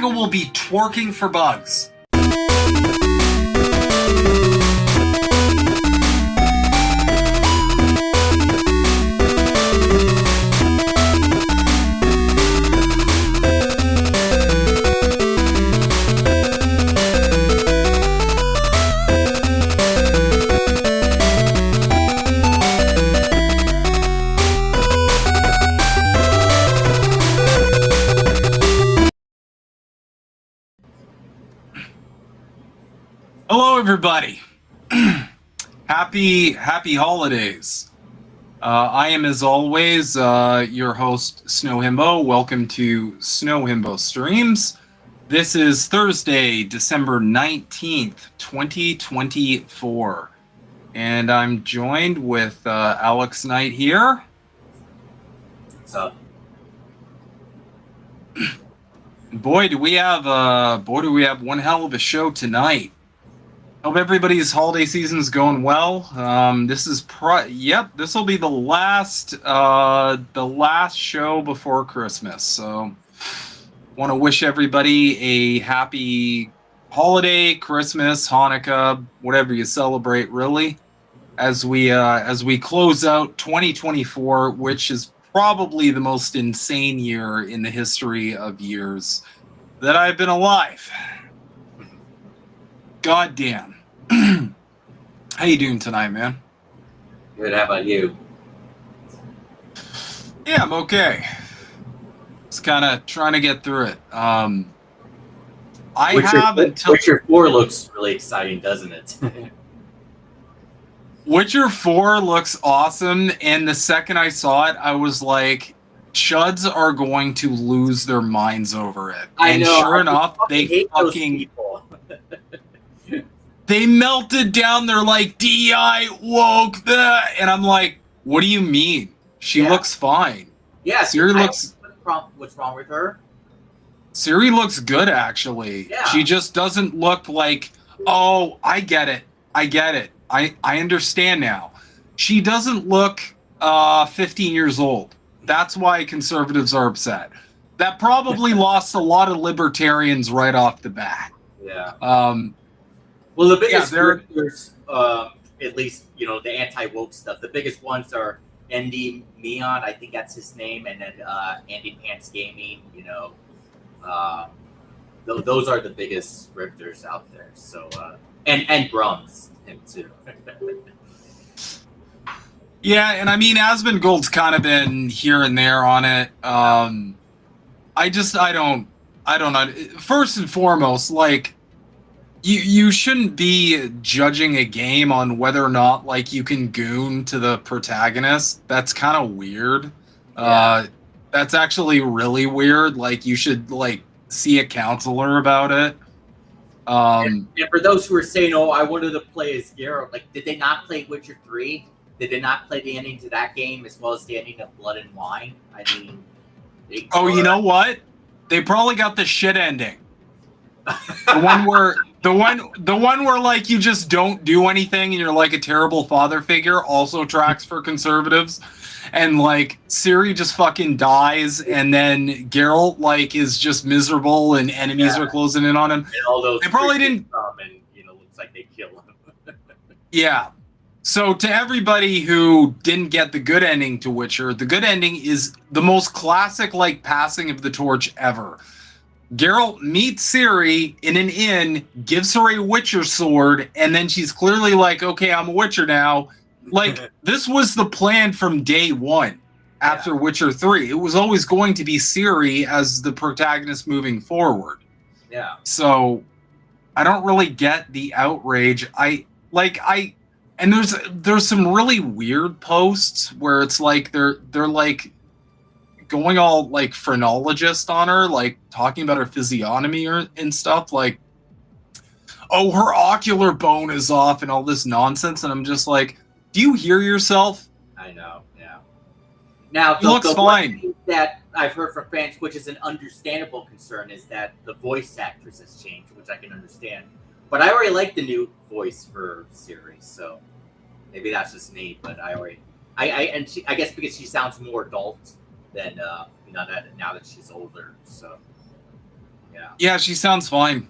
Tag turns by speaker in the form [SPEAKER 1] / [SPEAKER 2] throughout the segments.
[SPEAKER 1] Drago will be twerking for bugs. Hello, everybody. Happy holidays. I am, as always, your host, Snow Himbo. Welcome to Snow Himbo Streams. This is Thursday, December 19th, 2024. And I'm joined with Alex Knight here.
[SPEAKER 2] What's up?
[SPEAKER 1] Boy, do we have one hell of a show tonight. Hope everybody's holiday season's going well. This is this will be the last show before Christmas. So, want to wish everybody a happy holiday, Christmas, Hanukkah, whatever you celebrate, really, as we close out 2024, which is probably the most insane year in the history of years that I've been alive. God damn. How you doing tonight, man?
[SPEAKER 2] Good, how about you?
[SPEAKER 1] Yeah, I'm okay. Just kind of trying to get through it.
[SPEAKER 2] Witcher 4 looks really exciting, doesn't it?
[SPEAKER 1] Witcher 4 looks awesome, and the second I saw it, I was like, Chuds are going to lose their minds over it.
[SPEAKER 2] I know.
[SPEAKER 1] Sure enough, they fucking... They melted down. They're like, DEI woke that, and I'm like, what do you mean? She looks fine.
[SPEAKER 2] Yeah,
[SPEAKER 1] Siri looks.
[SPEAKER 2] What's wrong with her?
[SPEAKER 1] Siri looks good, actually.
[SPEAKER 2] Yeah.
[SPEAKER 1] She just doesn't look like. Oh, I get it. I understand now. She doesn't look 15 years old. That's why conservatives are upset. That probably lost a lot of libertarians right off the bat.
[SPEAKER 2] Yeah. Well, the biggest characters, at least, the anti-woke stuff, the biggest ones are Andy Meon, I think that's his name, and then Andy Pants Gaming, those are the biggest grifters out there. So, and Brums, him too.
[SPEAKER 1] Yeah, and I mean, Asmongold's kind of been here and there on it. I don't know. First and foremost, like, You shouldn't be judging a game on whether or not, like, you can goon to the protagonist. That's kind of weird.
[SPEAKER 2] Yeah.
[SPEAKER 1] That's actually really weird. Like, you should, like, see a counselor about it.
[SPEAKER 2] And for those who are saying, "Oh, I wanted to play as Geralt," like, did they not play Witcher 3? Did they not play the ending to that game as well as the ending of Blood and Wine? I mean,
[SPEAKER 1] you know what? They probably got the shit ending. The one where like you just don't do anything and you're like a terrible father figure also tracks for conservatives, and like Ciri just fucking dies, and then Geralt like is just miserable and enemies are closing in on him.
[SPEAKER 2] And all those
[SPEAKER 1] they probably didn't
[SPEAKER 2] come and looks like they kill him.
[SPEAKER 1] Yeah. So to everybody who didn't get the good ending to Witcher, the good ending is the most classic like passing of the torch ever. Geralt meets Ciri in an inn, gives her a Witcher sword, and then she's clearly like, okay, I'm a Witcher now. Like, this was the plan from day one after Witcher 3. It was always going to be Ciri as the protagonist moving forward.
[SPEAKER 2] Yeah.
[SPEAKER 1] So, I don't really get the outrage. And there's some really weird posts where it's like they're like going all like phrenologist on her, like talking about her physiognomy and stuff, like, oh, her ocular bone is off and all this nonsense, and I'm just like, do you hear yourself?
[SPEAKER 2] I know, yeah. Now,
[SPEAKER 1] it looks fine.
[SPEAKER 2] One thing that I've heard from fans, which is an understandable concern, is that the voice actress has changed, which I can understand. But I already like the new voice for Ciri, so maybe that's just me. But I guess because she sounds more adult than now that she's older. So
[SPEAKER 1] Yeah, she sounds fine.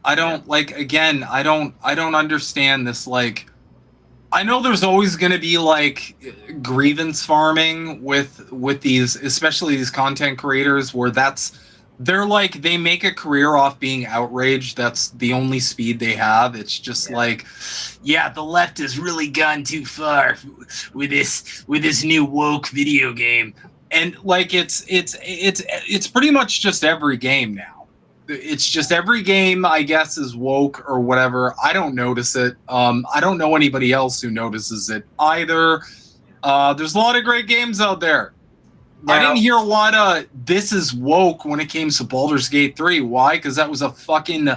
[SPEAKER 1] I don't like again, I don't understand this like I know there's always going to be like grievance farming with these especially these content creators where they're like they make a career off being outraged. That's the only speed they have. It's just like yeah, the left has really gone too far with this new woke video game. And like it's pretty much just every game now. It's just every game, I guess, is woke or whatever. I don't notice it. I don't know anybody else who notices it either. There's a lot of great games out there. I didn't hear a lot of this is woke when it came to Baldur's Gate 3. Why? Because that was a fucking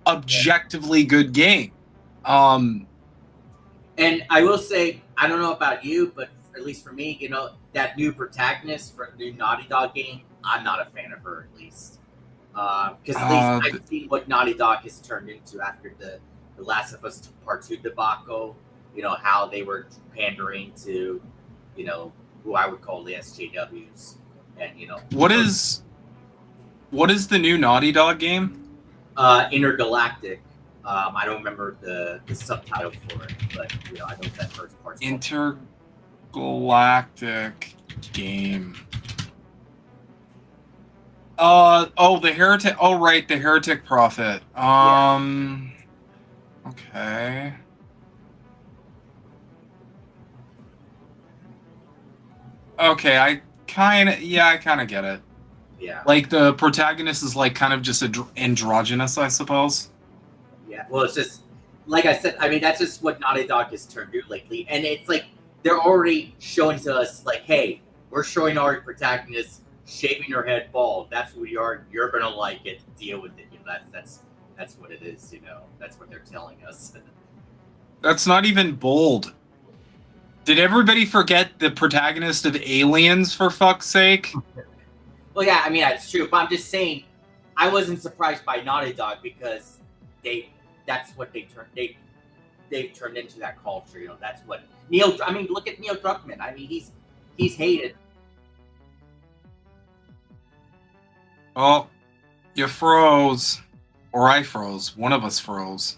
[SPEAKER 1] objectively good game.
[SPEAKER 2] And I will say, I don't know about you, but at least for me, you know, that new protagonist for the new Naughty Dog game, I'm not a fan of her, at least. Because at least I've seen what Naughty Dog has turned into after the Last of Us Part 2 debacle. You know, how they were pandering to, you know, who I would call the SJWs. And, you know.
[SPEAKER 1] What is the new Naughty Dog game?
[SPEAKER 2] Intergalactic. I don't remember the subtitle for it, but, you know, I know that first part.
[SPEAKER 1] Intergalactic game. The Heretic. Oh, right, the Heretic Prophet. Okay. Okay, I kind of get it.
[SPEAKER 2] Yeah.
[SPEAKER 1] Like the protagonist is like kind of just androgynous, I suppose.
[SPEAKER 2] Yeah. Well, it's just like I said. I mean, that's just what Naughty Dog has turned to lately, and it's like they're already showing to us, like, hey, we're showing our protagonist shaving her head bald. That's who we are. You're gonna like it. Deal with it. You know, that's what it is. You know, that's what they're telling us.
[SPEAKER 1] That's not even bold. Did everybody forget the protagonist of Aliens, for fuck's sake?
[SPEAKER 2] Well, yeah, I mean that's true. But I'm just saying, I wasn't surprised by Naughty Dog because that's what they've turned into that culture. You know, that's what Neil. I mean, look at Neil Druckmann. I mean, he's hated.
[SPEAKER 1] Oh, you froze. Or I froze. One of us froze.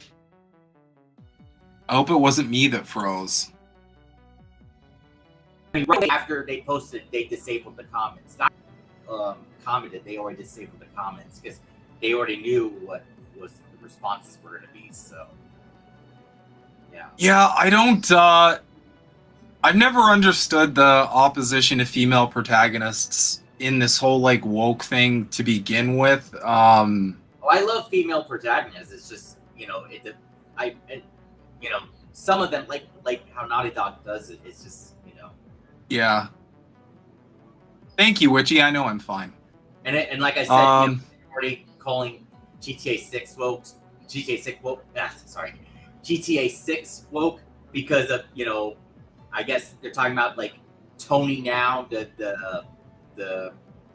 [SPEAKER 1] I hope it wasn't me that froze.
[SPEAKER 2] I mean, right after they posted, they disabled the comments. Not commented, they already disabled the comments because they already knew what the responses were going to be. So, yeah.
[SPEAKER 1] Yeah, I don't. I've never understood the opposition to female protagonists in this whole like woke thing to begin with.
[SPEAKER 2] I love female protagonists. It's just, you know, you know, some of them like how Naughty Dog does it. It's just, you know.
[SPEAKER 1] Yeah. Thank you, Witchy. I know I'm fine.
[SPEAKER 2] And like I said, you know, already calling GTA 6 woke. GTA 6 woke because of, you know, I guess they're talking about like toning down the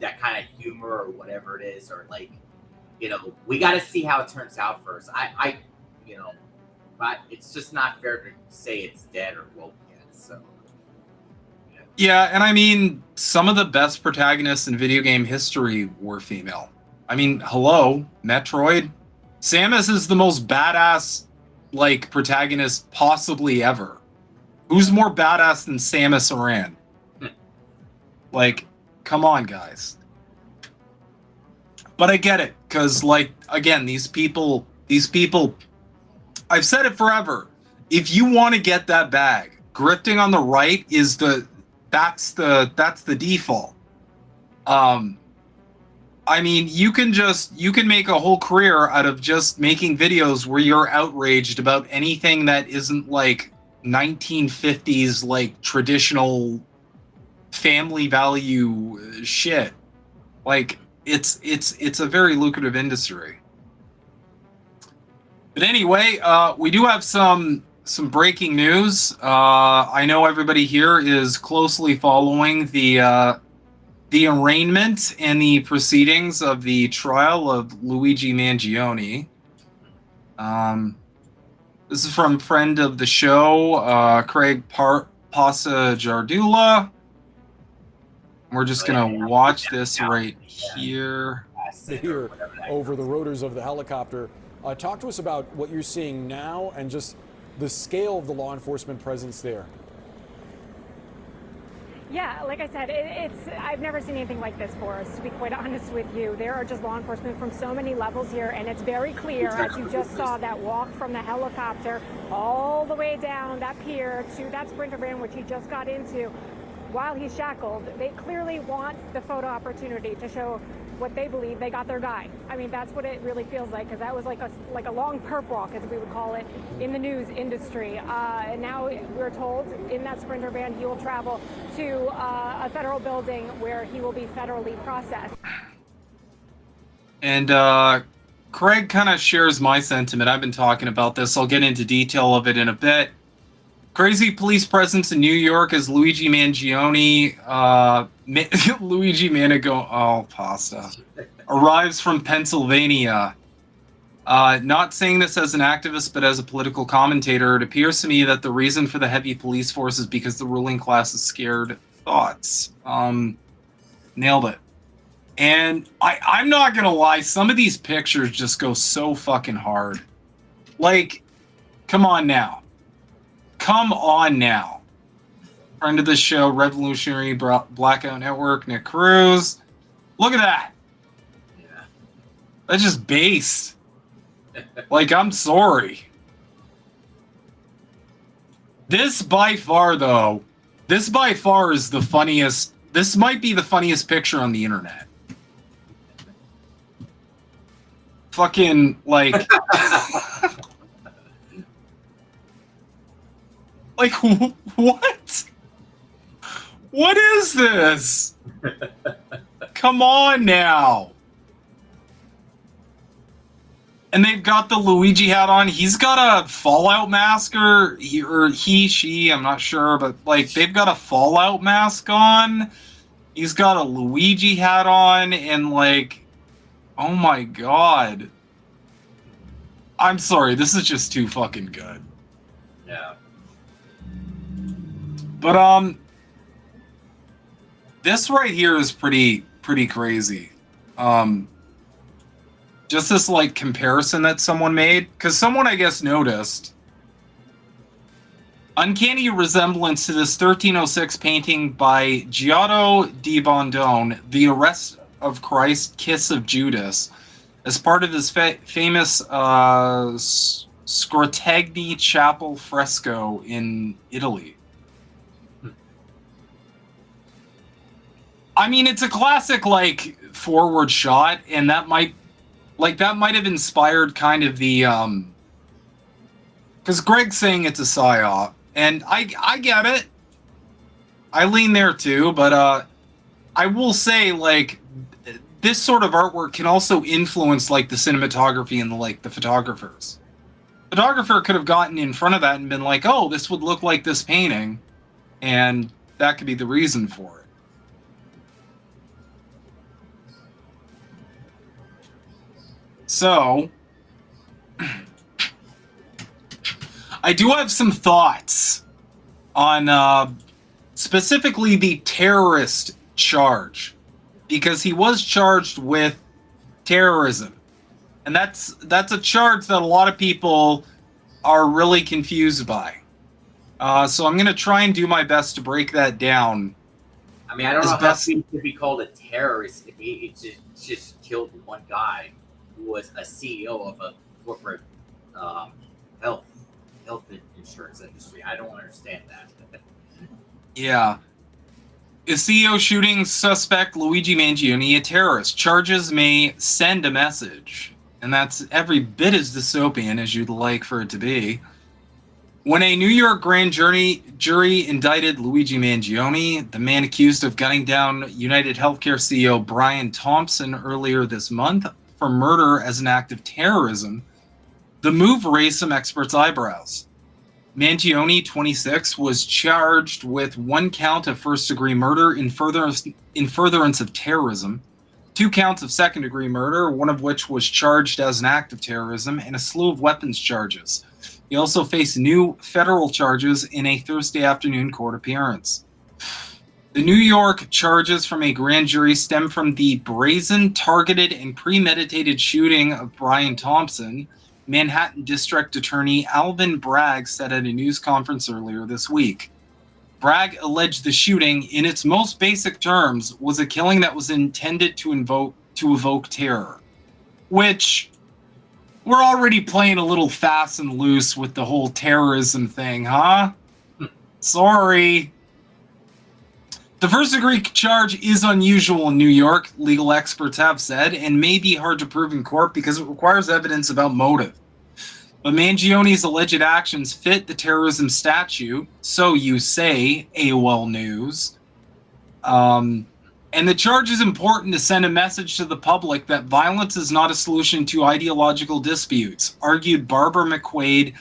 [SPEAKER 2] that kind of humor or whatever it is, or like, you know, we got to see how it turns out first. I you know, but it's just not fair to say it's dead or woke yet. So
[SPEAKER 1] yeah, and I mean, some of the best protagonists in video game history were female. I mean, hello, Metroid. Samus is the most badass like protagonist possibly ever. Who's more badass than Samus Aran? Like, come on, guys. But I get it, because, like, again, these people, I've said it forever. If you want to get that bag, grifting on the right is that's the default. I mean, you can make a whole career out of just making videos where you're outraged about anything that isn't like 1950s, like traditional family value shit. Like it's a very lucrative industry. But anyway, we do have some breaking news. I know everybody here is closely following the arraignment and the proceedings of the trial of Luigi Mangione. This is from friend of the show, Craig Pasajardula. We're just gonna watch this right here.
[SPEAKER 3] here over the rotors of the helicopter. Talk to us about what you're seeing now and just the scale of the law enforcement presence there.
[SPEAKER 4] Yeah, like I said, I've never seen anything like this, Boris, to be quite honest with you. There are just law enforcement from so many levels here, and it's very clear, as you just saw, that walk from the helicopter all the way down that pier to that Sprinter van, which he just got into, while he's shackled. They clearly want the photo opportunity to show what they believe they got their guy. I mean, that's what it really feels like, because that was like a long perp walk, as we would call it in the news industry. And now we're told in that Sprinter van he will travel to a federal building where he will be federally processed.
[SPEAKER 1] And Craig kind of shares my sentiment. I've been talking about this. I'll get into detail of it in a bit. Crazy police presence in New York as Luigi Mangione, Luigi Manigo, oh, pasta, arrives from Pennsylvania. Not saying this as an activist, but as a political commentator, it appears to me that the reason for the heavy police force is because the ruling class is scared. Thoughts. Nailed it. And I'm not gonna lie, some of these pictures just go so fucking hard. Like, come on now. Come on now. Friend of the show, Revolutionary Blackout Network, Nick Cruz. Look at that.
[SPEAKER 2] Yeah.
[SPEAKER 1] That's just based. Like, I'm sorry. This by far is the funniest. This might be the funniest picture on the internet. Fucking, like... Like, what? What is this? Come on now. And they've got the Luigi hat on. He's got a Fallout mask, or she, I'm not sure, but like they've got a Fallout mask on. He's got a Luigi hat on, and like, oh my god. I'm sorry, this is just too fucking good.
[SPEAKER 2] Yeah.
[SPEAKER 1] But this right here is pretty crazy. Just this like comparison that someone made, because someone I guess noticed uncanny resemblance to this 1306 painting by Giotto di Bondone, The Arrest of Christ, Kiss of Judas, as part of his famous Scrotegni Chapel fresco in Italy. I mean, it's a classic, like, forward shot, and that might have inspired kind of the, because Greg's saying it's a psyop, and I get it. I lean there too, but, I will say, like, this sort of artwork can also influence, like, the cinematography and, like, the photographers. Photographer could have gotten in front of that and been like, oh, this would look like this painting, and that could be the reason for it. So, I do have some thoughts on specifically the terrorist charge, because he was charged with terrorism, and that's a charge that a lot of people are really confused by. So I'm going to try and do my best to break that down.
[SPEAKER 2] I mean, I don't know how he could be called a terrorist if he just killed one guy who was a CEO of a corporate health insurance industry. I don't understand that.
[SPEAKER 1] Yeah. Is CEO shooting suspect Luigi Mangione a terrorist? Charges may send a message. And that's every bit as dystopian as you'd like for it to be. When a New York grand jury indicted Luigi Mangione, the man accused of gunning down United Healthcare CEO Brian Thompson earlier this month for murder as an act of terrorism, the move raised some experts' eyebrows. Mangione, 26, was charged with 1 count of first-degree murder in furtherance of terrorism, 2 counts of second-degree murder, one of which was charged as an act of terrorism, and a slew of weapons charges. He also faced new federal charges in a Thursday afternoon court appearance. The New York charges from a grand jury stem from the brazen, targeted, and premeditated shooting of Brian Thompson, Manhattan District Attorney Alvin Bragg said at a news conference earlier this week. Bragg alleged the shooting, in its most basic terms, was a killing that was intended to evoke terror. Which, we're already playing a little fast and loose with the whole terrorism thing, huh? Sorry. The first-degree charge is unusual in New York, legal experts have said, and may be hard to prove in court because it requires evidence about motive. But Mangione's alleged actions fit the terrorism statute, so you say, AOL News. And the charge is important to send a message to the public that violence is not a solution to ideological disputes, argued Barbara McQuaid,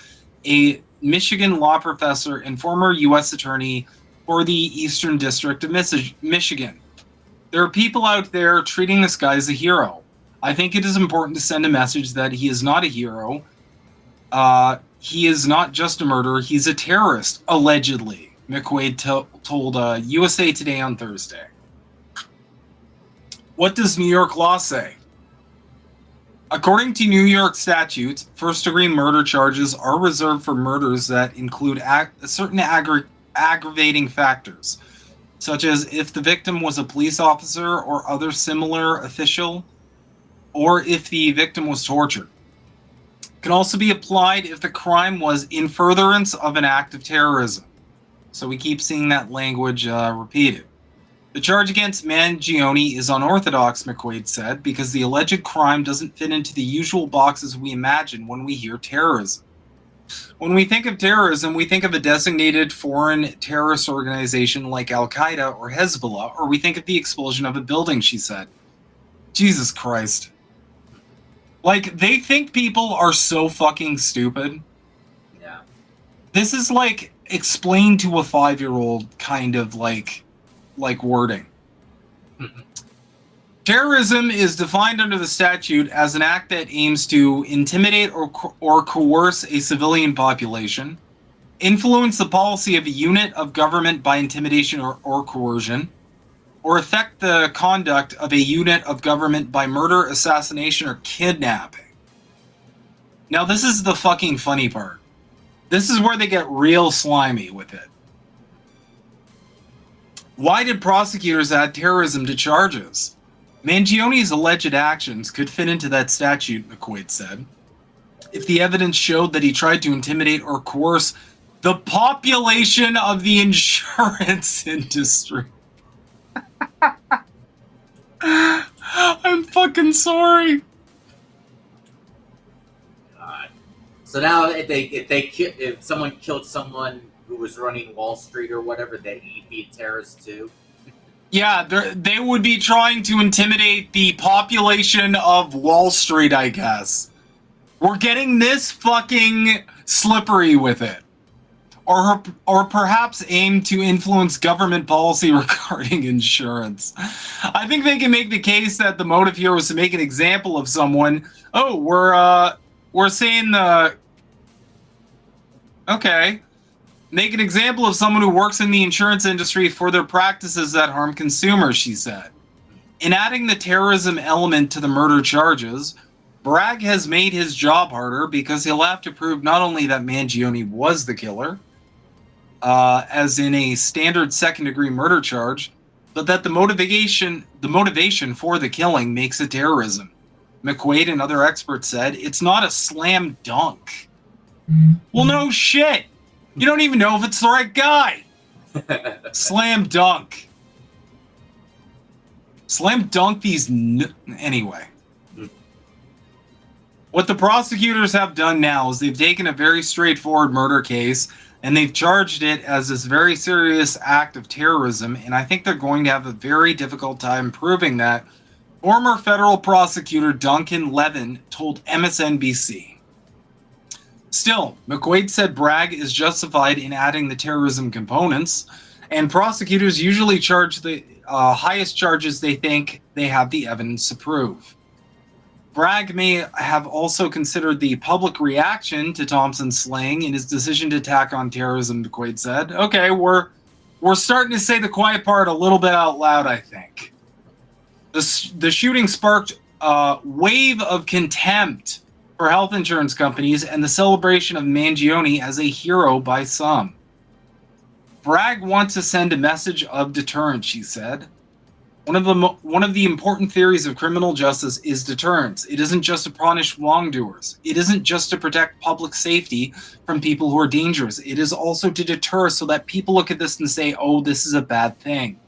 [SPEAKER 1] a Michigan law professor and former U.S. attorney for the Eastern District of Michigan. There are people out there treating this guy as a hero. I think it is important to send a message that he is not a hero. He is not just a murderer, he's a terrorist, allegedly, McQuaid told USA Today on Thursday. What does New York law say? According to New York statutes, first-degree murder charges are reserved for murders that include certain aggravating factors, such as if the victim was a police officer or other similar official, or if the victim was tortured. It can also be applied if the crime was in furtherance of an act of terrorism. So we keep seeing that language repeated. The charge against Mangione is unorthodox, McQuaid said, because the alleged crime doesn't fit into the usual boxes we imagine when we hear terrorism. When we think of terrorism, we think of a designated foreign terrorist organization like Al-Qaeda or Hezbollah, or we think of the explosion of a building, she said. Jesus Christ. Like, they think people are so fucking stupid.
[SPEAKER 2] Yeah.
[SPEAKER 1] This is like explained to a 5-year-old kind of like wording. Terrorism is defined under the statute as an act that aims to intimidate or coerce a civilian population, influence the policy of a unit of government by intimidation or coercion, or affect the conduct of a unit of government by murder, assassination, or kidnapping. Now, this is the fucking funny part. This is where they get real slimy with it. Why did prosecutors add terrorism to charges? Mangione's alleged actions could fit into that statute, McQuaid said, if the evidence showed that he tried to intimidate or coerce the population of the insurance industry. I'm fucking sorry.
[SPEAKER 2] God. So now, if someone killed someone who was running Wall Street or whatever, that he'd be a terrorist too.
[SPEAKER 1] Yeah, they would be trying to intimidate the population of Wall Street, I guess. We're getting this fucking slippery with it. Or perhaps aim to influence government policy regarding insurance. I think they can make the case that the motive here was to make an example of someone. Oh, we're saying okay. Make an example of someone who works in the insurance industry for their practices that harm consumers, she said. In adding the terrorism element to the murder charges, Bragg has made his job harder because he'll have to prove not only that Mangione was the killer, as in a standard second-degree murder charge, but that the motivation for the killing makes it terrorism. McQuaid and other experts said it's not a slam dunk. Well, no shit. You don't even know if it's the right guy. Slam dunk. Slam dunk these... Anyway. What the prosecutors have done now is they've taken a very straightforward murder case and they've charged it as this very serious act of terrorism, and I think they're going to have a very difficult time proving that, former federal prosecutor Duncan Levin told MSNBC. Still, McQuaid said Bragg is justified in adding the terrorism components, and prosecutors usually charge the highest charges they think they have the evidence to prove. Bragg may have also considered the public reaction to Thompson's slaying in his decision to tack on terrorism, McQuaid said. Okay, we're we're starting to say the quiet part a little bit out loud, I think. The shooting sparked a wave of contempt for health insurance companies and the celebration of Mangione as a hero by some. Bragg wants to send a message of deterrence, she said. One of the important theories of criminal justice is deterrence. It isn't just to punish wrongdoers. It isn't just to protect public safety from people who are dangerous. It is also to deter so that people look at this and say, oh, this is a bad thing.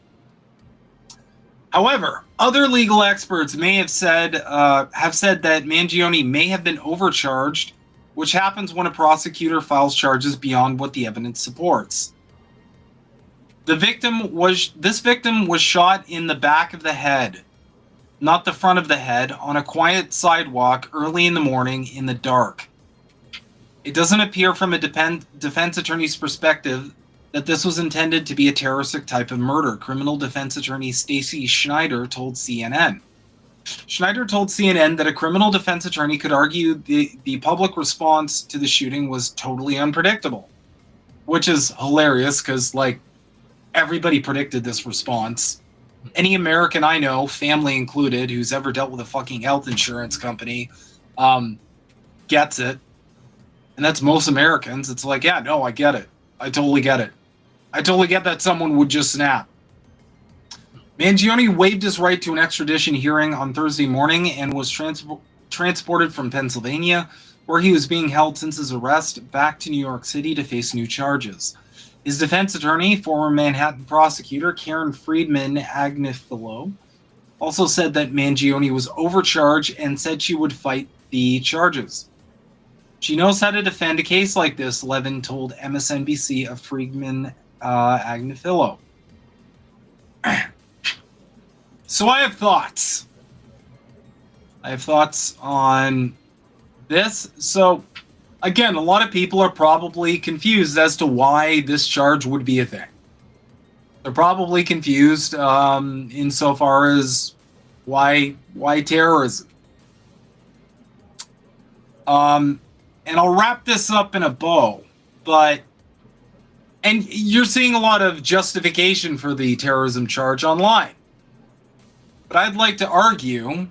[SPEAKER 1] However, other legal experts may have said that Mangione may have been overcharged, which happens when a prosecutor files charges beyond what the evidence supports. This victim was shot in the back of the head, not the front of the head, on a quiet sidewalk early in the morning in the dark. It doesn't appear from a defense attorney's perspective that this was intended to be a terroristic type of murder, criminal defense attorney Stacy Schneider told CNN. Schneider told CNN that a criminal defense attorney could argue the public response to the shooting was totally unpredictable, which is hilarious because, like, everybody predicted this response. Any American I know, family included, who's ever dealt with a fucking health insurance company, gets it. And that's most Americans. It's like, yeah, no, I get it. I totally get it. I totally get that someone would just snap. Mangione waived his right to an extradition hearing on Thursday morning and was transported from Pennsylvania, where he was being held since his arrest, back to New York City to face new charges. His defense attorney, former Manhattan prosecutor Karen Friedman Agnifilo, also said that Mangione was overcharged and said she would fight the charges. She knows how to defend a case like this, Levin told MSNBC of Friedman Agnifilo. So I have thoughts. I have thoughts on this. So, again, a lot of people are probably confused as to why this charge would be a thing. They're probably confused insofar as why terrorism. And I'll wrap this up in a bow, and you're seeing a lot of justification for the terrorism charge online. But I'd like to argue,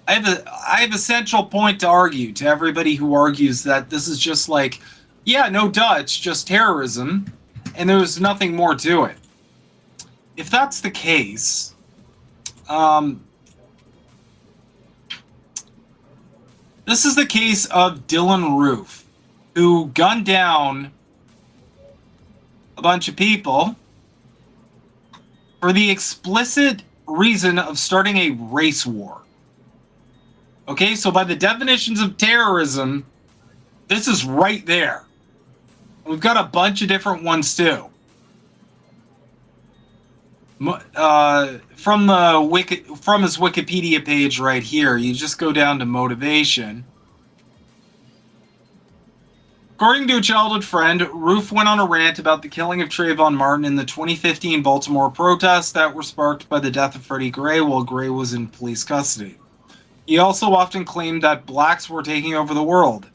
[SPEAKER 1] I have a central point to argue to everybody who argues that this is just like, yeah, no duh, it's just terrorism, and there's nothing more to it. If that's the case, this is the case of Dylan Roof, who gunned down a bunch of people for the explicit reason of starting a race war. Okay, so by the definitions of terrorism, this is right there. We've got a bunch of different ones too. From his Wikipedia page right here, you just go down to motivation. According to a childhood friend, Roof went on a rant about the killing of Trayvon Martin in the 2015 Baltimore protests that were sparked by the death of Freddie Gray while Gray was in police custody. He also often claimed that blacks were taking over the world.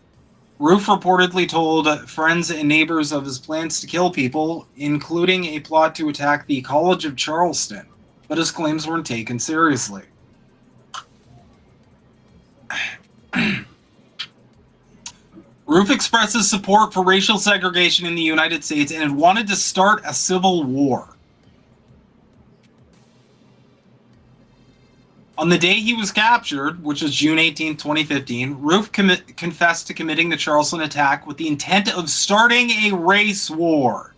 [SPEAKER 1] Roof reportedly told friends and neighbors of his plans to kill people, including a plot to attack the College of Charleston, but his claims weren't taken seriously. Roof expresses support for racial segregation in the United States and had wanted to start a civil war. On the day he was captured, which was June 18, 2015, Roof confessed to committing the Charleston attack with the intent of starting a race war.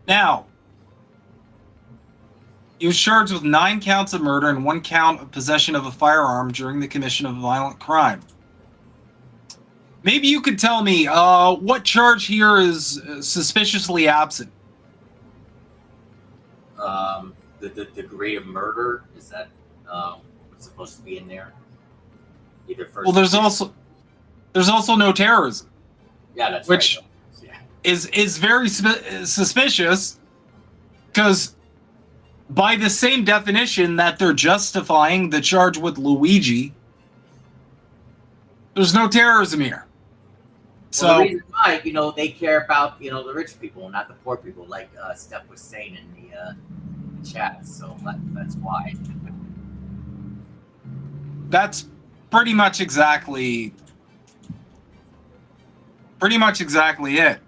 [SPEAKER 1] Now, he was charged with 9 counts of murder and 1 count of possession of a firearm during the commission of a violent crime. Maybe you could tell me what charge here is suspiciously absent.
[SPEAKER 2] The degree of murder, is that what's supposed to be in there? Either first.
[SPEAKER 1] Well, there's also no terrorism.
[SPEAKER 2] Yeah, that's
[SPEAKER 1] which
[SPEAKER 2] right. Yeah.
[SPEAKER 1] is very suspicious, because by the same definition that they're justifying the charge with Luigi, There's no terrorism here. So
[SPEAKER 2] Well, the reason why, they care about, the rich people, not the poor people, like Steph was saying in the chat. So that's why.
[SPEAKER 1] that's pretty much exactly it.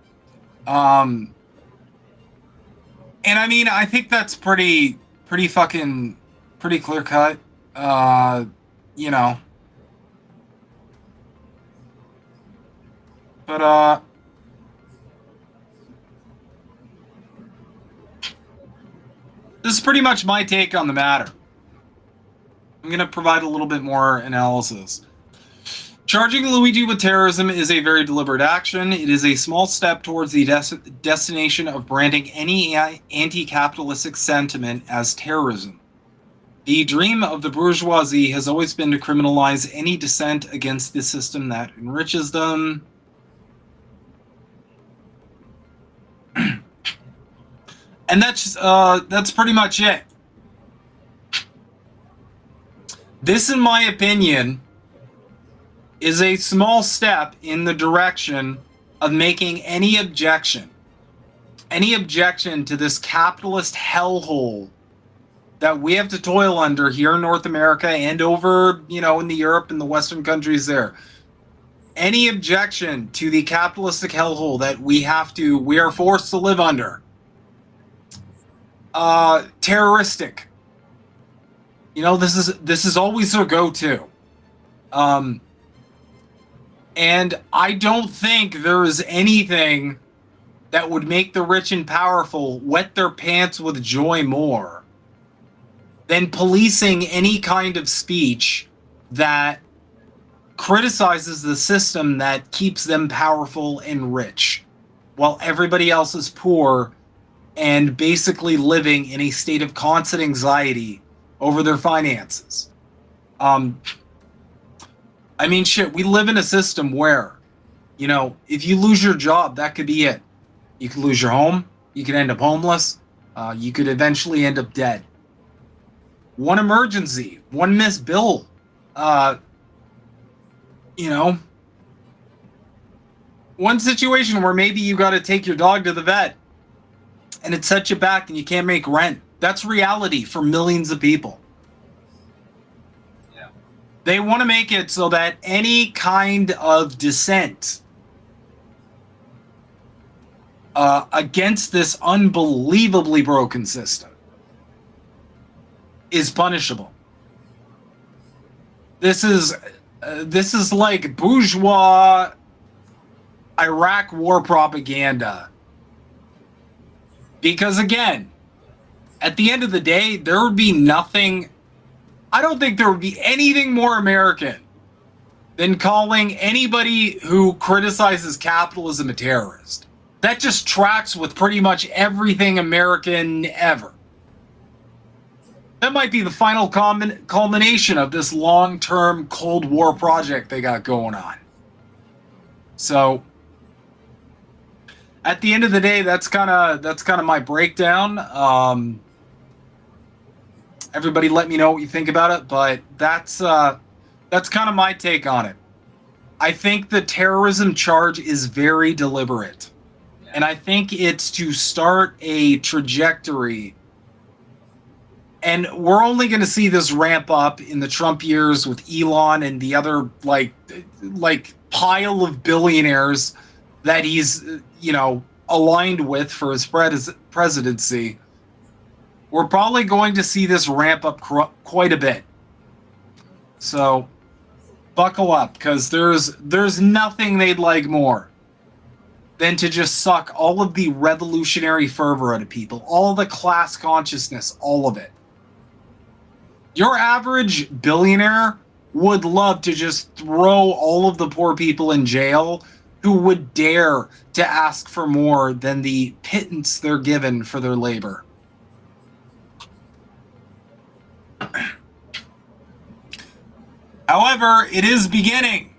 [SPEAKER 1] And I mean, I think that's pretty clear cut. But this is pretty much my take on the matter. I'm going to provide a little bit more analysis. Charging Luigi with terrorism is a very deliberate action. It is a small step towards the destination of branding any anti-capitalistic sentiment as terrorism. The dream of the bourgeoisie has always been to criminalize any dissent against the system that enriches them. And that's pretty much it. This, in my opinion, is a small step in the direction of making any objection to this capitalist hellhole that we have to toil under here in North America and over, in the Europe and the Western countries there. Any objection to the capitalistic hellhole that we are forced to live under. Terroristic. This is always their go-to. And I don't think there is anything that would make the rich and powerful wet their pants with joy more than policing any kind of speech that criticizes the system that keeps them powerful and rich, while everybody else is poor and basically living in a state of constant anxiety over their finances. I mean, shit, we live in a system where, if you lose your job, that could be it. You could lose your home. You could end up homeless. You could eventually end up dead. One emergency, one missed bill, one situation where maybe you got to take your dog to the vet and it sets you back and you can't make rent. That's reality for millions of people.
[SPEAKER 2] Yeah.
[SPEAKER 1] They want to make it so that any kind of dissent against this unbelievably broken system is punishable. This is like bourgeois Iraq war propaganda. Because again, at the end of the day, there would be nothing. I don't think there would be anything more American than calling anybody who criticizes capitalism a terrorist. That just tracks with pretty much everything American ever. That might be the final culmination of this long-term Cold War project they got going on. So, at the end of the day, that's kind of my breakdown. Everybody, let me know what you think about it, but that's kind of my take on it. I think the terrorism charge is very deliberate, and I think it's to start a trajectory. And we're only going to see this ramp up in the Trump years with Elon and the other like pile of billionaires that he's aligned with for his presidency. We're probably going to see this ramp up quite a bit. So buckle up, because there's nothing they'd like more than to just suck all of the revolutionary fervor out of people, all the class consciousness, all of it. Your average billionaire would love to just throw all of the poor people in jail who would dare to ask for more than the pittance they're given for their labor. However, it is beginning.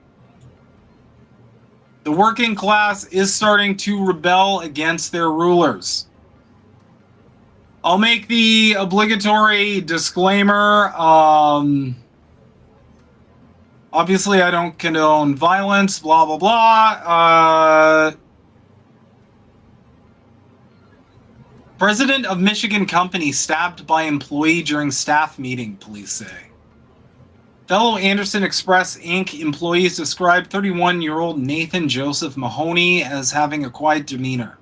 [SPEAKER 1] The working class is starting to rebel against their rulers. I'll make the obligatory disclaimer. I'll Obviously, I don't condone violence, blah, blah, blah. President of Michigan company stabbed by employee during staff meeting, police say. Fellow Anderson Express Inc. employees described 31-year-old Nathan Joseph Mahoney as having a quiet demeanor.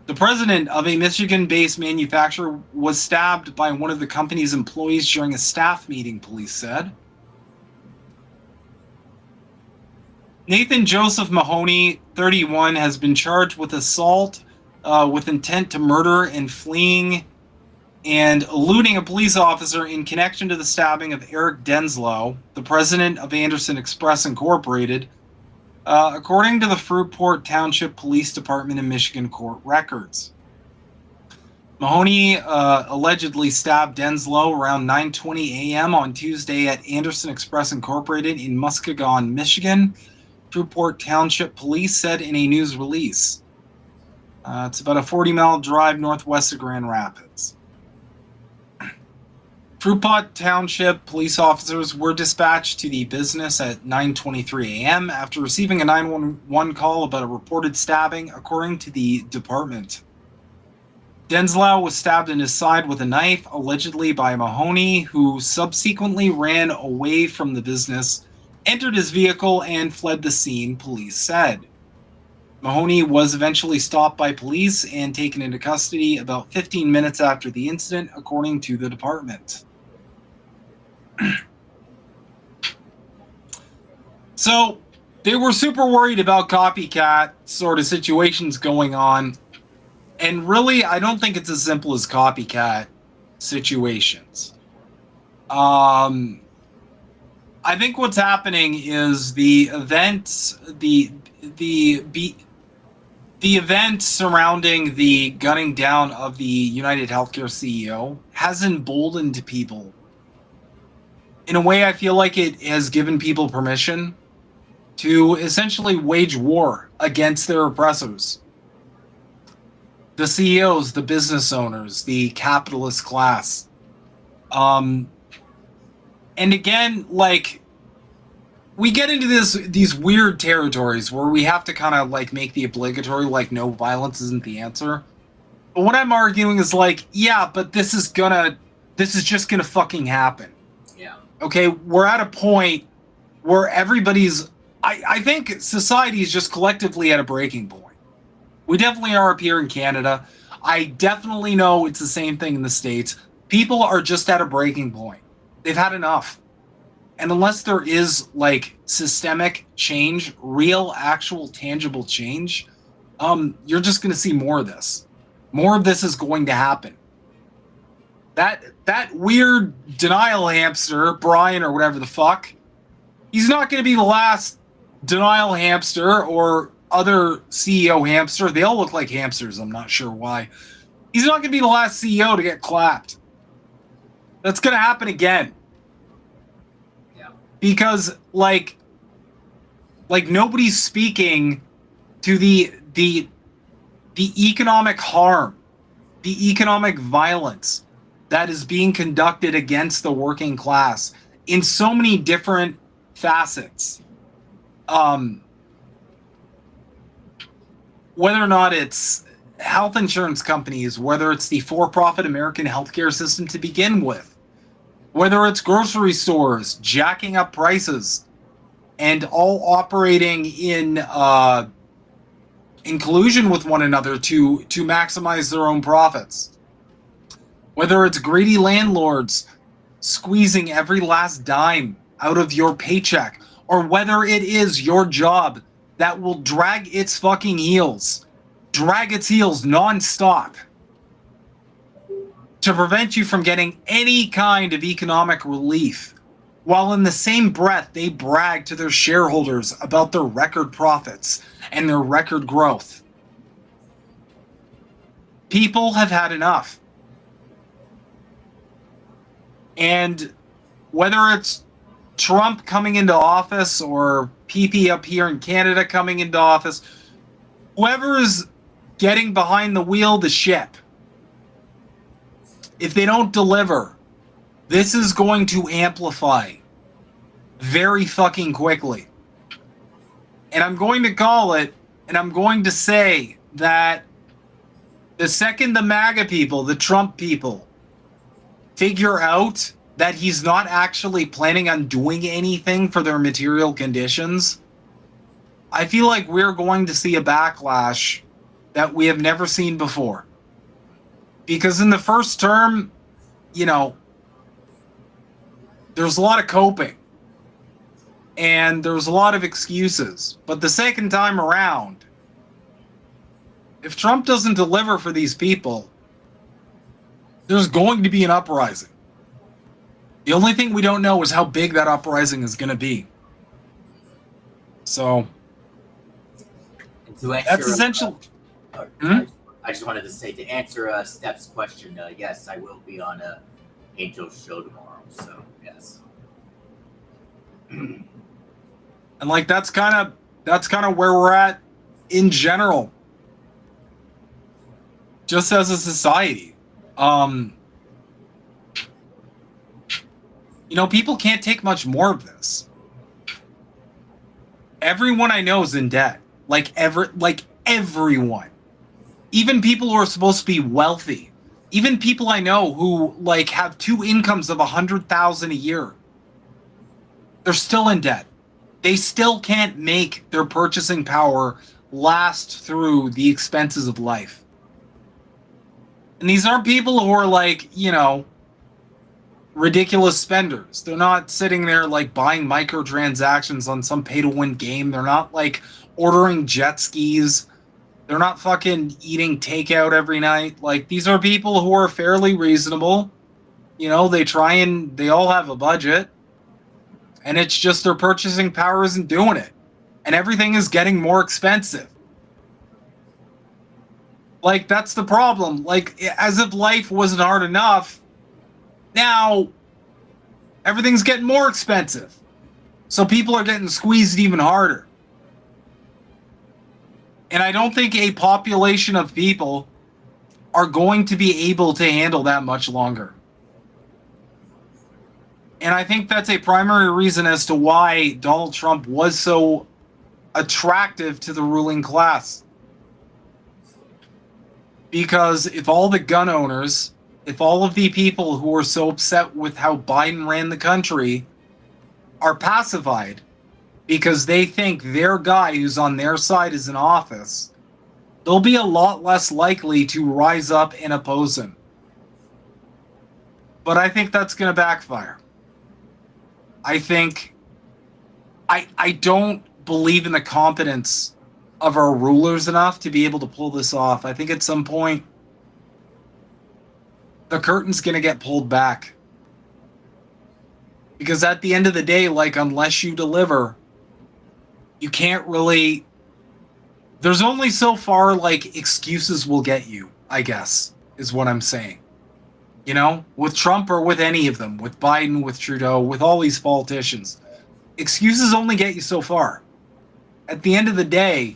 [SPEAKER 1] The president of a Michigan-based manufacturer was stabbed by one of the company's employees during a staff meeting, police said. Nathan Joseph Mahoney, 31, has been charged with assault with intent to murder and fleeing and eluding a police officer in connection to the stabbing of Eric Denslow, the president of Anderson Express Incorporated, according to the Fruitport Township Police Department in Michigan court records. Mahoney allegedly stabbed Denslow around 9:20 a.m. on Tuesday at Anderson Express Incorporated in Muskegon, Michigan. Fruitport Township Police said in a news release. It's about a 40-mile drive northwest of Grand Rapids. Fruitport Township police officers were dispatched to the business at 9:23 a.m. after receiving a 911 call about a reported stabbing, according to the department. Denslow was stabbed in his side with a knife, allegedly by Mahoney, who subsequently ran away from the business, entered his vehicle, and fled the scene, police said. Mahoney was eventually stopped by police and taken into custody about 15 minutes after the incident, according to the department. So, they were super worried about copycat sort of situations going on. And really, I don't think it's as simple as copycat situations. I think what's happening is the event surrounding the gunning down of the United Healthcare CEO has emboldened people. In a way, I feel like it has given people permission to essentially wage war against their oppressors. The CEOs, the business owners, the capitalist class. And again, like, we get into these weird territories where we have to kind of like make the obligatory, like, no violence isn't the answer. But what I'm arguing is like, yeah, but this is just gonna fucking happen.
[SPEAKER 2] Yeah.
[SPEAKER 1] Okay, we're at a point where everybody's, I think society is just collectively at a breaking point. We definitely are up here in Canada. I definitely know it's the same thing in the States. People are just at a breaking point. They've had enough. And unless there is like systemic change, real, actual, tangible change, you're just going to see more of this. More of this is going to happen. That weird denial hamster, Brian or whatever the fuck, he's not going to be the last denial hamster or other CEO hamster. They all look like hamsters. I'm not sure why. He's not going to be the last CEO to get clapped. That's going to happen again.
[SPEAKER 2] Yeah.
[SPEAKER 1] Because like nobody's speaking to the economic harm, the economic violence that is being conducted against the working class in so many different facets. Whether or not it's health insurance companies, whether it's the for-profit American healthcare system to begin with, whether it's grocery stores jacking up prices and all operating in collusion with one another to maximize their own profits, whether it's greedy landlords squeezing every last dime out of your paycheck, or whether it is your job that will drag its heels nonstop to prevent you from getting any kind of economic relief, while in the same breath they brag to their shareholders about their record profits and their record growth. People have had enough. And whether it's Trump coming into office or PP up here in Canada coming into office, whoever is getting behind the wheel of the ship, if they don't deliver, this is going to amplify. very fucking quickly. And I'm going to call it, and I'm going to say that the second the MAGA people, the Trump people, figure out that he's not actually planning on doing anything for their material conditions, I feel like we're going to see a backlash that we have never seen before. Because in the first term, you know, there's a lot of coping. And there's a lot of excuses. But the second time around, if Trump doesn't deliver for these people, there's going to be an uprising. The only thing we don't know is how big that uprising is going to be. So, that's essential.
[SPEAKER 2] I just wanted to say, to answer Steph's question, yes, I will be on Angel's show tomorrow. So, yes.
[SPEAKER 1] And like that's kind of where we're at in general, just as a society. You know, people can't take much more of this. Everyone I know is in debt. Like everyone. Even people who are supposed to be wealthy. Even people I know who like have two incomes of $100,000 a year. They're still in debt. They still can't make their purchasing power last through the expenses of life. And these aren't people who are like, you know, ridiculous spenders. They're not sitting there like buying microtransactions on some pay-to-win game. They're not like ordering jet skis. They're not fucking eating takeout every night. Like, these are people who are fairly reasonable. You know, they all have a budget. And it's just their purchasing power isn't doing it. And everything is getting more expensive. Like, that's the problem. Like, as if life wasn't hard enough, now everything's getting more expensive. So people are getting squeezed even harder. And I don't think a population of people are going to be able to handle that much longer. And I think that's a primary reason as to why Donald Trump was so attractive to the ruling class. Because if all the gun owners, if all of the people who are so upset with how Biden ran the country are pacified because they think their guy who's on their side is in office, they'll be a lot less likely to rise up and oppose him. But I think that's going to backfire. I think I don't believe in the competence of our rulers enough to be able to pull this off. I think at some point the curtain's going to get pulled back. Because at the end of the day, like, unless you deliver, you can't really... There's only so far, like, excuses will get you, I guess, is what I'm saying. You know, with Trump or with any of them, with Biden, with Trudeau, with all these politicians. Excuses only get you so far. At the end of the day,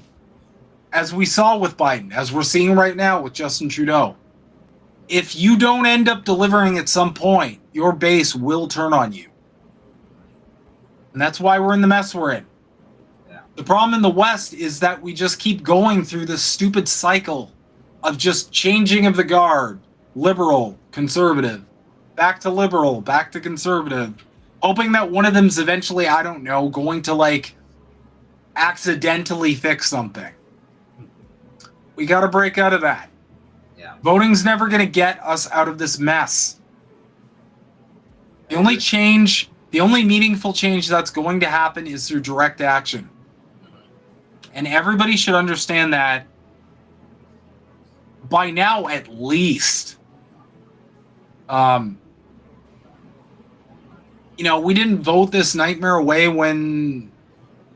[SPEAKER 1] as we saw with Biden, as we're seeing right now with Justin Trudeau, if you don't end up delivering at some point, your base will turn on you. And that's why we're in the mess we're in.
[SPEAKER 2] Yeah.
[SPEAKER 1] The problem in the West is that we just keep going through this stupid cycle of just changing of the guard. Liberal, conservative, back to liberal, back to conservative, hoping that one of them's eventually, I don't know, going to like accidentally fix something. We got to break out of that.
[SPEAKER 2] Yeah.
[SPEAKER 1] Voting's never going to get us out of this mess. The only meaningful change that's going to happen is through direct action. And everybody should understand that by now, at least. You know, we didn't vote this nightmare away when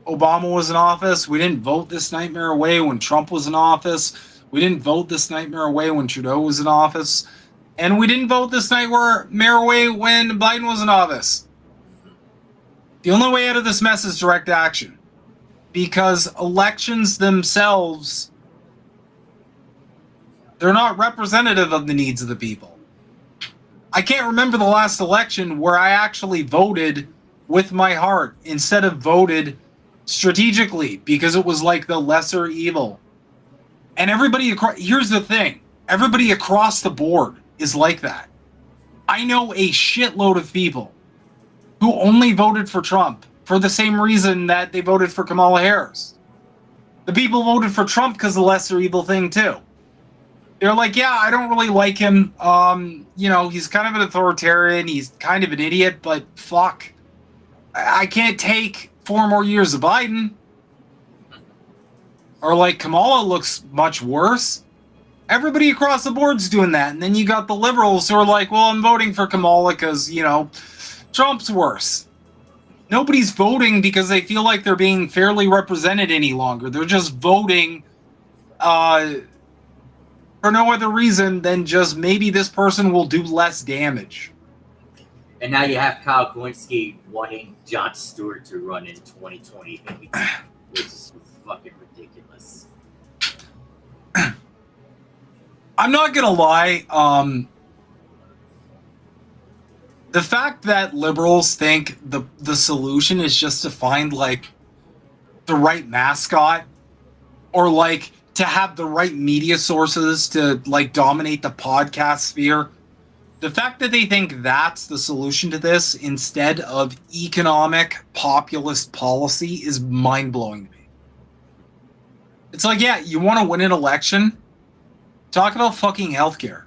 [SPEAKER 1] Obama was in office. We didn't vote this nightmare away when Trump was in office. We didn't vote this nightmare away when Trudeau was in office. And we didn't vote this nightmare away when Biden was in office. The only way out of this mess is direct action. Because elections themselves, they're not representative of the needs of the people. I can't remember the last election where I actually voted with my heart instead of voted strategically because it was like the lesser evil. And everybody across, here's the thing, everybody across the board is like that. I know a shitload of people who only voted for Trump for the same reason that they voted for Kamala Harris. The people voted for Trump because of the lesser evil thing too. They're like, yeah, I don't really like him. He's kind of an authoritarian. He's kind of an idiot, but fuck. I can't take 4 more years of Biden. Or like Kamala looks much worse. Everybody across the board's doing that. And then you got the liberals who are like, well, I'm voting for Kamala because, Trump's worse. Nobody's voting because they feel like they're being fairly represented any longer. They're just voting for no other reason than just maybe this person will do less damage.
[SPEAKER 2] And now you have Kyle Kowinski wanting Jon Stewart to run in 2028, which is fucking ridiculous.
[SPEAKER 1] I'm not gonna lie. The fact that liberals think the solution is just to find like the right mascot or like to have the right media sources to like dominate the podcast sphere. The fact that they think that's the solution to this instead of economic populist policy is mind-blowing to me. It's like, yeah, you want to win an election? Talk about fucking healthcare.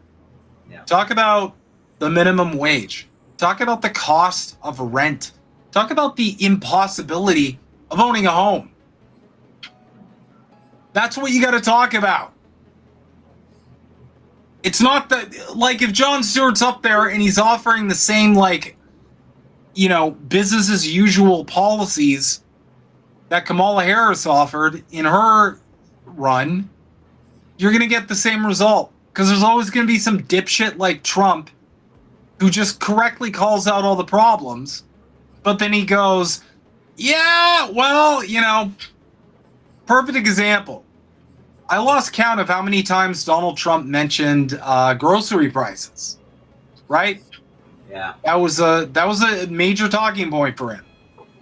[SPEAKER 2] Yeah.
[SPEAKER 1] Talk about the minimum wage. Talk about the cost of rent. Talk about the impossibility of owning a home. That's what you got to talk about. It's not that, like, if Jon Stewart's up there and he's offering the same, business as usual policies that Kamala Harris offered in her run, you're going to get the same result. Because there's always going to be some dipshit like Trump who just correctly calls out all the problems. But then he goes, yeah, well, perfect example. I lost count of how many times Donald Trump mentioned grocery prices, right?
[SPEAKER 2] Yeah.
[SPEAKER 1] That was a major talking point for him.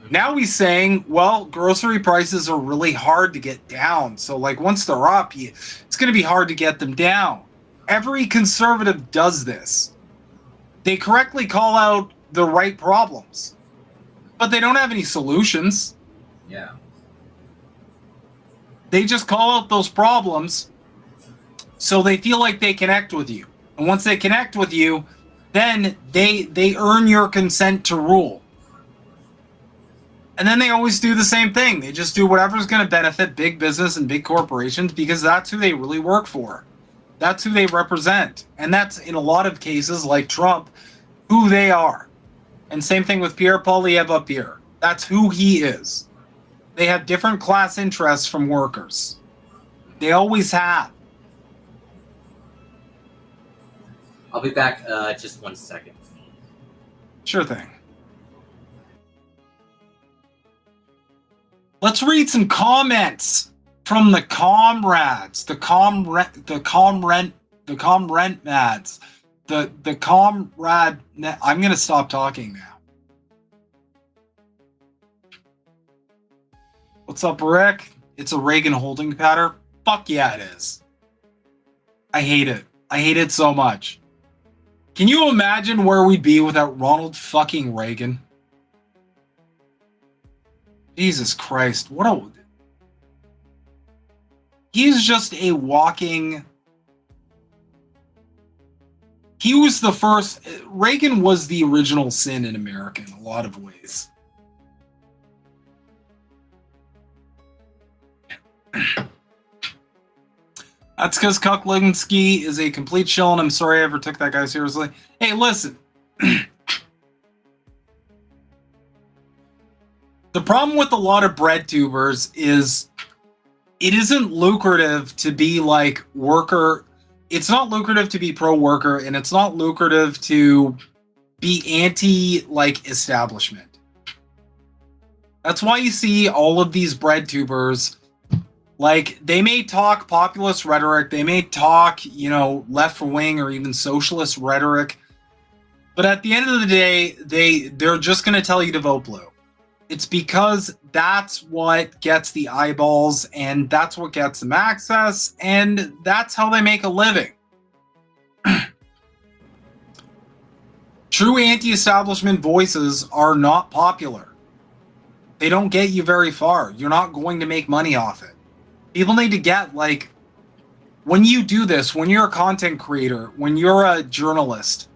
[SPEAKER 1] Now he's saying, well, grocery prices are really hard to get down. So, once they're up, it's going to be hard to get them down. Every conservative does this. They correctly call out the right problems, but they don't have any solutions.
[SPEAKER 2] Yeah.
[SPEAKER 1] They just call out those problems so they feel like they connect with you. And once they connect with you, then they earn your consent to rule. And then they always do the same thing. They just do whatever's going to benefit big business and big corporations because that's who they really work for. That's who they represent. And that's, in a lot of cases, like Trump, who they are. And same thing with Pierre Poilievre up here. That's who he is. They have different class interests from workers. They always have.
[SPEAKER 2] I'll be back just 1 second.
[SPEAKER 1] Sure thing. Let's read some comments from the comrades, the comrade mads, the comrade. I'm gonna stop talking now. What's up, Rick? It's a Reagan holding pattern. Fuck yeah, it is. I hate it. I hate it so much. Can you imagine where we'd be without Ronald fucking Reagan? Jesus Christ, he's just a walking... He was the first... Reagan was the original sin in America in a lot of ways. That's because Kuklinski is a complete shill, and I'm sorry I ever took that guy seriously. Hey, listen. The problem with a lot of bread tubers is it isn't lucrative to be worker. It's not lucrative to be pro-worker, and it's not lucrative to be anti-establishment. That's why you see all of these bread tubers. They may talk populist rhetoric, they may talk, left-wing or even socialist rhetoric, But at the end of the day, they're just going to tell you to vote blue. It's because that's what gets the eyeballs, and that's what gets them access, and that's how they make a living. True anti-establishment voices are not popular. They don't get you very far. You're not going to make money off it. People need to get, like, when you do this, when you're a content creator, when you're a journalist,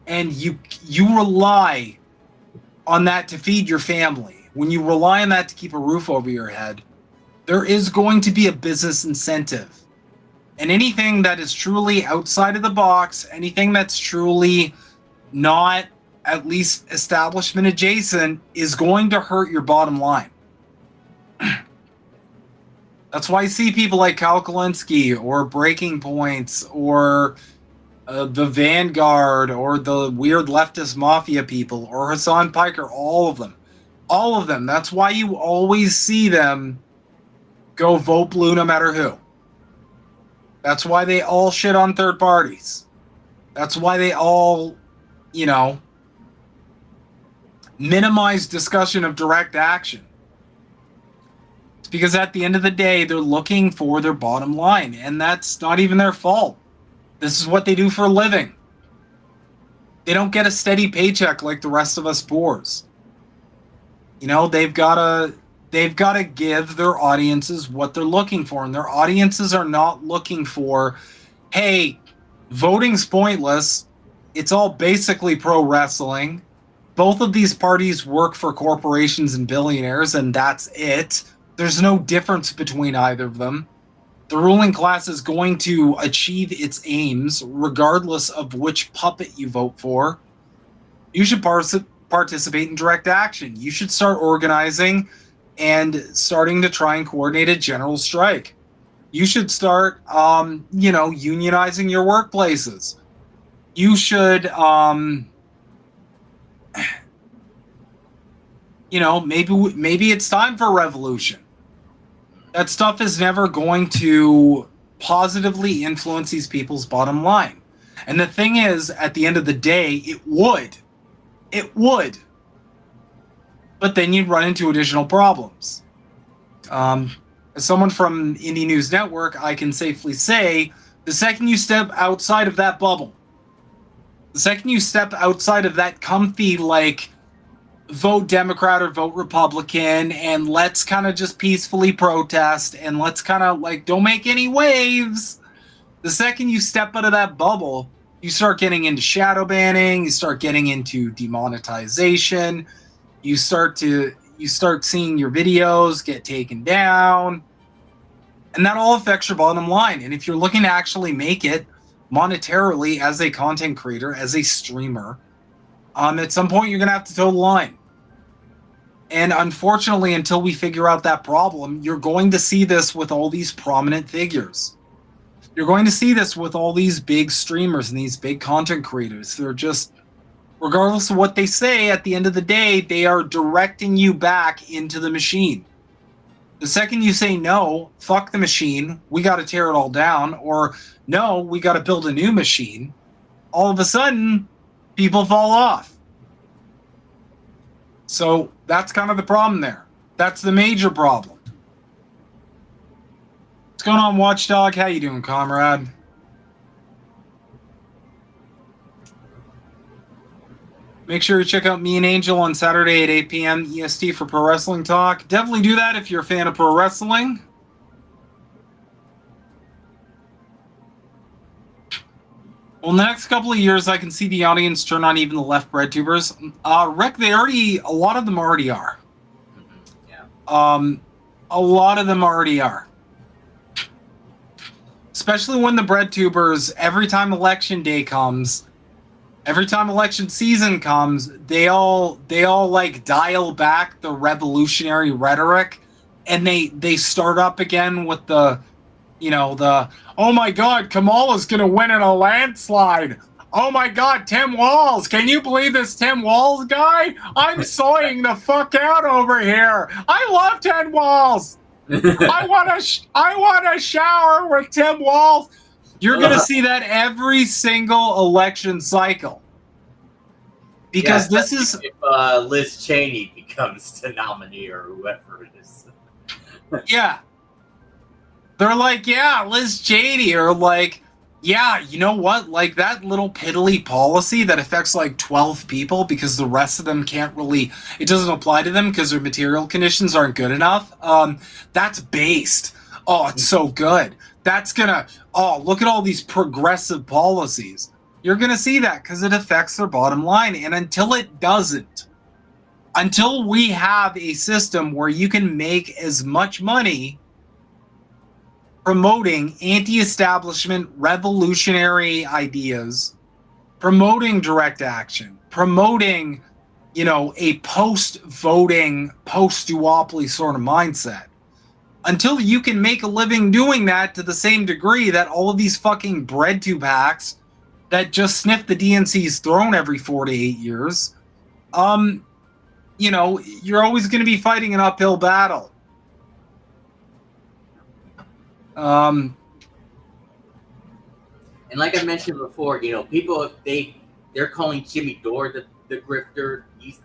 [SPEAKER 1] and you rely on that to feed your family, when you rely on that to keep a roof over your head, there is going to be a business incentive. And anything that is truly outside of the box, anything that's truly not at least establishment adjacent, is going to hurt your bottom line. That's why I see people like Kyle Kalinske or Breaking Points or the Vanguard or the weird leftist mafia people or Hassan Piker, all of them. All of them. That's why you always see them go vote blue no matter who. That's why they all shit on third parties. That's why they all, minimize discussion of direct action. It's because at the end of the day, they're looking for their bottom line, and that's not even their fault. This is what they do for a living. They don't get a steady paycheck like the rest of us boors. They've got to give their audiences what they're looking for, and their audiences are not looking for, hey, voting's pointless. It's all basically pro wrestling. Both of these parties work for corporations and billionaires, and that's it. There's no difference between either of them. The ruling class is going to achieve its aims regardless of which puppet you vote for. You should participate in direct action. You should start organizing and starting to try and coordinate a general strike. You should start, unionizing your workplaces. You should, maybe it's time for a revolution. That stuff is never going to positively influence these people's bottom line. And the thing is, at the end of the day, it would. It would. But then you'd run into additional problems. As someone from Indie News Network, I can safely say, the second you step outside of that bubble, the second you step outside of that comfy, vote Democrat or vote Republican, and let's kind of just peacefully protest, and let's kind of, don't make any waves. The second you step out of that bubble, you start getting into shadow banning, you start getting into demonetization, you start seeing your videos get taken down, and that all affects your bottom line. And if you're looking to actually make it monetarily as a content creator, as a streamer, at some point you're going to have to toe the line. And unfortunately, until we figure out that problem, you're going to see this with all these prominent figures. You're going to see this with all these big streamers and these big content creators. They're just, regardless of what they say, at the end of the day, they are directing you back into the machine. The second you say, no, fuck the machine, we got to tear it all down, or no, we got to build a new machine, all of a sudden, people fall off. So that's kind of the problem there. That's the major problem. What's going on, Watchdog? How you doing, comrade? Make sure you check out me and Angel on Saturday at 8 p.m. EST for Pro Wrestling Talk. Definitely do that if you're a fan of pro wrestling. Well, in the next couple of years, I can see the audience turn on even the left bread tubers. Rick, a lot of them already are.
[SPEAKER 2] Yeah.
[SPEAKER 1] A lot of them already are. Especially when the bread tubers, every time election day comes, every time election season comes, they all dial back the revolutionary rhetoric, and they start up again with the oh my God, Kamala's going to win in a landslide. Oh my God, Tim Walz. Can you believe this Tim Walz guy? I'm soying the fuck out over here. I love Tim Walz. I want to shower with Tim Walz. You're going to see that every single election cycle. Because this is
[SPEAKER 2] if Liz Cheney becomes the nominee or whoever it is.
[SPEAKER 1] yeah. They're like, yeah, Liz Cheney, or like, yeah, you know what? Like that little piddly policy that affects like 12 people because the rest of them can't really, it doesn't apply to them because their material conditions aren't good enough. That's based. Oh, it's so good. That's gonna, oh, look at all these progressive policies. You're gonna see that because it affects their bottom line. And until it doesn't, until we have a system where you can make as much money promoting anti-establishment revolutionary ideas, promoting direct action, promoting, you know, a post-voting, post-duopoly sort of mindset. Until you can make a living doing that to the same degree that all of these fucking bread tube hacks that just sniff the DNC's throne every 4 to 8 years, you know, you're always going to be fighting an uphill battle.
[SPEAKER 2] And like I mentioned before, you know, people, if they're calling Jimmy Dore the grifter, he's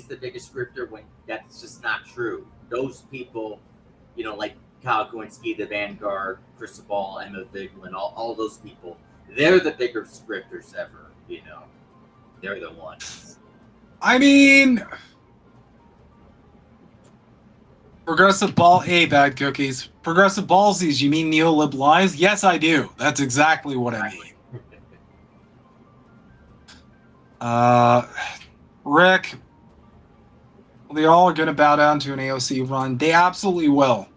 [SPEAKER 2] the biggest grifter, when that's just not true. Those people, you know, like Kyle Kowinski, the Vanguard, Chris Ball, Emma Vigeland, all those people, they're the biggest grifters ever, you know. They're the ones.
[SPEAKER 1] I mean, progressive ball, hey, bad cookies. Progressive ballsies, you mean neolib lies? Yes, I do. That's exactly what I mean. Rick, they all are going to bow down to an AOC run. They absolutely will.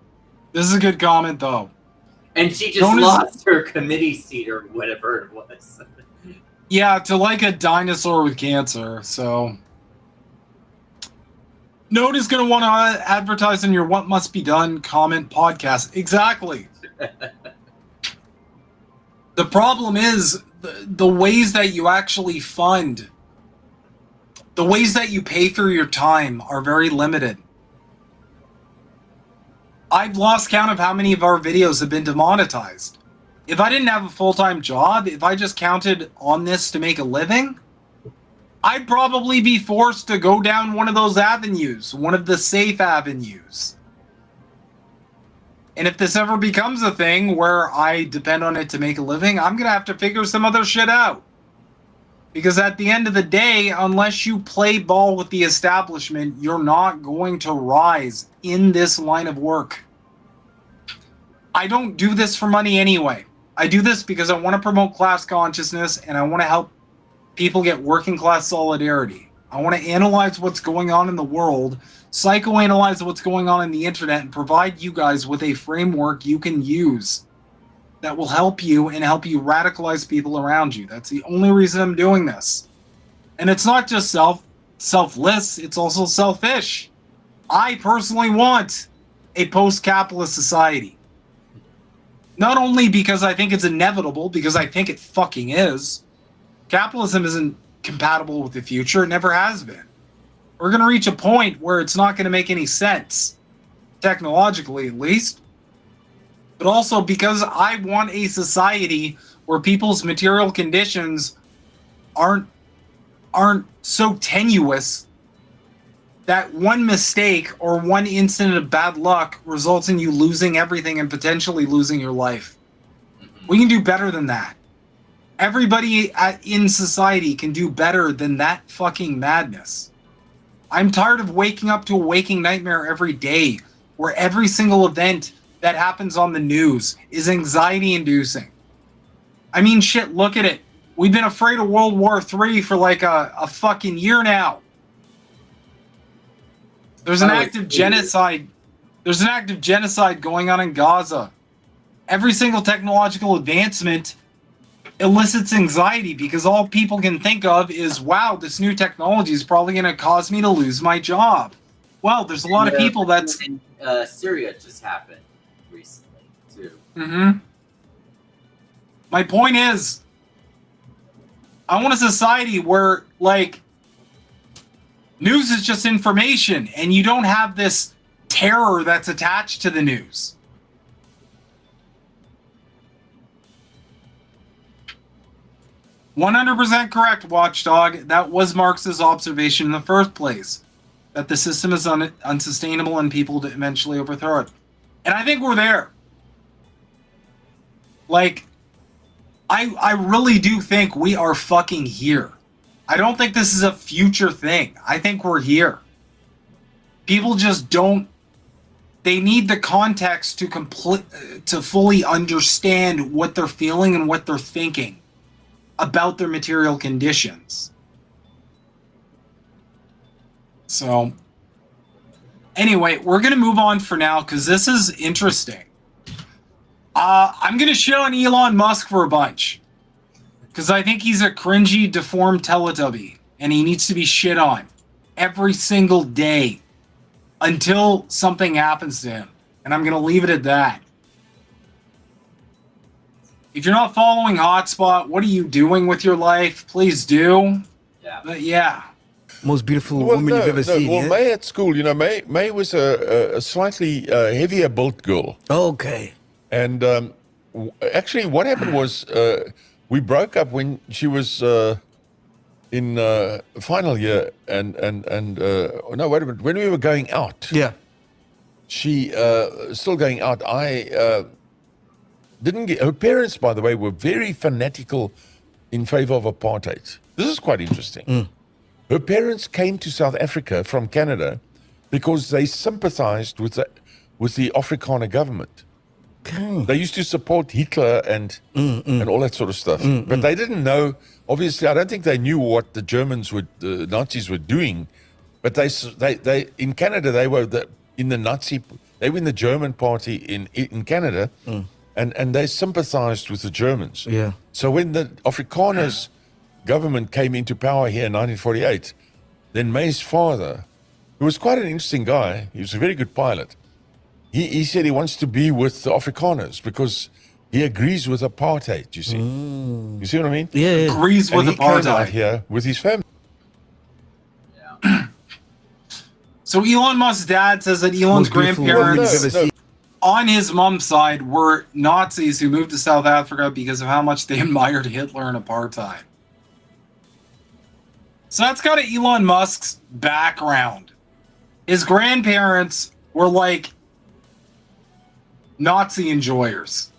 [SPEAKER 1] This is a good comment, though.
[SPEAKER 2] And she just lost her committee seat or whatever it was.
[SPEAKER 1] Yeah, to like a dinosaur with cancer, so... Nobody's going to want to advertise on your What Must Be Done comment podcast. Exactly. The problem is the ways that you actually fund, the ways that you pay for your time are very limited. I've lost count of how many of our videos have been demonetized. If I didn't have a full-time job, if I just counted on this to make a living, I'd probably be forced to go down one of those avenues, one of the safe avenues. And if this ever becomes a thing where I depend on it to make a living, I'm going to have to figure some other shit out. Because at the end of the day, unless you play ball with the establishment, you're not going to rise in this line of work. I don't do this for money anyway. I do this because I want to promote class consciousness and I want to help people get working class solidarity. I want to analyze what's going on in the world, psychoanalyze what's going on in the internet, and provide you guys with a framework you can use that will help you and help you radicalize people around you. That's the only reason I'm doing this. And it's not just selfless, it's also selfish. I personally want a post-capitalist society. Not only because I think it's inevitable, because I think it fucking is. Capitalism isn't compatible with the future. It never has been. We're going to reach a point where it's not going to make any sense, technologically at least. But also because I want a society where people's material conditions aren't so tenuous that one mistake or one incident of bad luck results in you losing everything and potentially losing your life. We can do better than that. Everybody in society can do better than that fucking madness. I'm tired of waking up to a waking nightmare every day where every single event that happens on the news is anxiety-inducing. I mean, shit, look at it. We've been afraid of World War III for like a fucking year now. There's an active genocide. There's an active genocide going on in Gaza. Every single technological advancement elicits anxiety because all people can think of is, wow, this new technology is probably going to cause me to lose my job. Well, there's a lot of people that's...
[SPEAKER 2] Syria just happened recently, too.
[SPEAKER 1] Mm-hmm. My point is, I want a society where, like, news is just information, and you don't have this terror that's attached to the news. 100% correct, Watchdog. That was Marx's observation in the first place, that the system is unsustainable and people to eventually overthrow it. And I think we're there. Like, I really do think we are fucking here. I don't think this is a future thing. I think we're here. People just don't. They need the context to fully understand what they're feeling and what they're thinking about their material conditions. So, anyway, we're going to move on for now because this is interesting. I'm going to shit on Elon Musk for a bunch because I think he's a cringy, deformed Teletubby and he needs to be shit on every single day until something happens to him. And I'm going to leave it at that. If you're not following Hotspot, what are you doing with your life? Please do.
[SPEAKER 2] Yeah.
[SPEAKER 1] But yeah.
[SPEAKER 5] Most beautiful woman you've ever seen.
[SPEAKER 6] Well,
[SPEAKER 5] yeah?
[SPEAKER 6] May at school, May was a slightly heavier built girl.
[SPEAKER 5] Okay.
[SPEAKER 6] And actually, what happened was we broke up when she was in final year, and no, wait a minute, when we were going out.
[SPEAKER 5] Yeah.
[SPEAKER 6] She still going out. I didn't get her parents, by the way, were very fanatical in favor of apartheid. This is quite interesting. Her parents came to South Africa from Canada because they sympathized with the Afrikaner government.
[SPEAKER 5] Okay.
[SPEAKER 6] They used to support Hitler and all that sort of stuff. But they didn't know, obviously, I don't think they knew what the Nazis were doing. But they in Canada, they were in the German party in Canada, and they sympathized with the Germans.
[SPEAKER 5] Yeah.
[SPEAKER 6] So when the Afrikaners government came into power here in 1948, then May's father, who was quite an interesting guy, he was a very good pilot, he said he wants to be with the Afrikaners because he agrees with apartheid, you see. You see what I mean?
[SPEAKER 5] Yeah.
[SPEAKER 1] Agrees with
[SPEAKER 6] And he came out
[SPEAKER 1] apartheid.
[SPEAKER 6] here with his family.
[SPEAKER 2] Yeah.
[SPEAKER 1] So Elon Musk's dad says that Elon's
[SPEAKER 5] Most beautiful woman
[SPEAKER 1] grandparents
[SPEAKER 5] you've ever seen.
[SPEAKER 1] on his mom's side were Nazis who moved to South Africa because of how much they admired Hitler and apartheid. So that's kind of Elon Musk's background. His grandparents were like Nazi enjoyers.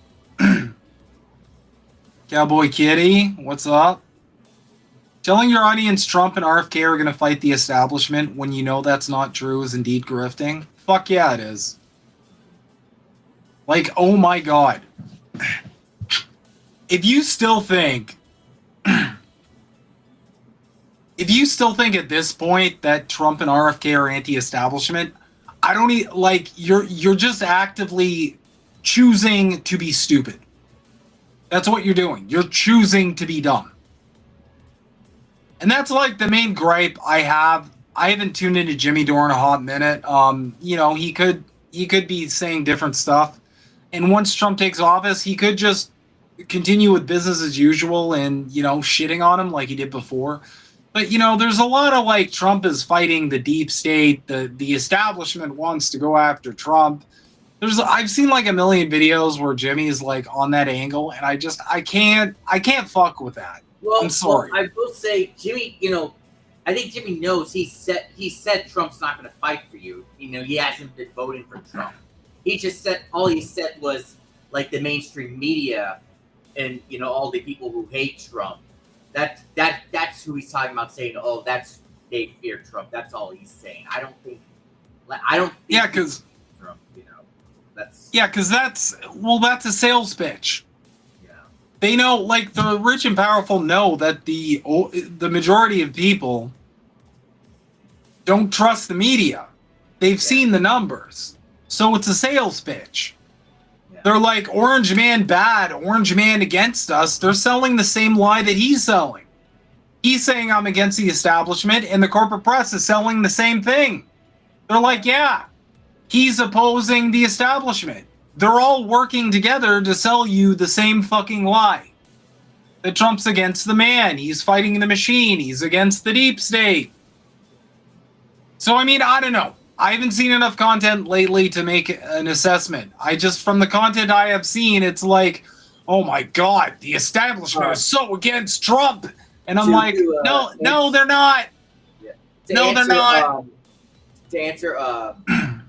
[SPEAKER 1] Cowboy Kitty, what's up? Telling your audience Trump and RFK are going to fight the establishment when you know that's not true is indeed grifting? Fuck yeah, it is. Like, oh my god. If you still think at this point that Trump and RFK are anti-establishment, I don't you're just actively choosing to be stupid. That's what you're doing. You're choosing to be dumb. And that's like the main gripe I have. I haven't tuned into Jimmy Dore in a hot minute. He could be saying different stuff. And once Trump takes office, he could just continue with business as usual and, shitting on him like he did before. But, there's a lot of Trump is fighting the deep state. The establishment wants to go after Trump. I've seen a million videos where Jimmy's on that angle, and I can't fuck with that.
[SPEAKER 2] Well,
[SPEAKER 1] I'm sorry.
[SPEAKER 2] Well, I will say, Jimmy, I think Jimmy knows he said Trump's not going to fight for you. He hasn't been voting for Trump. He just said, all he said was the mainstream media and, all the people who hate Trump. That's who he's talking about saying, oh, they fear Trump. That's all he's saying. I don't think
[SPEAKER 1] Yeah, because
[SPEAKER 2] Trump,
[SPEAKER 1] because that's a sales pitch.
[SPEAKER 2] Yeah.
[SPEAKER 1] They know, the rich and powerful know that the majority of people don't trust the media. They've seen the numbers. So it's a sales pitch.
[SPEAKER 2] Yeah.
[SPEAKER 1] They're like, Orange Man bad, Orange Man against us. They're selling the same lie that he's selling. He's saying I'm against the establishment, and the corporate press is selling the same thing. They're like, yeah, he's opposing the establishment. They're all working together to sell you the same fucking lie. That Trump's against the man. He's fighting the machine. He's against the deep state. So, I don't know. I haven't seen enough content lately to make an assessment. From the content I have seen, it's oh my God, the establishment is so against Trump. And I'm
[SPEAKER 2] To-
[SPEAKER 1] like,
[SPEAKER 2] to,
[SPEAKER 1] no, they're not.
[SPEAKER 2] To
[SPEAKER 1] No,
[SPEAKER 2] answer,
[SPEAKER 1] they're not.
[SPEAKER 2] To answer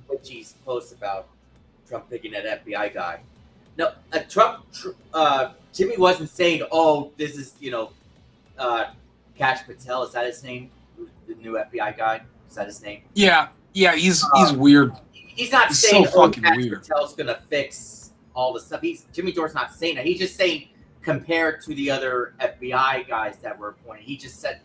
[SPEAKER 2] Luigi's post about Trump picking that FBI guy. No, Jimmy wasn't saying, "Oh, this is Kash Patel." Is that his name? The new FBI guy. Is that his name?
[SPEAKER 1] Yeah, he's weird.
[SPEAKER 2] He's not
[SPEAKER 1] He's
[SPEAKER 2] saying,
[SPEAKER 1] so fucking
[SPEAKER 2] Kash
[SPEAKER 1] weird.
[SPEAKER 2] Patel's gonna fix all the stuff. Jimmy Dore's not saying that. He's just saying compared to the other FBI guys that were appointed. He just said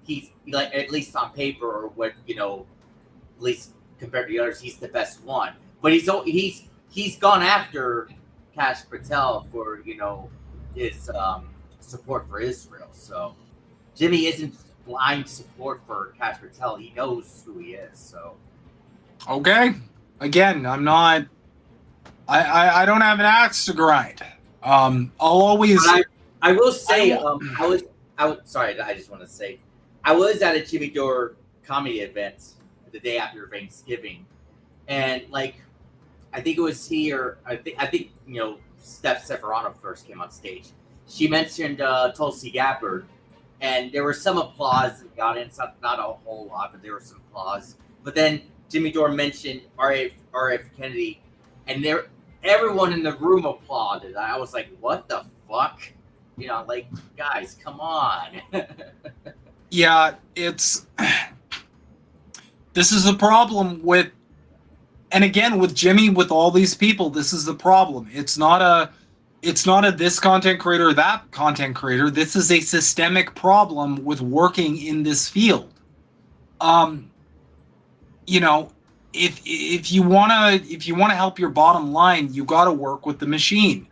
[SPEAKER 2] he's like, at least on paper, or what at least compared to the others, he's the best one. But he's gone after Kash Patel for his support for Israel. So Jimmy isn't blind support for Kash Patel. He knows who he is. So
[SPEAKER 1] Okay. Again, I'm not. I don't have an axe to grind. I'll always.
[SPEAKER 2] I will say, sorry, I just want to say, I was at a Jimmy Dore comedy event the day after Thanksgiving, and I think it was I think Steph Severano first came on stage. She mentioned Tulsi Gabbard, and there was some applause that got in. Not a whole lot, but there was some applause. But then Jimmy Dore mentioned R.F. Kennedy, and everyone in the room applauded. I was like, what the fuck? Guys, come on.
[SPEAKER 1] Yeah, this is a problem with, and again, with Jimmy, with all these people, this is the problem. It's not a this content creator or that content creator. This is a systemic problem with working in this field. If you wanna help your bottom line, you got to work with the machine.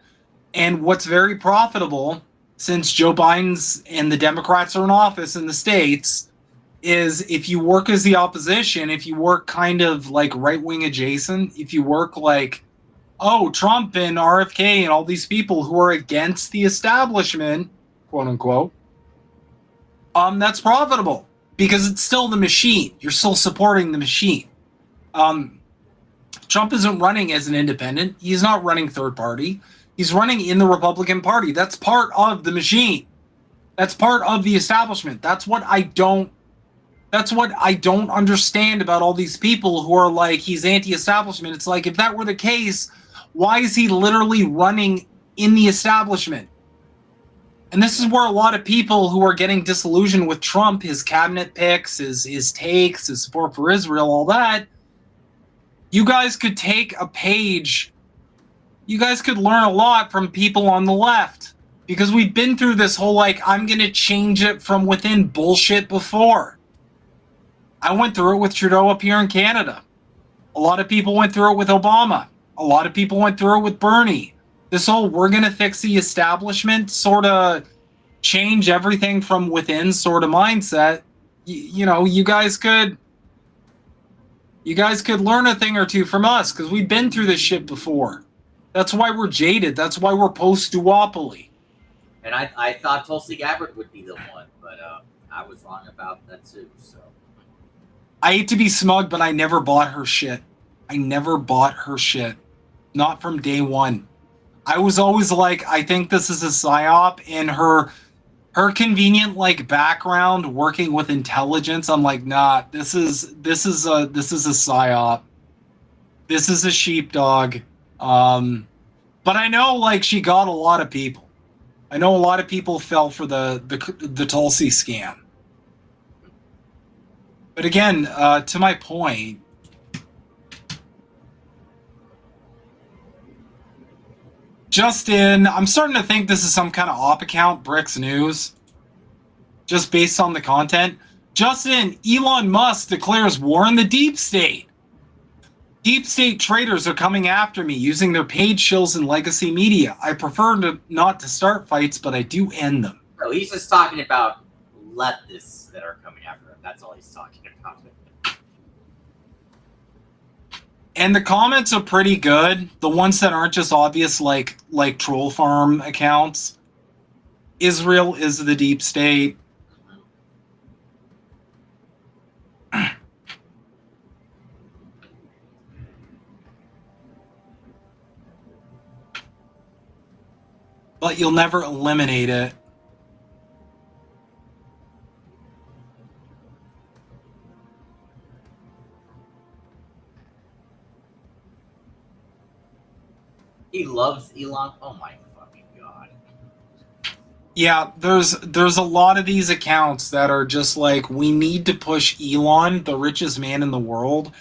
[SPEAKER 1] And what's very profitable, since Joe Biden's and the Democrats are in office in the States, is if you work as the opposition, if you work kind of like right-wing adjacent, if you work like, Trump and RFK and all these people who are against the establishment, quote unquote, that's profitable because it's still the machine. You're still supporting the machine. Trump isn't running as an independent. He's not running third party. He's running in the Republican Party. That's part of the machine. That's part of the establishment. That's what I don't understand about all these people who are like, he's anti-establishment. It's like, if that were the case, why is he literally running in the establishment? And this is where a lot of people who are getting disillusioned with Trump, his cabinet picks, his takes, his support for Israel, all that, you guys could take a page. You guys could learn a lot from people on the left, because we've been through this whole I'm going to change it from within bullshit before. I went through it with Trudeau up here in Canada. A lot of people went through it with Obama. A lot of people went through it with Bernie. This whole we're going to fix the establishment, sort of change everything from within sort of mindset. You guys could learn a thing or two from us, because we've been through this shit before. That's why we're jaded. That's why we're post-duopoly.
[SPEAKER 2] And I thought Tulsi Gabbard would be the one, but I was wrong about that too. So
[SPEAKER 1] I hate to be smug, but I never bought her shit. Not from day one. I was always like, I think this is a psyop, and her convenient background working with intelligence. I'm like, nah, this is a psyop. This is a sheepdog. But I know she got a lot of people. I know a lot of people fell for the Tulsi scam. But again, to my point, Justin, I'm starting to think this is some kind of op account, Bricks News, just based on the content. Justin, Elon Musk declares war on the deep state. Deep state traders are coming after me using their paid shills and legacy media. I prefer not to start fights, but I do end them.
[SPEAKER 2] No, he's just talking about leftists that are coming after him. That's all he's talking about.
[SPEAKER 1] And the comments are pretty good. The ones that aren't just obvious, like troll farm accounts. Israel is the deep state. but you'll never eliminate it.
[SPEAKER 2] He loves Elon. Oh my fucking god.
[SPEAKER 1] Yeah, there's a lot of these accounts that are just like, we need to push Elon, the richest man in the world,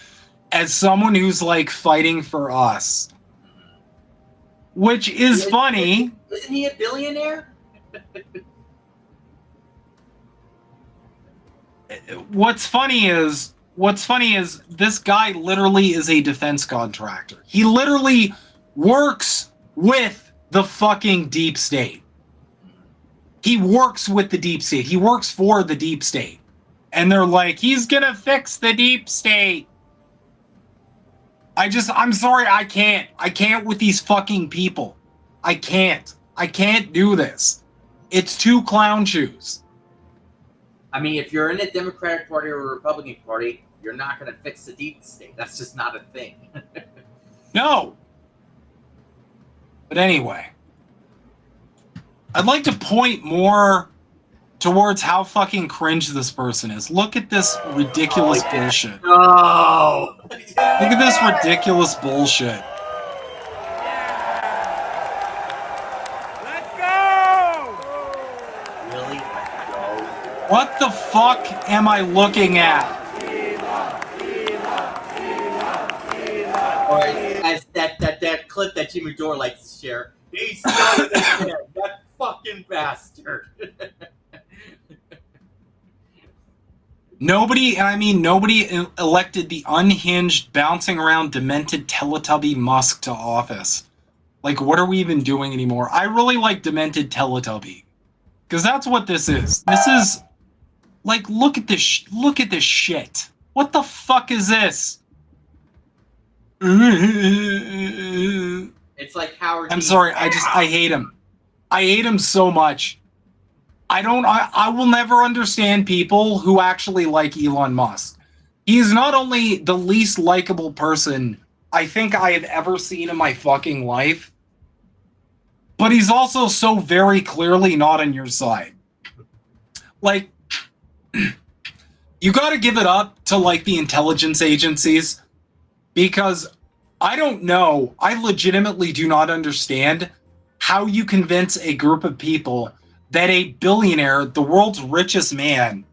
[SPEAKER 1] as someone who's like fighting for us. Which is funny.
[SPEAKER 2] Isn't he a billionaire?
[SPEAKER 1] What's funny is this guy literally is a defense contractor. He literally works with the fucking deep state. He works with the deep state. He works for the deep state. And they're like, he's gonna fix the deep state. I'm sorry, I can't with these fucking people. I can't do this. It's too clown shoes.
[SPEAKER 2] I mean, if you're in a Democratic Party or a Republican Party, you're not going to fix the deep state. That's just not a thing.
[SPEAKER 1] No. But anyway, I'd like to point more towards how fucking cringe this person is. Look at this ridiculous bullshit.
[SPEAKER 2] No!
[SPEAKER 1] Look at this ridiculous bullshit.
[SPEAKER 7] Let's go!
[SPEAKER 2] Really? No.
[SPEAKER 1] What the fuck am I looking at?
[SPEAKER 2] Or as that clip that Jimmy Dore likes to share. He's so dead, that fucking bastard.
[SPEAKER 1] Nobody elected the unhinged, bouncing around, demented Teletubby Musk to office. Like, what are we even doing anymore? I really like demented Teletubby. Because that's what this is. This is, like, look at this shit. What the fuck is this?
[SPEAKER 2] It's like Howard.
[SPEAKER 1] I'm sorry, I hate him. I hate him so much. I will never understand people who actually like Elon Musk. He's not only the least likable person I think I have ever seen in my fucking life, but he's also so very clearly not on your side. Like, you gotta give it up to, like, the intelligence agencies, because I don't know, I legitimately do not understand how you convince a group of people that a billionaire, the world's richest man,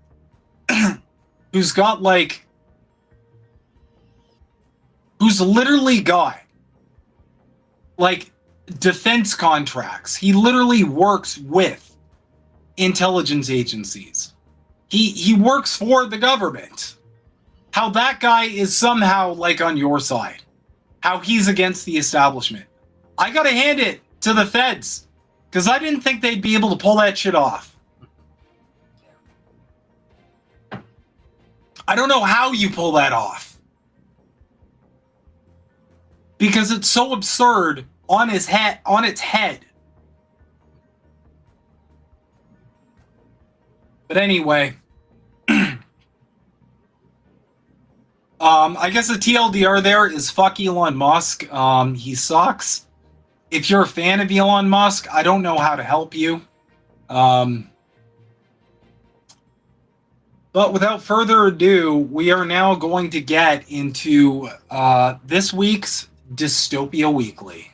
[SPEAKER 1] who's literally got, like, defense contracts. He literally works with intelligence agencies. He works for the government. How that guy is somehow, like, on your side. How he's against the establishment. I gotta hand it to the feds, because I didn't think they'd be able to pull that shit off. I don't know how you pull that off. Because it's so absurd on its head. But anyway, I guess the TLDR there is fuck Elon Musk. He sucks. If you're a fan of Elon Musk, I don't know how to help you. But without further ado, we are now going to get into this week's Dystopia Weekly.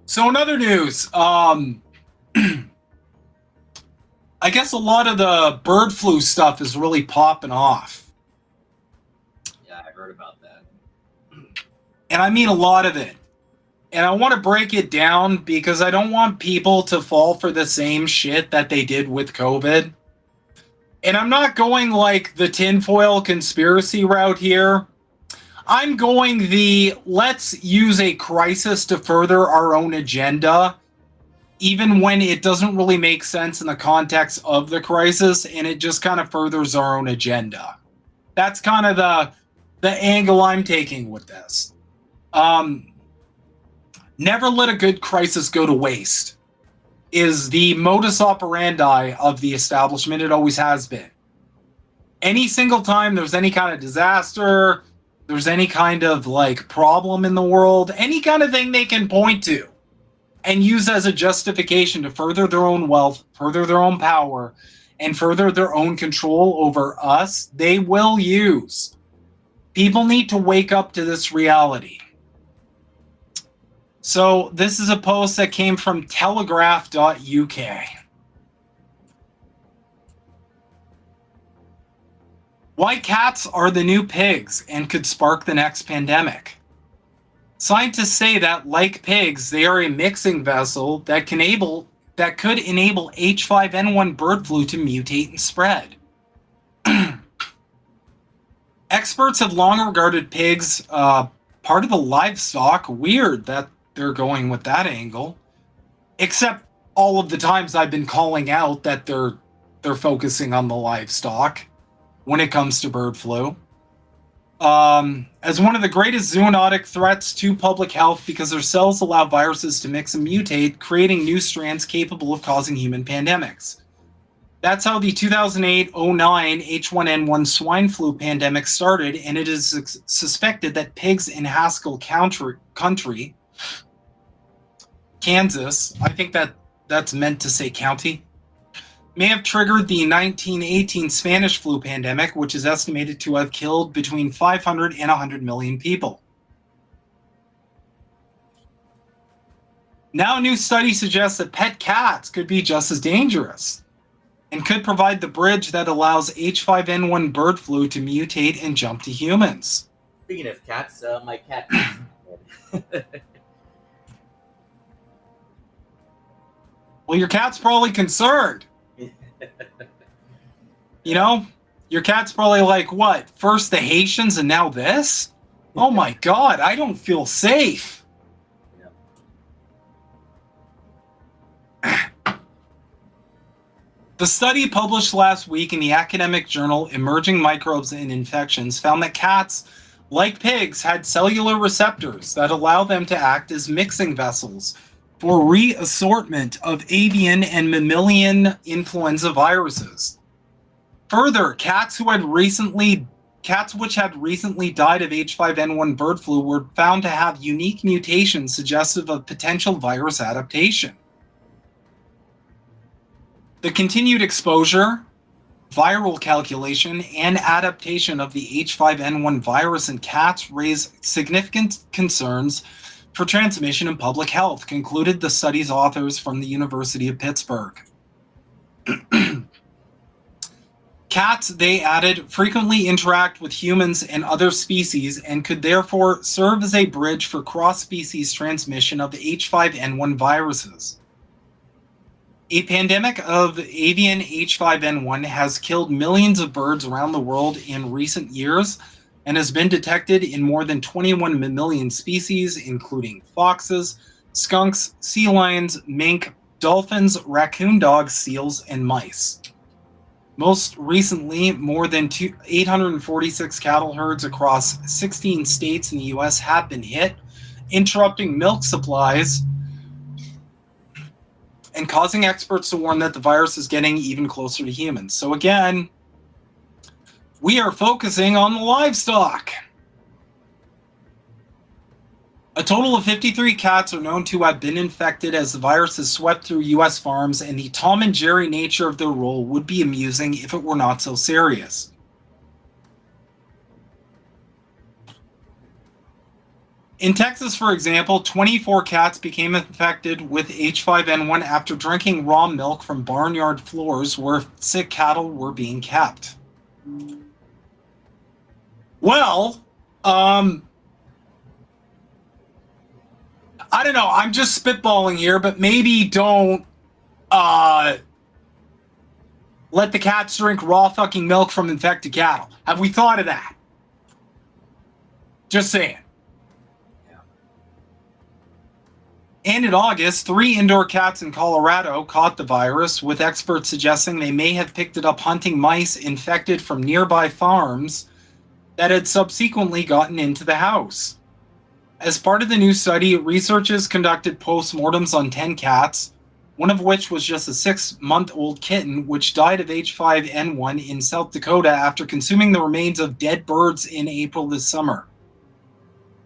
[SPEAKER 1] So in other news, I guess a lot of the bird flu stuff is really popping off.
[SPEAKER 2] Yeah, I heard about that.
[SPEAKER 1] And I mean a lot of it. And I want to break it down because I don't want people to fall for the same shit that they did with COVID. And I'm not going like the tinfoil conspiracy route here. I'm going the let's use a crisis to further our own agenda, even when it doesn't really make sense in the context of the crisis, and it just kind of furthers our own agenda. That's kind of the angle I'm taking with this. Never let a good crisis go to waste is the modus operandi of the establishment. It always has been. Any single time there's any kind of disaster, there's any kind of like problem in the world, any kind of thing they can point to and use as a justification to further their own wealth, further their own power, and further their own control over us, they will use. People need to wake up to this reality. So this is a post that came from telegraph.uk. Why cats are the new pigs and could spark the next pandemic. Scientists say that, like pigs, they are a mixing vessel that could enable H5N1 bird flu to mutate and spread. Experts have long regarded pigs part of the livestock. Weird that they're going with that angle. Except all of the times I've been calling out that they're focusing on the livestock when it comes to bird flu. As one of the greatest zoonotic threats to public health because their cells allow viruses to mix and mutate, creating new strands capable of causing human pandemics. That's how the 2008-09 H1N1 swine flu pandemic started, and it is suspected that pigs in Haskell Country, Kansas, I think that's meant to say county, may have triggered the 1918 Spanish flu pandemic, which is estimated to have killed between 500 and 100 million people. Now a new study suggests that pet cats could be just as dangerous and could provide the bridge that allows H5N1 bird flu to mutate and jump to humans.
[SPEAKER 2] Speaking of cats, my cat.
[SPEAKER 1] Well, your cat's probably concerned. You know, your cat's probably like, what? First the Haitians and now this? Oh my God, I don't feel safe. The study published last week in the academic journal Emerging Microbes and Infections found that cats, like pigs, had cellular receptors that allow them to act as mixing vessels for reassortment of avian and mammalian influenza viruses. Further, cats which had recently died of H5N1 bird flu were found to have unique mutations suggestive of potential virus adaptation. The continued exposure, viral calculation, and adaptation of the H5N1 virus in cats raise significant concerns for transmission and public health, concluded the study's authors from the University of Pittsburgh. Cats, they added, frequently interact with humans and other species and could therefore serve as a bridge for cross-species transmission of the H5N1 viruses. A pandemic of avian H5N1 has killed millions of birds around the world in recent years and has been detected in more than 21 mammalian species, including foxes, skunks, sea lions, mink, dolphins, raccoon dogs, seals, and mice. Most recently, more than 846 cattle herds across 16 states in the U.S. have been hit, interrupting milk supplies and causing experts to warn that the virus is getting even closer to humans. So again, we are focusing on the livestock. A total of 53 cats are known to have been infected as the virus has swept through U.S. farms, and the Tom and Jerry nature of their role would be amusing if it were not so serious. In Texas, for example, 24 cats became infected with H5N1 after drinking raw milk from barnyard floors where sick cattle were being kept. Well, I don't know. I'm just spitballing here, but maybe don't let the cats drink raw fucking milk from infected cattle. Have we thought of that? Just saying. And in August, 3 indoor cats in Colorado caught the virus, with experts suggesting they may have picked it up hunting mice infected from nearby farms that had subsequently gotten into the house. As part of the new study, researchers conducted postmortems on 10 cats, one of which was just a 6-month-old kitten, which died of H5N1 in South Dakota after consuming the remains of dead birds in April this summer.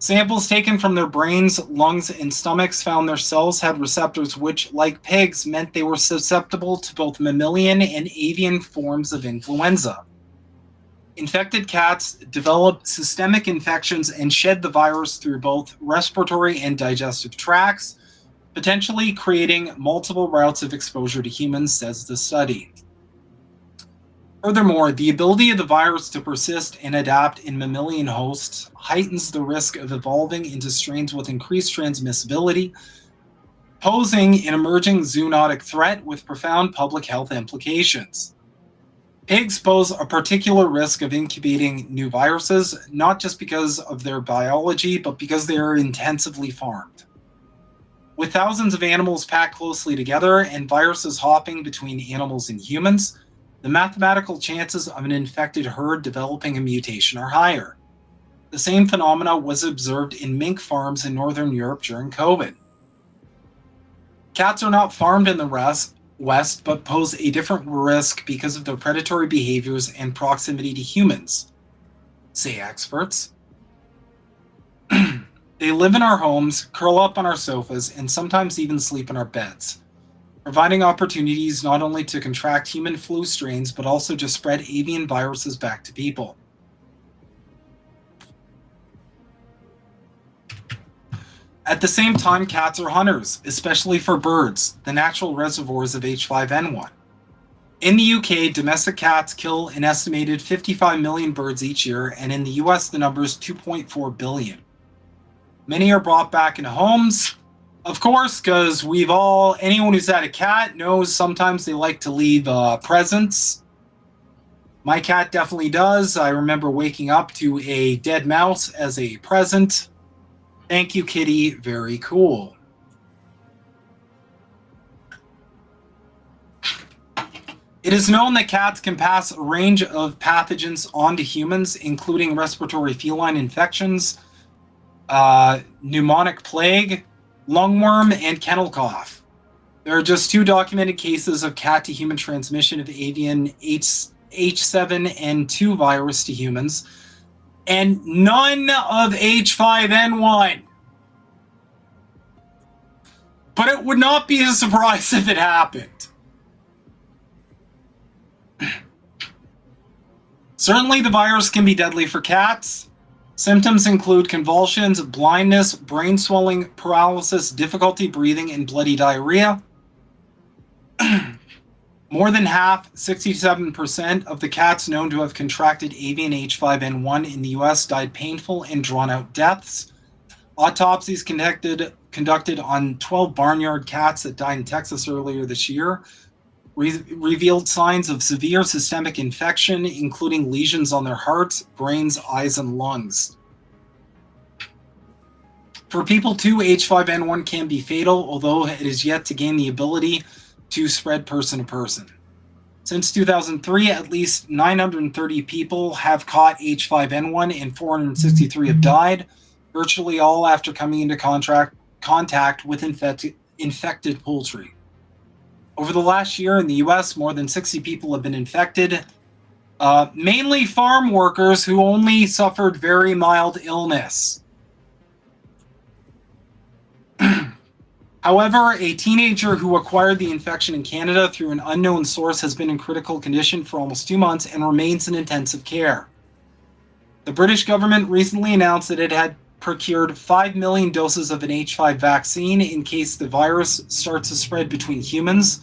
[SPEAKER 1] Samples taken from their brains, lungs, and stomachs found their cells had receptors which, like pigs, meant they were susceptible to both mammalian and avian forms of influenza. Infected cats develop systemic infections and shed the virus through both respiratory and digestive tracts, potentially creating multiple routes of exposure to humans, says the study. Furthermore, the ability of the virus to persist and adapt in mammalian hosts heightens the risk of evolving into strains with increased transmissibility, posing an emerging zoonotic threat with profound public health implications. Pigs pose a particular risk of incubating new viruses, not just because of their biology, but because they are intensively farmed. With thousands of animals packed closely together and viruses hopping between animals and humans, the mathematical chances of an infected herd developing a mutation are higher. The same phenomena was observed in mink farms in Northern Europe during COVID. Cats are not farmed in the West, but pose a different risk because of their predatory behaviors and proximity to humans, say experts. They live in our homes, curl up on our sofas, and sometimes even sleep in our beds, providing opportunities not only to contract human flu strains, but also to spread avian viruses back to people. At the same time, cats are hunters, especially for birds, the natural reservoirs of H5N1. In the UK, domestic cats kill an estimated 55 million birds each year, and in the US, the number is 2.4 billion. Many are brought back into homes, of course, because anyone who's had a cat knows sometimes they like to leave presents. My cat definitely does. I remember waking up to a dead mouse as a present. Thank you, kitty. Very cool. It is known that cats can pass a range of pathogens on to humans, including respiratory feline infections, pneumonic plague, lungworm, and kennel cough. There are just 2 documented cases of cat-to-human transmission of avian H7N2 virus to humans, and none of H5N1. But it would not be a surprise if it happened. Certainly, the virus can be deadly for cats. Symptoms include convulsions, blindness, brain swelling, paralysis, difficulty breathing, and bloody diarrhea. More than half, 67%, of the cats known to have contracted avian H5N1 in the US died painful and drawn-out deaths. Autopsies conducted on 12 barnyard cats that died in Texas earlier this year revealed signs of severe systemic infection, including lesions on their hearts, brains, eyes, and lungs. For people too, H5N1 can be fatal, although it is yet to gain the ability to spread person to person. Since 2003, at least 930 people have caught H5N1 and 463 have died, virtually all after coming into contact with infected poultry. Over the last year in the US, more than 60 people have been infected, mainly farm workers who only suffered very mild illness. However, a teenager who acquired the infection in Canada through an unknown source has been in critical condition for almost 2 months and remains in intensive care. The British government recently announced that it had procured 5 million doses of an H5 vaccine in case the virus starts to spread between humans,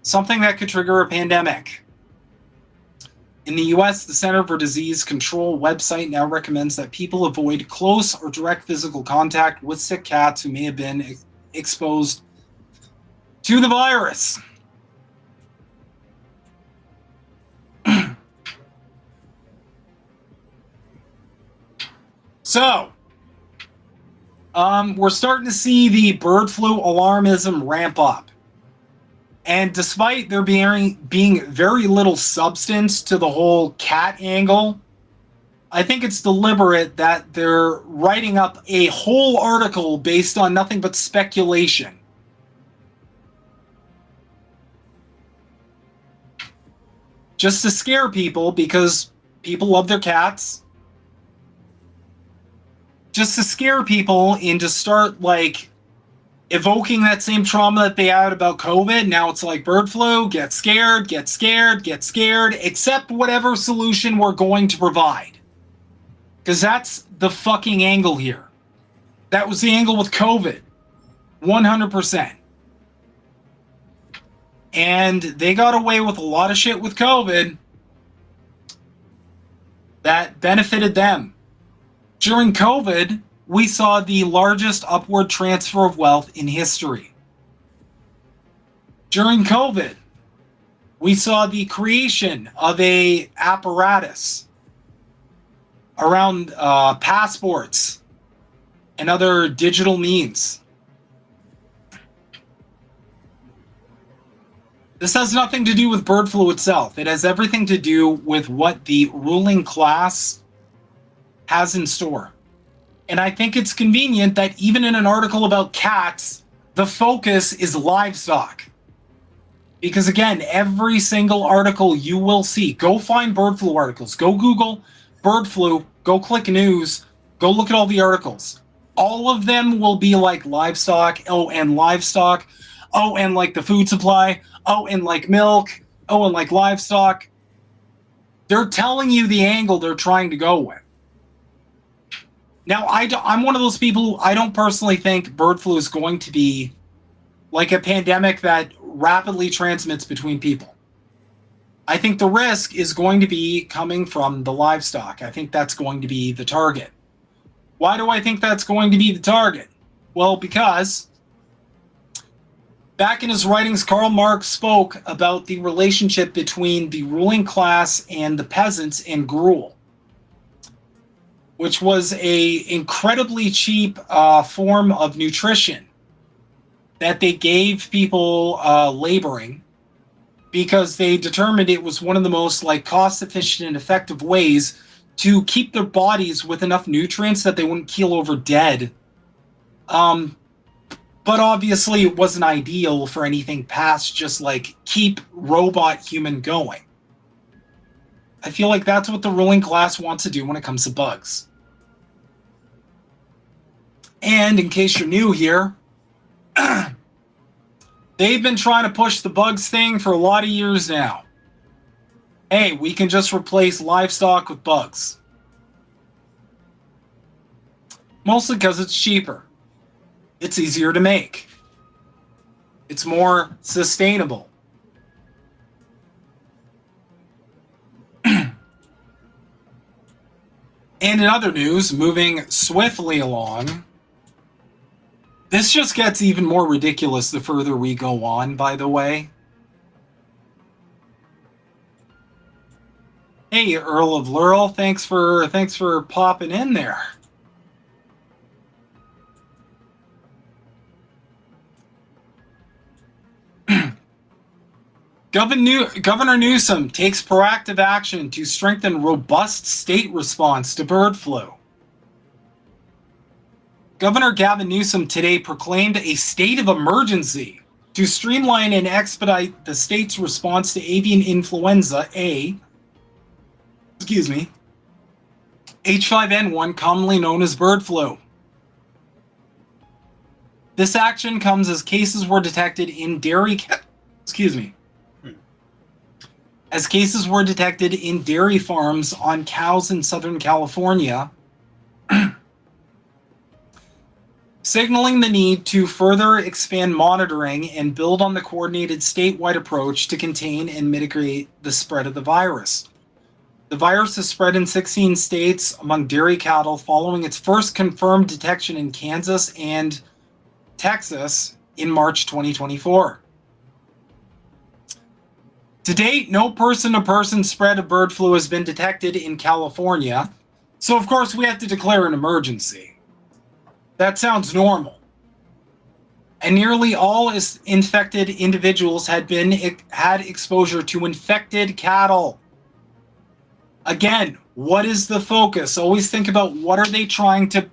[SPEAKER 1] something that could trigger a pandemic. In the US, the Center for Disease Control website now recommends that people avoid close or direct physical contact with sick cats who may have been exposed to the virus. So, we're starting to see the bird flu alarmism ramp up. And despite there being very little substance to the whole cat angle, I think it's deliberate that they're writing up a whole article based on nothing but speculation. just to scare people because people love their cats. Just to scare people and to start like evoking that same trauma that they had about COVID. Now it's like bird flu, get scared, get scared, get scared, accept whatever solution we're going to provide. Because that's the fucking angle here. That was the angle with COVID. 100%. And they got away with a lot of shit with COVID that benefited them. During COVID, we saw the largest upward transfer of wealth in history. During COVID, we saw the creation of a apparatus around passports and other digital means. This has nothing to do with bird flu itself. It has everything to do with what the ruling class has in store. And I think it's convenient that even in an article about cats, the focus is livestock. Because again, every single article you will see, go find bird flu articles, go Google bird flu, go click news, go look at all the articles. All of them will be like livestock, and livestock, and like the food supply, and like milk, and like livestock. They're telling you the angle they're trying to go with. Now, I'm one of those people who I don't personally think bird flu is going to be like a pandemic that rapidly transmits between people. I think the risk is going to be coming from the livestock. I think that's going to be the target. Why do I think that's going to be the target? Well, because back in his writings, Karl Marx spoke about the relationship between the ruling class and the peasants and gruel, which was a incredibly cheap form of nutrition that they gave people laboring because they determined it was one of the most like cost-efficient and effective ways to keep their bodies with enough nutrients that they wouldn't keel over dead. But obviously it wasn't ideal for anything past just like keep robot human going. I feel like that's what the ruling class wants to do when it comes to bugs. And in case you're new here, they've been trying to push the bugs thing for a lot of years now. Hey, we can just replace livestock with bugs. Mostly because it's cheaper. It's easier to make. It's more sustainable. And in other news, moving swiftly along, this just gets even more ridiculous the further we go on, by the way. Hey, Earl of Lurl, thanks for popping in there. Governor Newsom takes proactive action to strengthen robust state response to bird flu. Governor Gavin Newsom today proclaimed a state of emergency to streamline and expedite the state's response to avian influenza A, H5N1, commonly known as bird flu. This action comes as cases were detected in dairy farms on cows in Southern California, signaling the need to further expand monitoring and build on the coordinated statewide approach to contain and mitigate the spread of the virus. The virus has spread in 16 states among dairy cattle following its first confirmed detection in Kansas and Texas in March 2024. To date, no person-to-person spread of bird flu has been detected in California, so of course we have to declare an emergency. That sounds normal. And nearly all infected individuals had exposure to infected cattle. Again, what is the focus? Always think about what are they trying to...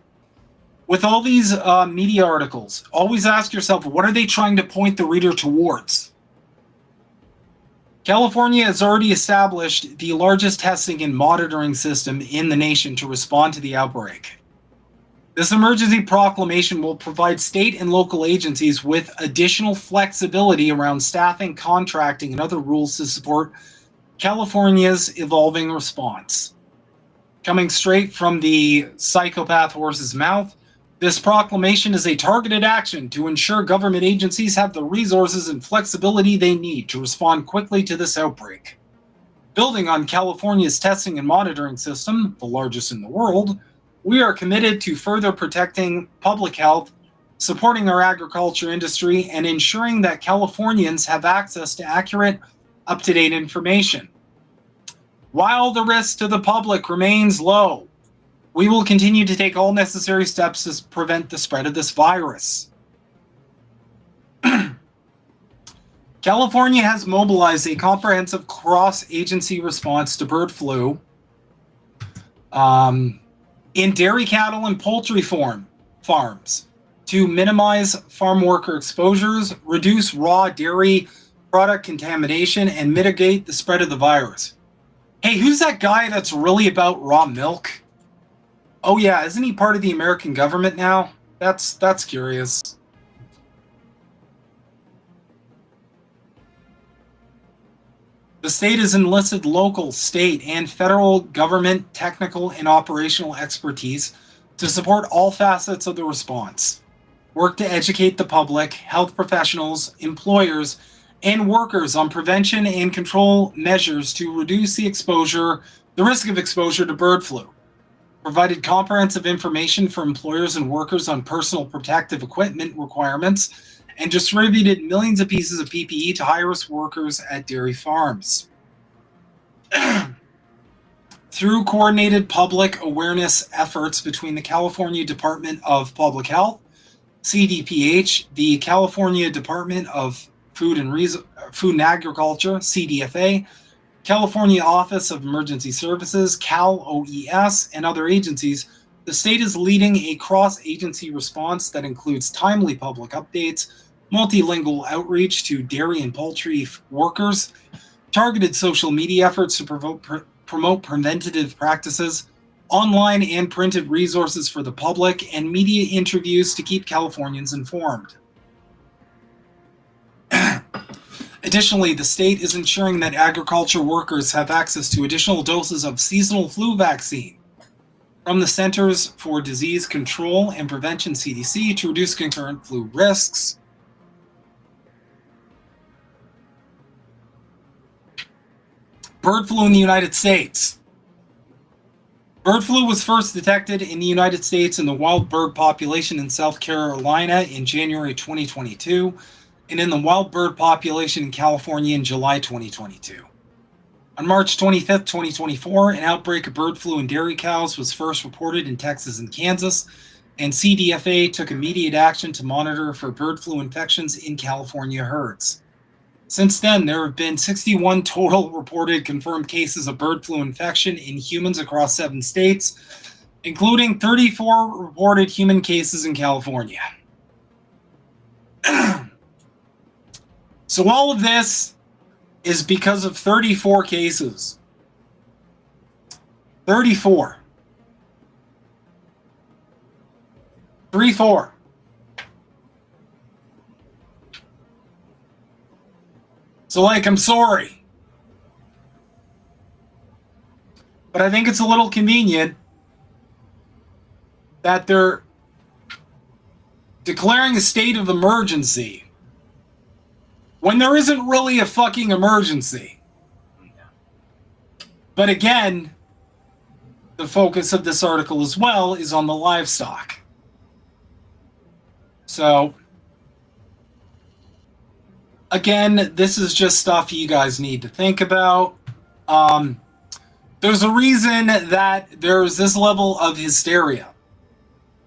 [SPEAKER 1] With all these media articles, always ask yourself, what are they trying to point the reader towards? California has already established the largest testing and monitoring system in the nation to respond to the outbreak. This emergency proclamation will provide state and local agencies with additional flexibility around staffing, contracting, and other rules to support California's evolving response. Coming straight from the psychopath horse's mouth, this proclamation is a targeted action to ensure government agencies have the resources and flexibility they need to respond quickly to this outbreak. Building on California's testing and monitoring system, the largest in the world, we are committed to further protecting public health, supporting our agriculture industry, and ensuring that Californians have access to accurate, up-to-date information. While the risk to the public remains low, we will continue to take all necessary steps to prevent the spread of this virus. California has mobilized a comprehensive cross-agency response to bird flu in dairy cattle and poultry farms to minimize farm worker exposures, reduce raw dairy product contamination, and mitigate the spread of the virus. Hey, who's that guy that's really about raw milk? Oh yeah, isn't he part of the American government now? That's curious. The state has enlisted local, state, and federal government technical and operational expertise to support all facets of the response. Work to educate the public, health professionals, employers, and workers on prevention and control measures to reduce the risk of exposure to bird flu. Provided comprehensive information for employers and workers on personal protective equipment requirements, and distributed millions of pieces of PPE to high-risk workers at dairy farms. Through coordinated public awareness efforts between the California Department of Public Health, CDPH, the California Department of Food and Agriculture, CDFA, California Office of Emergency Services, Cal OES, and other agencies, the state is leading a cross-agency response that includes timely public updates, multilingual outreach to dairy and poultry workers, targeted social media efforts to promote preventative practices, online and printed resources for the public, and media interviews to keep Californians informed. Additionally, the state is ensuring that agriculture workers have access to additional doses of seasonal flu vaccine from the Centers for Disease Control and Prevention, CDC, to reduce concurrent flu risks. Bird flu in the United States. Bird flu was first detected in the United States in the wild bird population in South Carolina in January 2022, and in the wild bird population in California in July 2022. On March 25, 2024, an outbreak of bird flu in dairy cows was first reported in Texas and Kansas, and CDFA took immediate action to monitor for bird flu infections in California herds. Since then, there have been 61 total reported confirmed cases of bird flu infection in humans across 7 states, including 34 reported human cases in California. So all of this is because of 34 cases. 34. 3-4. So, I'm sorry. But I think it's a little convenient that they're declaring a state of emergency when there isn't really a fucking emergency. But again, the focus of this article as well is on the livestock. So, again, this is just stuff you guys need to think about. There's a reason that there's this level of hysteria.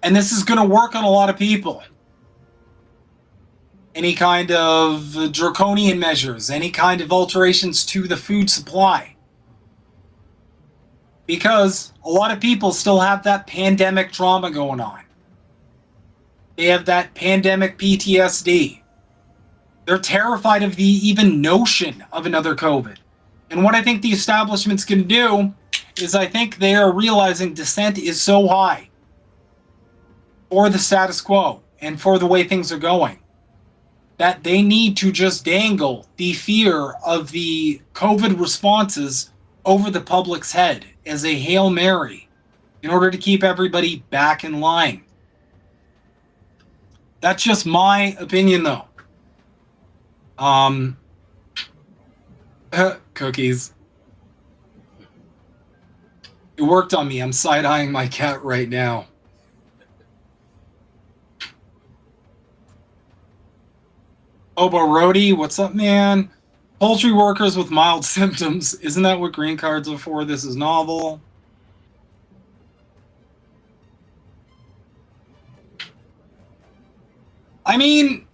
[SPEAKER 1] And this is going to work on a lot of people. Any kind of draconian measures, any kind of alterations to the food supply. Because a lot of people still have that pandemic trauma going on. They have that pandemic PTSD. They're terrified of the even notion of another COVID. And what I think the establishment's going to do is I think they are realizing dissent is so high for the status quo and for the way things are going that they need to just dangle the fear of the COVID responses over the public's head as a Hail Mary in order to keep everybody back in line. That's just my opinion, though. Cookies. It worked on me. I'm side-eyeing my cat right now. Obo Rody, what's up, man? Poultry workers with mild symptoms. Isn't that what green cards are for? This is novel. I mean,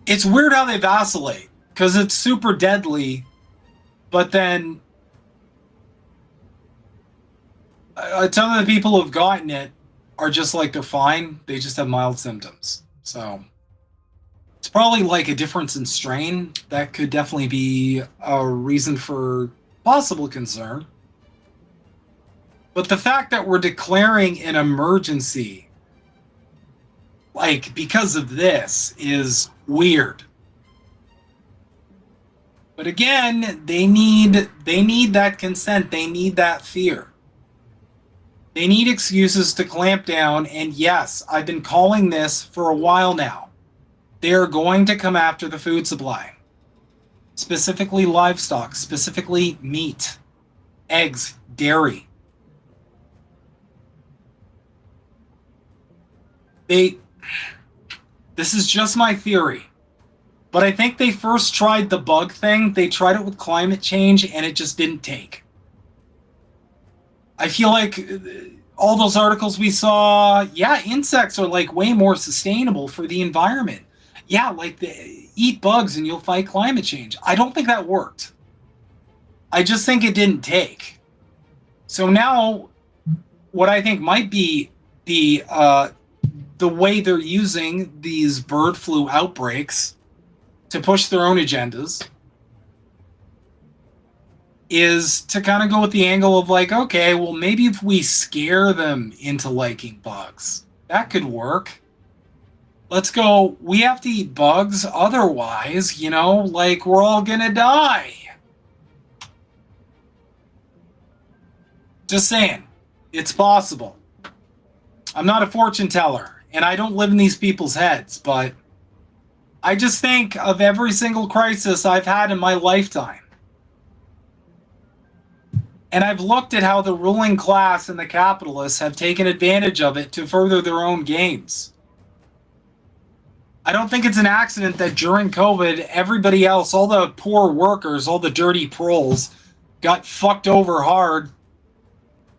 [SPEAKER 1] it's weird how they vacillate because it's super deadly, but then a ton of the people who've gotten it are just like they're fine. They just have mild symptoms. So it's probably like a difference in strain. That could definitely be a reason for possible concern. But the fact that we're declaring an emergency, like because of this, is weird. But again, they need that consent. They need that fear. They need excuses to clamp down. And yes, I've been calling this for a while now. They are going to come after the food supply, specifically livestock, specifically meat, eggs, dairy. This is just my theory, but I think they first tried the bug thing. They tried it with climate change and it just didn't take. I feel like all those articles we saw, yeah, insects are like way more sustainable for the environment. Yeah, like eat bugs and you'll fight climate change. I don't think that worked. I just think it didn't take. So now what I think might be the way they're using these bird flu outbreaks to push their own agendas is to kind of go with the angle of like, okay, well, maybe if we scare them into liking bugs, that could work. Let's go, we have to eat bugs, otherwise, like we're all gonna die. Just saying, it's possible. I'm not a fortune teller, and I don't live in these people's heads, but I just think of every single crisis I've had in my lifetime. And I've looked at how the ruling class and the capitalists have taken advantage of it to further their own gains. I don't think it's an accident that during COVID, everybody else, all the poor workers, all the dirty proles, got fucked over hard,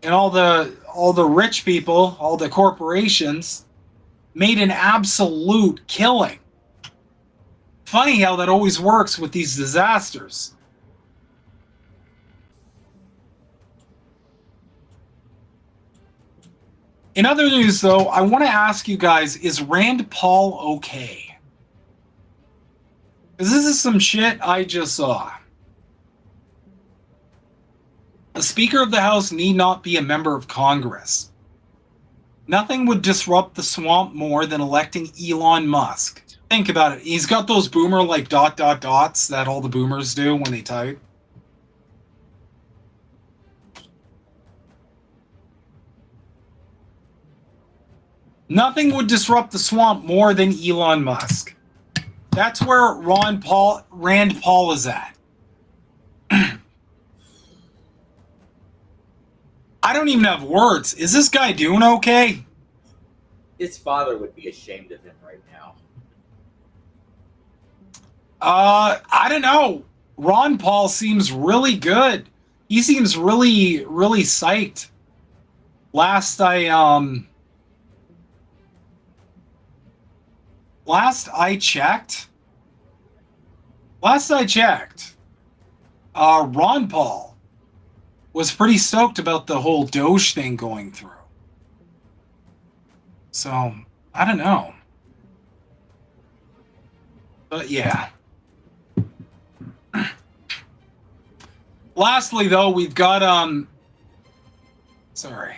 [SPEAKER 1] and all the rich people, all the corporations, made an absolute killing. Funny how that always works with these disasters. In other news, though, I want to ask you guys, is Rand Paul okay? Because this is some shit I just saw. The Speaker of the House need not be a member of Congress. Nothing would disrupt the swamp more than electing Elon Musk. Think about it. He's got those boomer like ... dots that all the boomers do when they type. Nothing would disrupt the swamp more than Elon Musk. That's where Rand Paul is at. I don't even have words. Is this guy doing okay?
[SPEAKER 2] His father would be ashamed of him right now.
[SPEAKER 1] I don't know. Ron Paul seems really good. He seems really, really psyched. Last I checked, Ron Paul was pretty stoked about the whole Doge thing going through. So, I don't know. But yeah. Lastly, though, we've got sorry.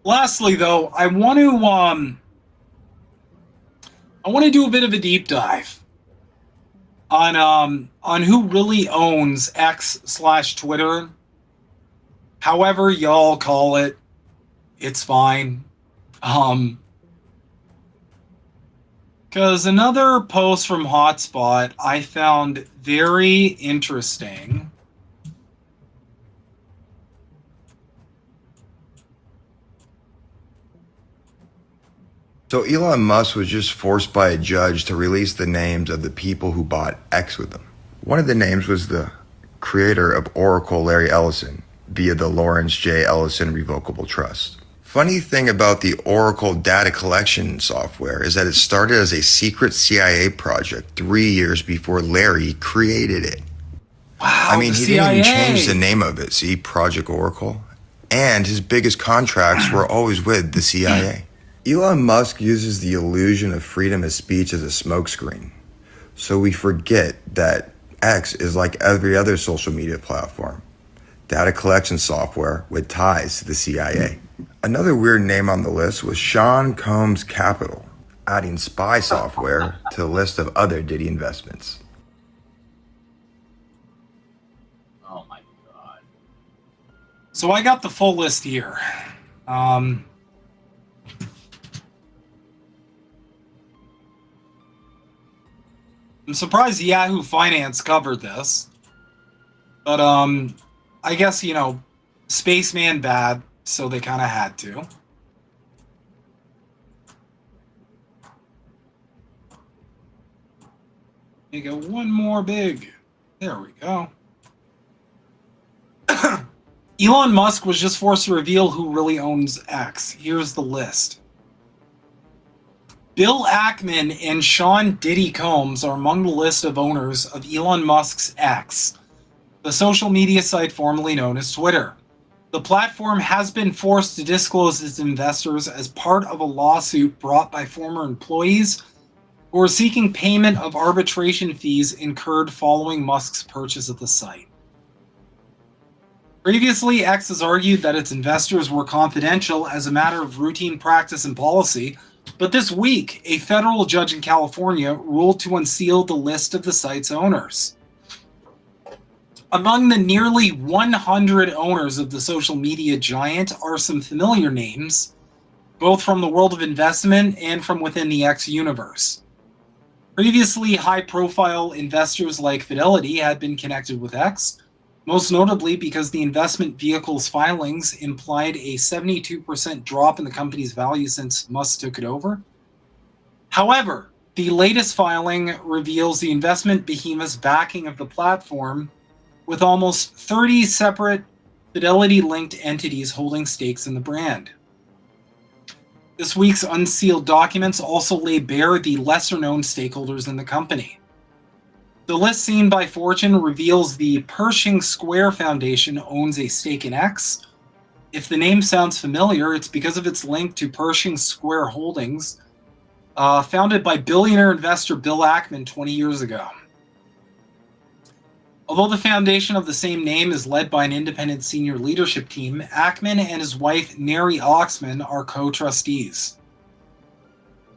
[SPEAKER 1] Lastly, though, I want to do a bit of a deep dive on who really owns X/Twitter. However y'all call it, it's fine. Because another post from Hotspot I found very interesting.
[SPEAKER 7] So Elon Musk was just forced by a judge to release the names of the people who bought X with him. One of the names was the creator of Oracle, Larry Ellison, via the Lawrence J. Ellison Revocable Trust. Funny thing about the Oracle data collection software is that it started as a secret CIA project 3 years before Larry created it.
[SPEAKER 1] Wow,
[SPEAKER 7] I mean,
[SPEAKER 1] the
[SPEAKER 7] he
[SPEAKER 1] CIA.
[SPEAKER 7] didn't even change the name of it. See, Project Oracle. And his biggest contracts were always with the CIA. Elon Musk uses the illusion of freedom of speech as a smokescreen. So we forget that X is like every other social media platform. Data collection software with ties to the CIA. Another weird name on the list was Sean Combs Capital, adding spy software to the list of other Diddy investments.
[SPEAKER 2] Oh my god.
[SPEAKER 1] So I got the full list here. I'm surprised Yahoo Finance covered this. But I guess, Spaceman bad, so they kind of had to. You go one more big. There we go. Elon Musk was just forced to reveal who really owns X. Here's the list. Bill Ackman and Sean Diddy Combs are among the list of owners of Elon Musk's X, the social media site formerly known as Twitter. The platform has been forced to disclose its investors as part of a lawsuit brought by former employees who are seeking payment of arbitration fees incurred following Musk's purchase of the site. Previously, X has argued that its investors were confidential as a matter of routine practice and policy, but this week, a federal judge in California ruled to unseal the list of the site's owners. Among the nearly 100 owners of the social media giant are some familiar names, both from the world of investment and from within the X universe. Previously, high-profile investors like Fidelity had been connected with X, most notably because the investment vehicle's filings implied a 72% drop in the company's value since Musk took it over. However, the latest filing reveals the investment behemoth's backing of the platform, with almost 30 separate Fidelity-linked entities holding stakes in the brand. This week's unsealed documents also lay bare the lesser-known stakeholders in the company. The list seen by Fortune reveals the Pershing Square Foundation owns a stake in X. If the name sounds familiar, it's because of its link to Pershing Square Holdings, founded by billionaire investor Bill Ackman 20 years ago. Although the foundation of the same name is led by an independent senior leadership team, Ackman and his wife, Neri Oxman, are co-trustees.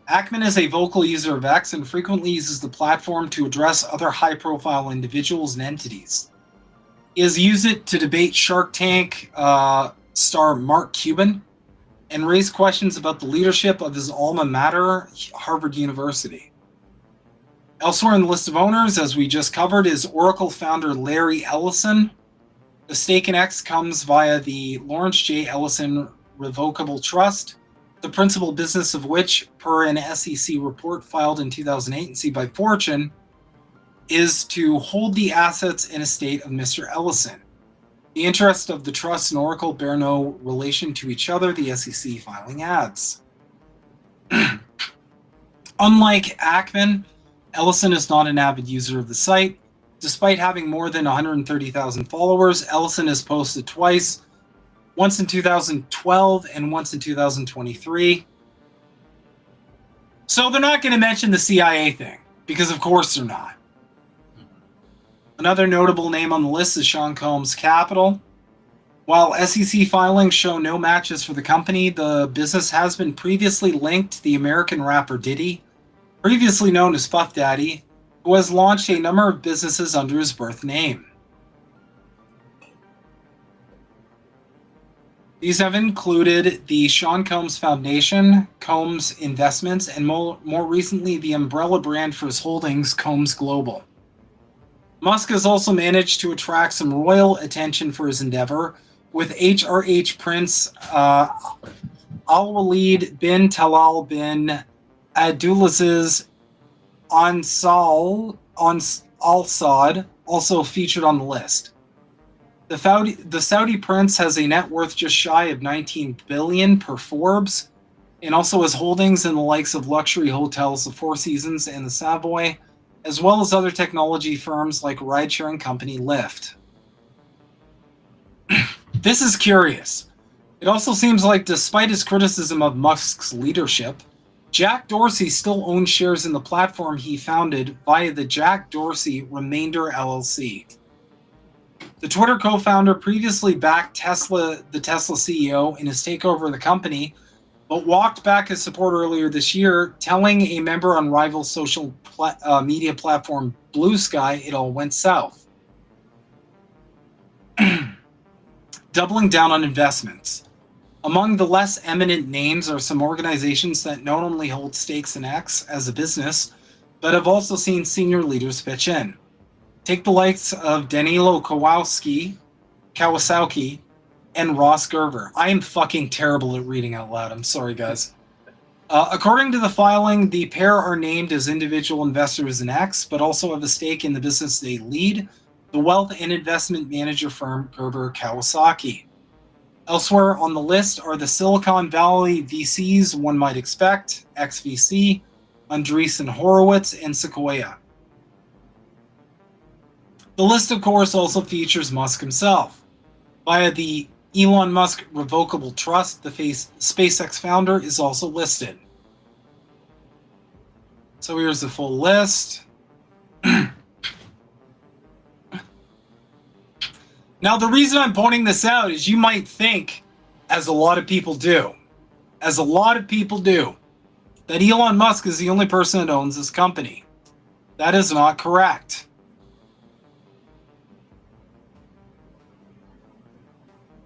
[SPEAKER 1] Ackman is a vocal user of X and frequently uses the platform to address other high-profile individuals and entities. He has used it to debate Shark Tank star Mark Cuban and raise questions about the leadership of his alma mater, Harvard University. Elsewhere in the list of owners, as we just covered, is Oracle founder Larry Ellison. The stake in X comes via the Lawrence J. Ellison Revocable Trust, the principal business of which, per an SEC report filed in 2008 and seen by Fortune, is to hold the assets and estate of Mr. Ellison. The interests of the trust and Oracle bear no relation to each other, the SEC filing adds. Unlike Ackman, Ellison is not an avid user of the site. Despite having more than 130,000 followers, Ellison has posted twice, once in 2012 and once in 2023. So they're not going to mention the CIA thing, because of course they're not. Another notable name on the list is Sean Combs' Capital. While SEC filings show no matches for the company, the business has been previously linked to the American rapper Diddy, previously known as Puff Daddy, who has launched a number of businesses under his birth name. These have included the Sean Combs Foundation, Combs Investments, and more recently the umbrella brand for his holdings, Combs Global. Musk has also managed to attract some royal attention for his endeavor, with HRH Prince Al-Walid bin Talal bin Abdulaziz Al-Saud also featured on the list. The Saudi prince has a net worth just shy of $19 billion per Forbes, and also has holdings in the likes of luxury hotels, the Four Seasons and the Savoy, as well as other technology firms like ride-sharing company Lyft. This is curious. It also seems like despite his criticism of Musk's leadership, Jack Dorsey still owns shares in the platform he founded via the Jack Dorsey Remainder LLC. The Twitter co-founder previously backed the Tesla CEO in his takeover of the company, but walked back his support earlier this year, telling a member on rival social media platform Blue Sky it all went south. Doubling down on investments. Among the less eminent names are some organizations that not only hold stakes in X as a business, but have also seen senior leaders pitch in. Take the likes of Danilo Kawasaki, and Ross Gerver. I am fucking terrible at reading out loud. I'm sorry, guys. According to the filing, the pair are named as individual investors in X, but also have a stake in the business they lead, the wealth and investment manager firm Gerber Kawasaki. Elsewhere on the list are the Silicon Valley VCs one might expect, XVC, Andreessen Horowitz, and Sequoia. The list, of course, also features Musk himself. Via the Elon Musk Revocable Trust, the SpaceX founder is also listed. So here's the full list. Now, the reason I'm pointing this out is you might think, as a lot of people do, that Elon Musk is the only person that owns this company. That is not correct.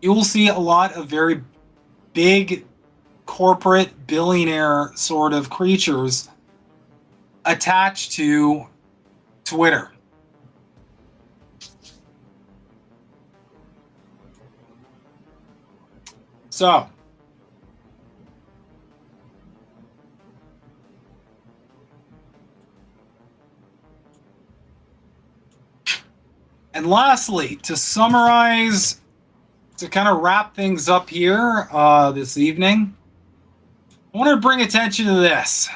[SPEAKER 1] You will see a lot of very big corporate billionaire sort of creatures attached to Twitter. So, and lastly, to summarize, to kind of wrap things up here this evening, I want to bring attention to this.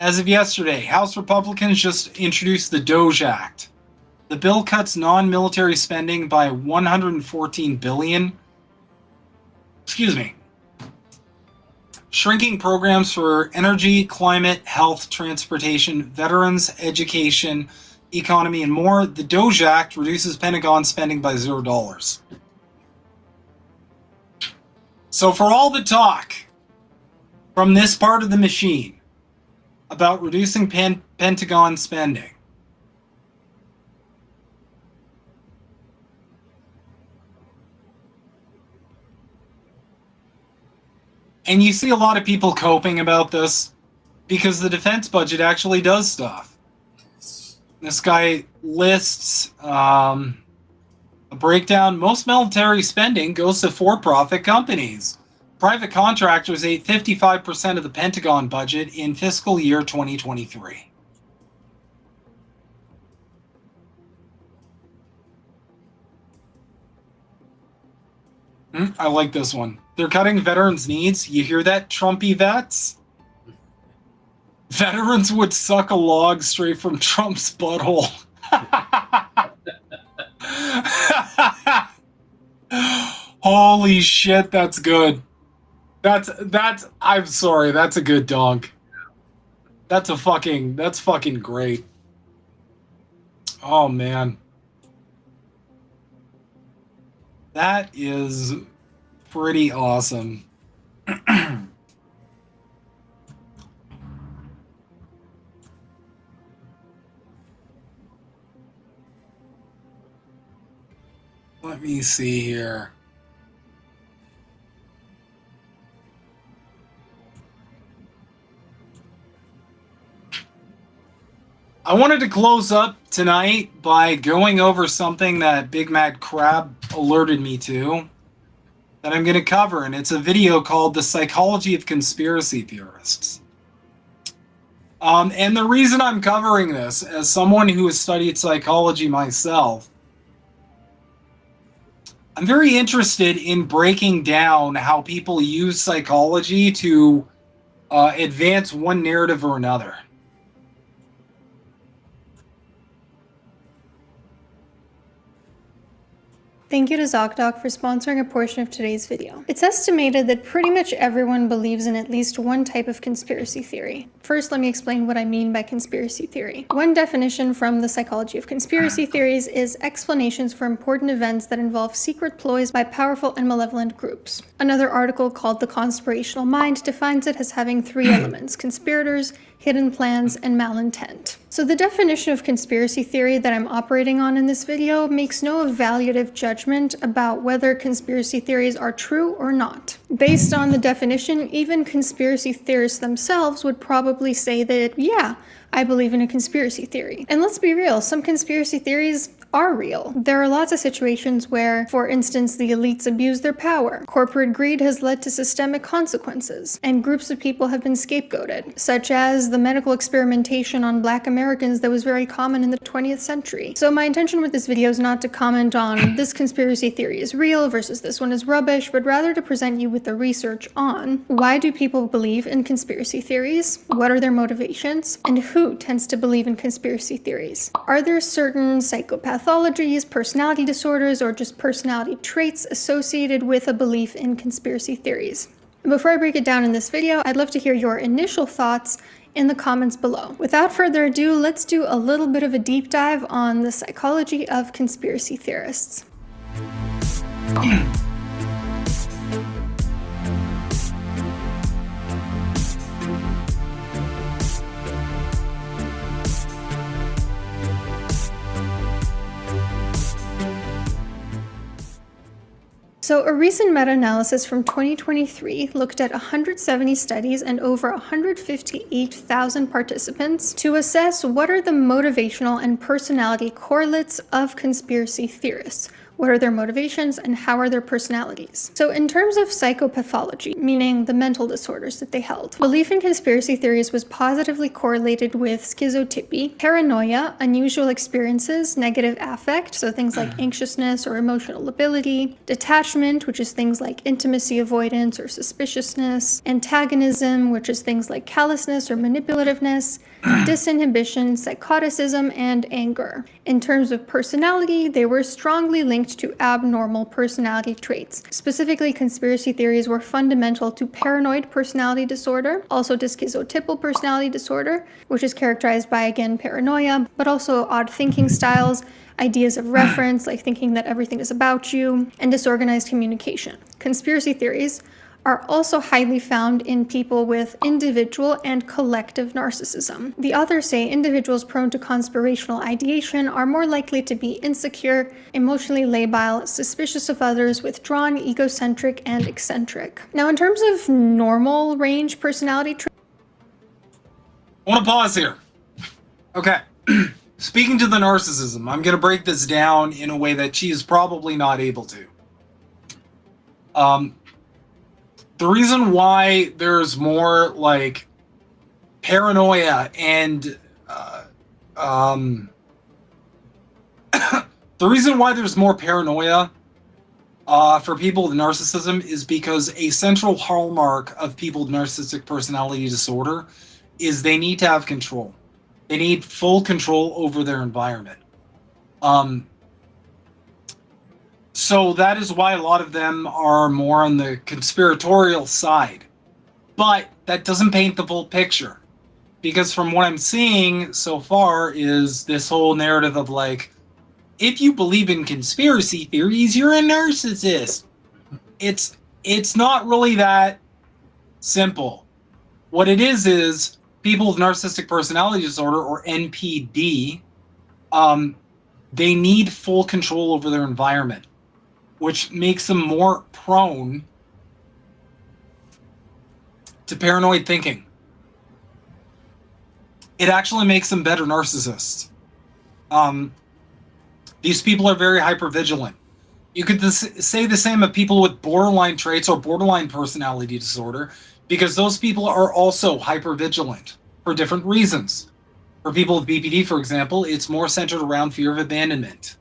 [SPEAKER 1] As of yesterday, House Republicans just introduced the DOGE Act. The bill cuts non-military spending by $114 billion. Shrinking programs for energy, climate, health, transportation, veterans, education, economy, and more. The DOGE Act reduces Pentagon spending by $0. So for all the talk from this part of the machine about reducing Pentagon spending, and you see a lot of people coping about this because the defense budget actually does stuff. This guy lists a breakdown. Most military spending goes to for-profit companies. Private contractors ate 55% of the Pentagon budget in fiscal year 2023. I like this one. They're cutting veterans' needs. You hear that, Trumpy vets? Veterans would suck a log straight from Trump's butthole. Holy shit, that's good. That's I'm sorry, that's a good donk. That's fucking great. Oh man. That is pretty awesome. Let me see here. I wanted to close up tonight by going over something that Big Mad Crab alerted me to that I'm going to cover, and it's a video called The Psychology of Conspiracy Theorists. And the reason I'm covering this, as someone who has studied psychology myself, I'm very interested in breaking down how people use psychology to advance one narrative or another.
[SPEAKER 8] Thank you to ZocDoc for sponsoring a portion of today's video. It's estimated that pretty much everyone believes in at least one type of conspiracy theory. First, let me explain what I mean by conspiracy theory. One definition from the psychology of conspiracy theories is explanations for important events that involve secret ploys by powerful and malevolent groups. Another article called The Conspirational Mind defines it as having three elements: conspirators, hidden plans, and malintent. So the definition of conspiracy theory that I'm operating on in this video makes no evaluative judgment about whether conspiracy theories are true or not. Based on the definition, even conspiracy theorists themselves would probably say that, yeah, I believe in a conspiracy theory. And let's be real, some conspiracy theories are real. There are lots of situations where, for instance, the elites abuse their power. Corporate greed has led to systemic consequences, and groups of people have been scapegoated, such as the medical experimentation on Black Americans that was very common in the 20th century. So my intention with this video is not to comment on this conspiracy theory is real versus this one is rubbish, but rather to present you with the research on why do people believe in conspiracy theories, what are their motivations, and who tends to believe in conspiracy theories. Are there certain psychopathologies, personality disorders, or just personality traits associated with a belief in conspiracy theories? Before I break it down in this video, I'd love to hear your initial thoughts in the comments below. Without further ado, let's do a little bit of a deep dive on the psychology of conspiracy theorists. So a recent meta-analysis from 2023 looked at 170 studies and over 158,000 participants to assess what are the motivational and personality correlates of conspiracy theorists. What are their motivations and how are their personalities? So in terms of psychopathology, meaning the mental disorders that they held, belief in conspiracy theories was positively correlated with schizotypy, paranoia, unusual experiences, negative affect, so things like anxiousness or emotional lability, detachment, which is things like intimacy avoidance or suspiciousness, antagonism, which is things like callousness or manipulativeness, disinhibition, psychoticism, and anger. In terms of personality, they were strongly linked to abnormal personality traits. Specifically, conspiracy theories were fundamental to paranoid personality disorder, also to schizotypal personality disorder, which is characterized by, again, paranoia, but also odd thinking styles, ideas of reference, like thinking that everything is about you, and disorganized communication. Conspiracy theories are also highly found in people with individual and collective narcissism. The authors say individuals prone to conspirational ideation are more likely to be insecure, emotionally labile, suspicious of others, withdrawn, egocentric, and eccentric. Now, in terms of normal range personality traits,
[SPEAKER 1] I want to pause here. Okay. Speaking to the narcissism, I'm going to break this down in a way that she is probably not able to. The reason why there's more like paranoia and the reason why there's more paranoia for people with narcissism is because a central hallmark of people with narcissistic personality disorder is they need to have control. They need full control over their environment. So that is why a lot of them are more on the conspiratorial side. But that doesn't paint the full picture. Because from what I'm seeing so far is this whole narrative of like, if you believe in conspiracy theories, you're a narcissist. It's not really that simple. What it is people with narcissistic personality disorder, or NPD, they need full control over their environment, which makes them more prone to paranoid thinking. It actually makes them better narcissists. These people are very hypervigilant. You could say the same of people with borderline traits or borderline personality disorder, because those people are also hypervigilant for different reasons. For people with BPD, for example, it's more centered around fear of abandonment.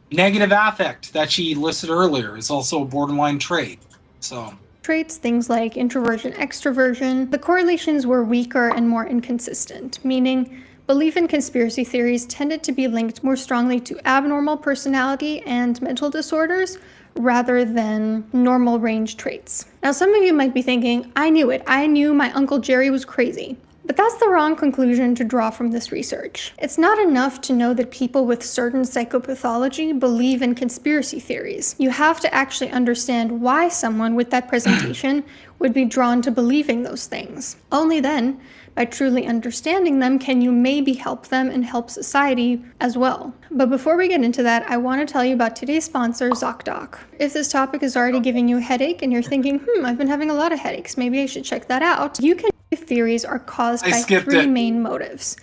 [SPEAKER 1] Negative affect that she listed earlier is also a borderline trait. So
[SPEAKER 8] traits, things like introversion, extroversion, the correlations were weaker and more inconsistent, meaning belief in conspiracy theories tended to be linked more strongly to abnormal personality and mental disorders rather than normal range traits. Now, some of you might be thinking, I knew it. I knew my Uncle Jerry was crazy. But that's the wrong conclusion to draw from this research. It's not enough to know that people with certain psychopathology believe in conspiracy theories. You have to actually understand why someone with that presentation would be drawn to believing those things. Only then, by truly understanding them, can you maybe help them and help society as well. But before we get into that, I want to tell you about today's sponsor, ZocDoc. If this topic is already giving you a headache and you're thinking, I've been having a lot of headaches, maybe I should check that out, you can. Theories are caused by three main motives.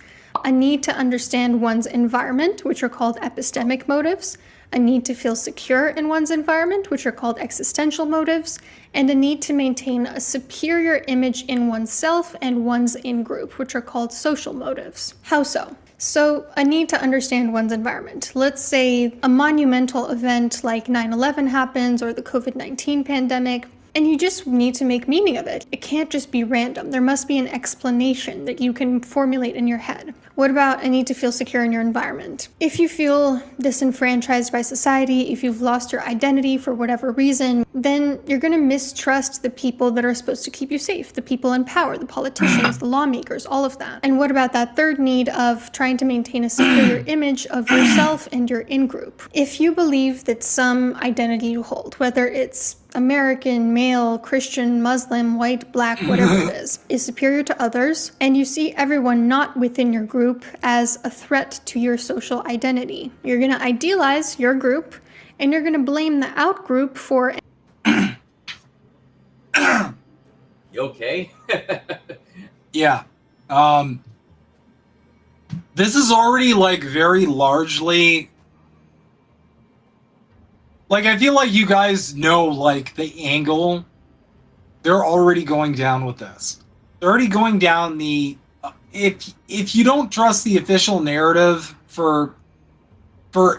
[SPEAKER 8] A need to understand one's environment, which are called epistemic motives, a need to feel secure in one's environment, which are called existential motives, and a need to maintain a superior image in oneself and one's in-group, which are called social motives. How so? So, a need to understand one's environment. Let's say a monumental event like 9/11 happens, or the COVID-19 pandemic, and you just need to make meaning of it. It can't just be random. There must be an explanation that you can formulate in your head. What about a need to feel secure in your environment? If you feel disenfranchised by society, if you've lost your identity for whatever reason, then you're going to mistrust the people that are supposed to keep you safe, the people in power, the politicians, the lawmakers, all of that. And what about that third need of trying to maintain a superior image of yourself and your in-group? If you believe that some identity you hold, whether it's American, male, Christian, Muslim, white, black, whatever it is superior to others, and you see everyone not within your group as a threat to your social identity, you're going to idealize your group, and you're going to blame the out group for...
[SPEAKER 2] You okay?
[SPEAKER 1] Yeah. This is already like very largely... Like, I feel like you guys know, like, the angle. They're already going down with this. They're already going down the... If you don't trust the official narrative for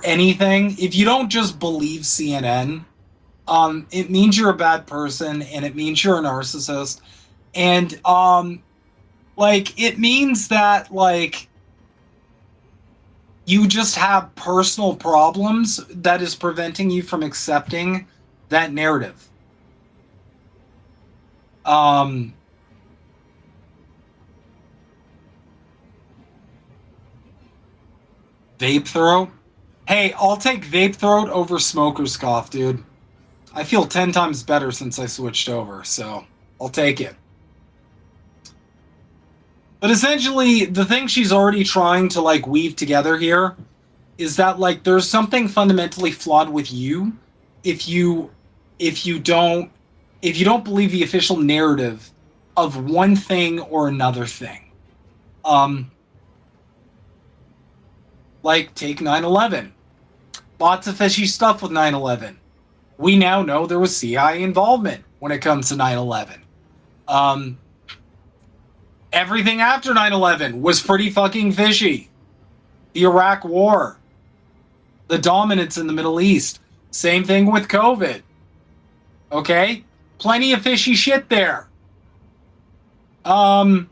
[SPEAKER 1] anything, if you don't just believe CNN, it means you're a bad person, and it means you're a narcissist. And, like, it means that, like... you just have personal problems that is preventing you from accepting that narrative. Vape throat? Hey, I'll take vape throat over smoker's cough, dude. I feel 10 times better since I switched over, so I'll take it. But essentially, the thing she's already trying to, like, weave together here is that, like, there's something fundamentally flawed with you if you don't believe the official narrative of one thing or another thing. Like, take 9/11. Lots of fishy stuff with 9/11. We now know there was CIA involvement when it comes to 9/11. Everything after 9/11 was pretty fucking fishy. The Iraq War. The dominance in the Middle East. Same thing with COVID. Okay? Plenty of fishy shit there. But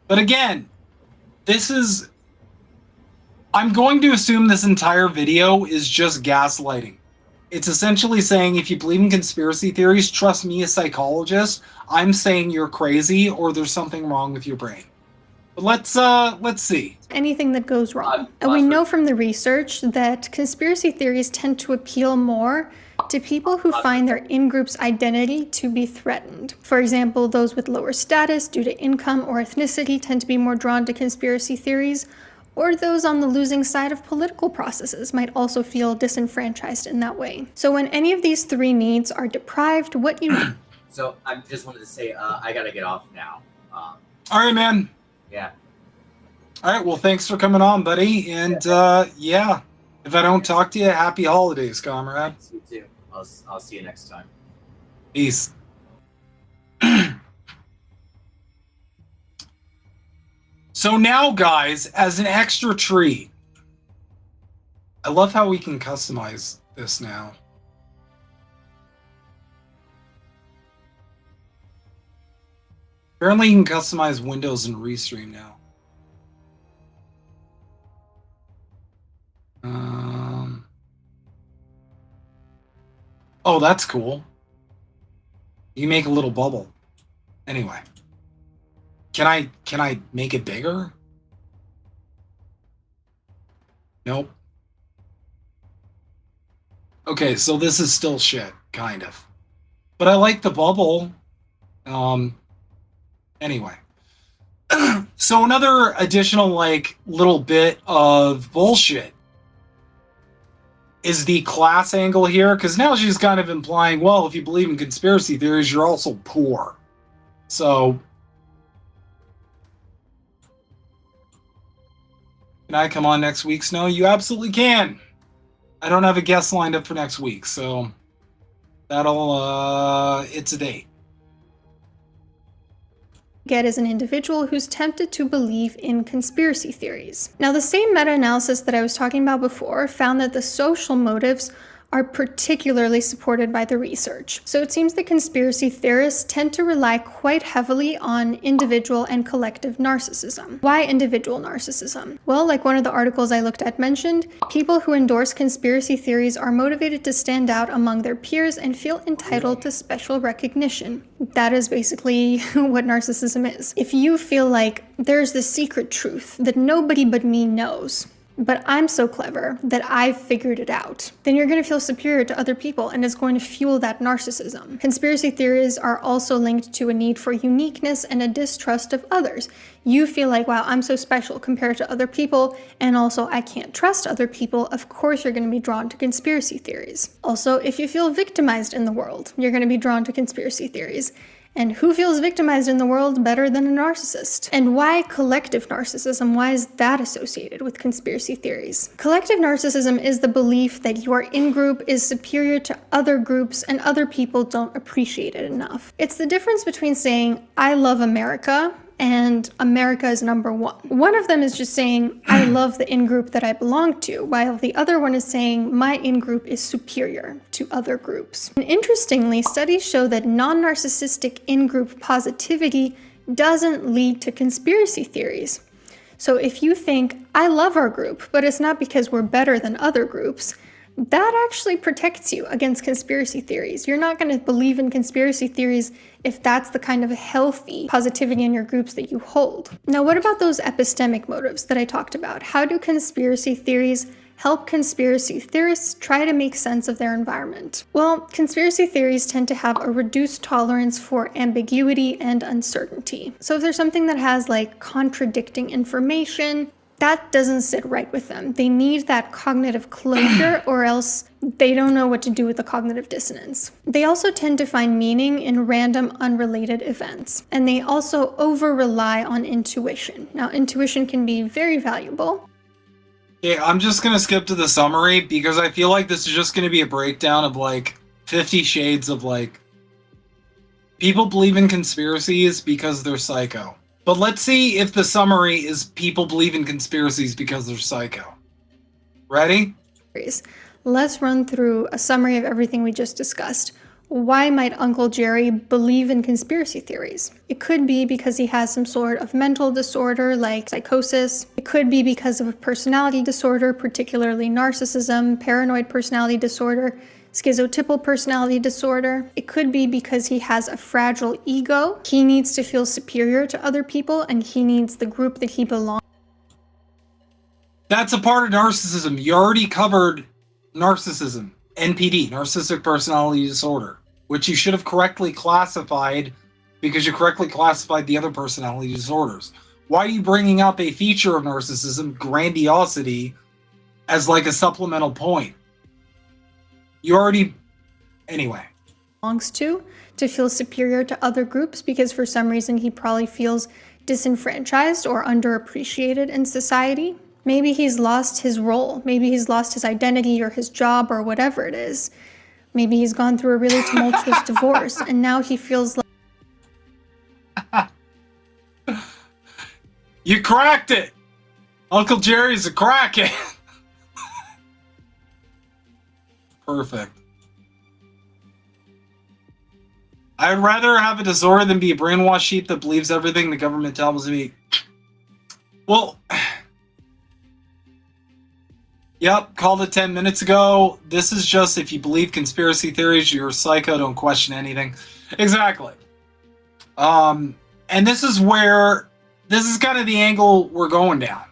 [SPEAKER 1] again, this is... I'm going to assume this entire video is just gaslighting. It's essentially saying if you believe in conspiracy theories, trust me, a psychologist, I'm saying you're crazy or there's something wrong with your brain. But let's see.
[SPEAKER 8] Anything that goes wrong. And we know from the research that conspiracy theories tend to appeal more to people who find their in-group's identity to be threatened. For example, those with lower status due to income or ethnicity tend to be more drawn to conspiracy theories, or those on the losing side of political processes might also feel disenfranchised in that way. So when any of these three needs are deprived, what you need.
[SPEAKER 2] So I just wanted to say, I gotta get off now.
[SPEAKER 1] All right, man.
[SPEAKER 2] Yeah.
[SPEAKER 1] All right, well, thanks for coming on, buddy. And yeah, if I don't talk to you, happy holidays, comrade.
[SPEAKER 2] You too. I'll see you next time.
[SPEAKER 1] Peace. So now, guys, as an extra treat, I love how we can customize this now. Apparently you can customize windows in Restream now. Oh, that's cool. You can make a little bubble. Anyway. Can I make it bigger? Nope. Okay, so this is still shit, kind of. But I like the bubble. Anyway. So another additional, like, little bit of bullshit is the class angle here, because now she's kind of implying, well, if you believe in conspiracy theories, you're also poor. So, can I come on next week, Snow? You absolutely can. I don't have a guest lined up for next week, so that'll, it's a date.
[SPEAKER 8] Get as an individual who's tempted to believe in conspiracy theories. Now, the same meta-analysis that I was talking about before found that the social motives are particularly supported by the research. So it seems that conspiracy theorists tend to rely quite heavily on individual and collective narcissism. Why individual narcissism? Well, like one of the articles I looked at mentioned, people who endorse conspiracy theories are motivated to stand out among their peers and feel entitled to special recognition. That is basically what narcissism is. If you feel like there's this secret truth that nobody but me knows, but I'm so clever that I've figured it out, then you're going to feel superior to other people, and it's going to fuel that narcissism. Conspiracy theories are also linked to a need for uniqueness and a distrust of others. You feel like, wow, I'm so special compared to other people, and also I can't trust other people. Of course you're going to be drawn to conspiracy theories. Also, if you feel victimized in the world, you're going to be drawn to conspiracy theories. And who feels victimized in the world better than a narcissist? And why collective narcissism? Why is that associated with conspiracy theories? Collective narcissism is the belief that your in-group is superior to other groups and other people don't appreciate it enough. It's the difference between saying, I love America, and America is number one. One of them is just saying, I love the in-group that I belong to, while the other one is saying, my in-group is superior to other groups. And interestingly, studies show that non-narcissistic in-group positivity doesn't lead to conspiracy theories. So if you think, I love our group, but it's not because we're better than other groups, that actually protects you against conspiracy theories. You're not going to believe in conspiracy theories if that's the kind of healthy positivity in your groups that you hold. Now, what about those epistemic motives that I talked about? How do conspiracy theories help conspiracy theorists try to make sense of their environment? Well, conspiracy theories tend to have a reduced tolerance for ambiguity and uncertainty. So if there's something that has like contradicting information, that doesn't sit right with them. They need that cognitive closure or else they don't know what to do with the cognitive dissonance. They also tend to find meaning in random, unrelated events. And they also over-rely on intuition. Now, intuition can be very valuable.
[SPEAKER 1] Okay, I'm just going to skip to the summary because I feel like this is just going to be a breakdown of like 50 shades of like people believe in conspiracies because they're psycho. But let's see if the summary is people believe in conspiracies because they're psycho. Ready?
[SPEAKER 8] Let's run through a summary of everything we just discussed. Why might Uncle Jerry believe in conspiracy theories? It could be because he has some sort of mental disorder like psychosis. It could be because of a personality disorder, particularly narcissism, paranoid personality disorder, schizotypal personality disorder. It could be because he has a fragile ego. He needs to feel superior to other people and he needs the group that he belongs.
[SPEAKER 1] That's a part of narcissism. You already covered narcissism. NPD, narcissistic personality disorder, which you should have correctly classified because you correctly classified the other personality disorders. Why are you bringing up a feature of narcissism, grandiosity, as like a supplemental point? You already... Anyway.
[SPEAKER 8] Belongs to feel superior to other groups because for some reason he probably feels disenfranchised or underappreciated in society. Maybe he's lost his role. Maybe he's lost his identity or his job or whatever it is. Maybe he's gone through a really tumultuous divorce and now he feels like...
[SPEAKER 1] You cracked it! Uncle Jerry's a crackhead! Perfect. I'd rather have a disorder than be a brainwashed sheep that believes everything the government tells me. Well... Yep, called it 10 minutes ago. This is just if you believe conspiracy theories, you're a psycho, don't question anything. Exactly. And this is kind of the angle we're going down.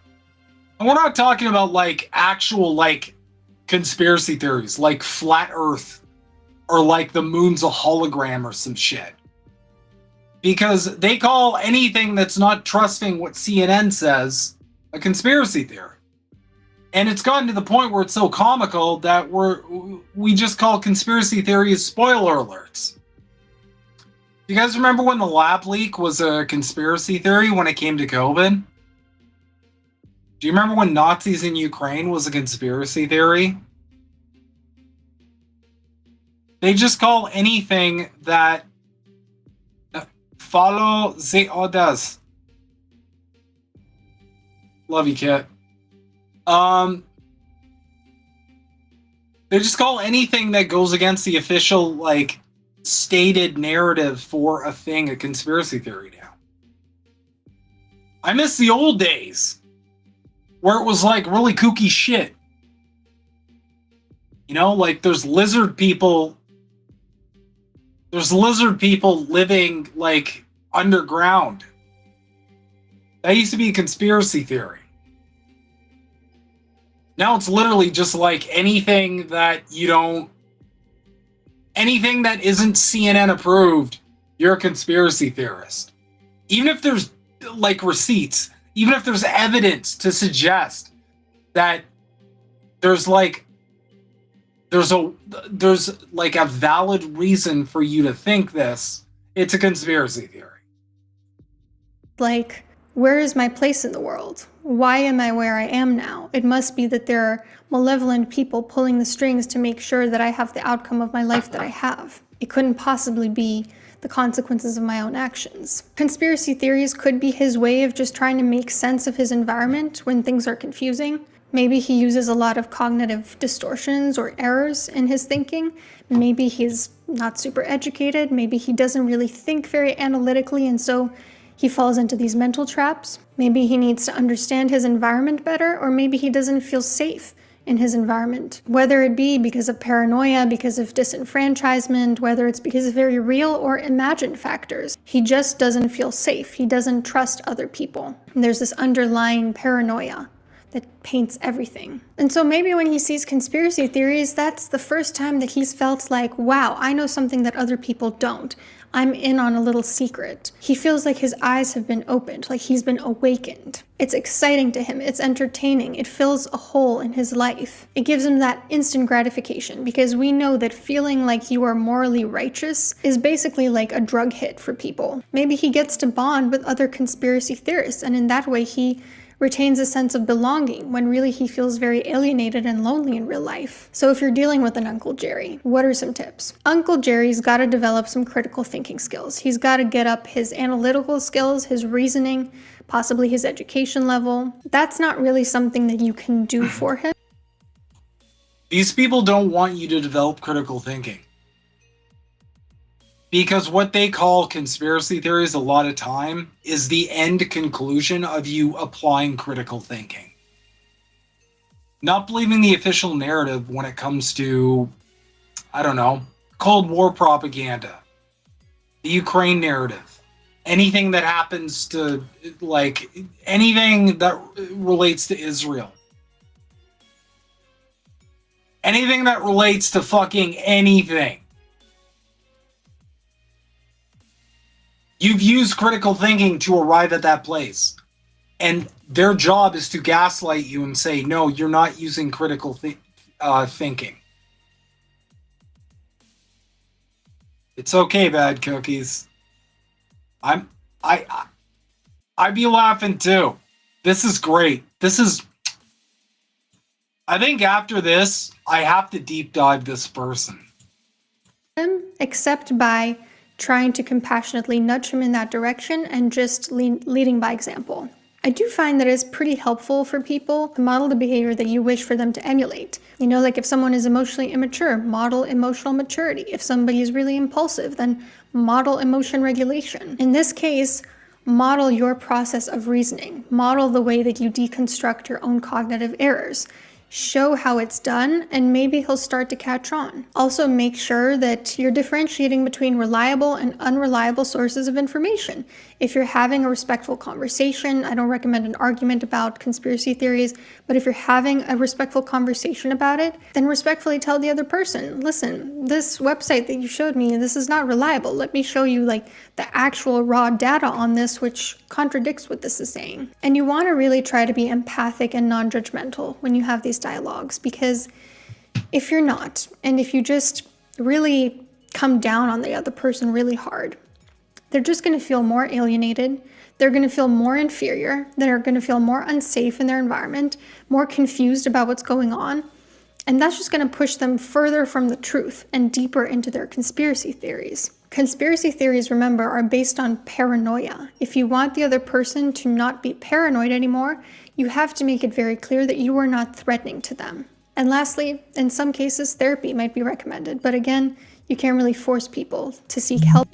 [SPEAKER 1] And we're not talking about like actual like conspiracy theories, like flat earth or like the moon's a hologram or some shit. Because they call anything that's not trusting what CNN says a conspiracy theory. And it's gotten to the point where it's so comical that we just call conspiracy theories spoiler alerts. You guys remember when the lab leak was a conspiracy theory when it came to COVID? Do you remember when Nazis in Ukraine was a conspiracy theory? They just call anything that follow the orders. Love you, Kit. They just call anything that goes against the official, like, stated narrative for a thing a conspiracy theory now. I miss the old days where it was, like, really kooky shit. You know, like, there's lizard people living, like, underground. That used to be a conspiracy theory. Now it's literally just like anything that isn't CNN approved, you're a conspiracy theorist. Even if there's like receipts, even if there's evidence to suggest that there's like a valid reason for you to think this, it's a conspiracy theory.
[SPEAKER 8] Like, where is my place in the world? Why am I where I am now? It must be that there are malevolent people pulling the strings to make sure that I have the outcome of my life that I have. It couldn't possibly be the consequences of my own actions. Conspiracy theories could be his way of just trying to make sense of his environment when things are confusing. Maybe he uses a lot of cognitive distortions or errors in his thinking. Maybe he's not super educated. Maybe he doesn't really think very analytically, and so he falls into these mental traps. Maybe he needs to understand his environment better, or maybe he doesn't feel safe in his environment. Whether it be because of paranoia, because of disenfranchisement, whether it's because of very real or imagined factors. He just doesn't feel safe. He doesn't trust other people. And there's this underlying paranoia that paints everything. And so maybe when he sees conspiracy theories, that's the first time that he's felt like, wow, I know something that other people don't. I'm in on a little secret. He feels like his eyes have been opened, like he's been awakened. It's exciting to him, it's entertaining, it fills a hole in his life. It gives him that instant gratification, because we know that feeling like you are morally righteous is basically like a drug hit for people. Maybe he gets to bond with other conspiracy theorists, and in that way he retains a sense of belonging when really he feels very alienated and lonely in real life. So if you're dealing with an Uncle Jerry, what are some tips? Uncle Jerry's got to develop some critical thinking skills. He's got to get up his analytical skills, his reasoning, possibly his education level. That's not really something that you can do for him.
[SPEAKER 1] These people don't want you to develop critical thinking. Because what they call conspiracy theories a lot of time is the end conclusion of you applying critical thinking. Not believing the official narrative when it comes to, I don't know, Cold War propaganda, the Ukraine narrative, anything that happens to, like, anything that relates to Israel. Anything that relates to fucking anything. You've used critical thinking to arrive at that place. And their job is to gaslight you and say, no, you're not using critical thinking. It's okay, bad cookies. I'd be laughing too. This is great. I think after this, I have to deep dive this person.
[SPEAKER 8] Except by trying to compassionately nudge him in that direction and just leading by example. I do find that it's pretty helpful for people to model the behavior that you wish for them to emulate. You know, like if someone is emotionally immature, model emotional maturity. If somebody is really impulsive, then model emotion regulation. In this case, model your process of reasoning. Model the way that you deconstruct your own cognitive errors. Show how it's done, and maybe he'll start to catch on. Also, make sure that you're differentiating between reliable and unreliable sources of information. If you're having a respectful conversation, I don't recommend an argument about conspiracy theories, but if you're having a respectful conversation about it, then respectfully tell the other person, listen, this website that you showed me, this is not reliable. Let me show you like the actual raw data on this, which contradicts what this is saying. And you want to really try to be empathic and non-judgmental when you have these dialogues, because if you're not, and if you just really come down on the other person really hard, they're just going to feel more alienated. They're going to feel more inferior. They're going to feel more unsafe in their environment, more confused about what's going on. And that's just going to push them further from the truth and deeper into their conspiracy theories. Conspiracy theories, remember, are based on paranoia. If you want the other person to not be paranoid anymore, you have to make it very clear that you are not threatening to them. And lastly, in some cases, therapy might be recommended. But again, you can't really force people to seek help.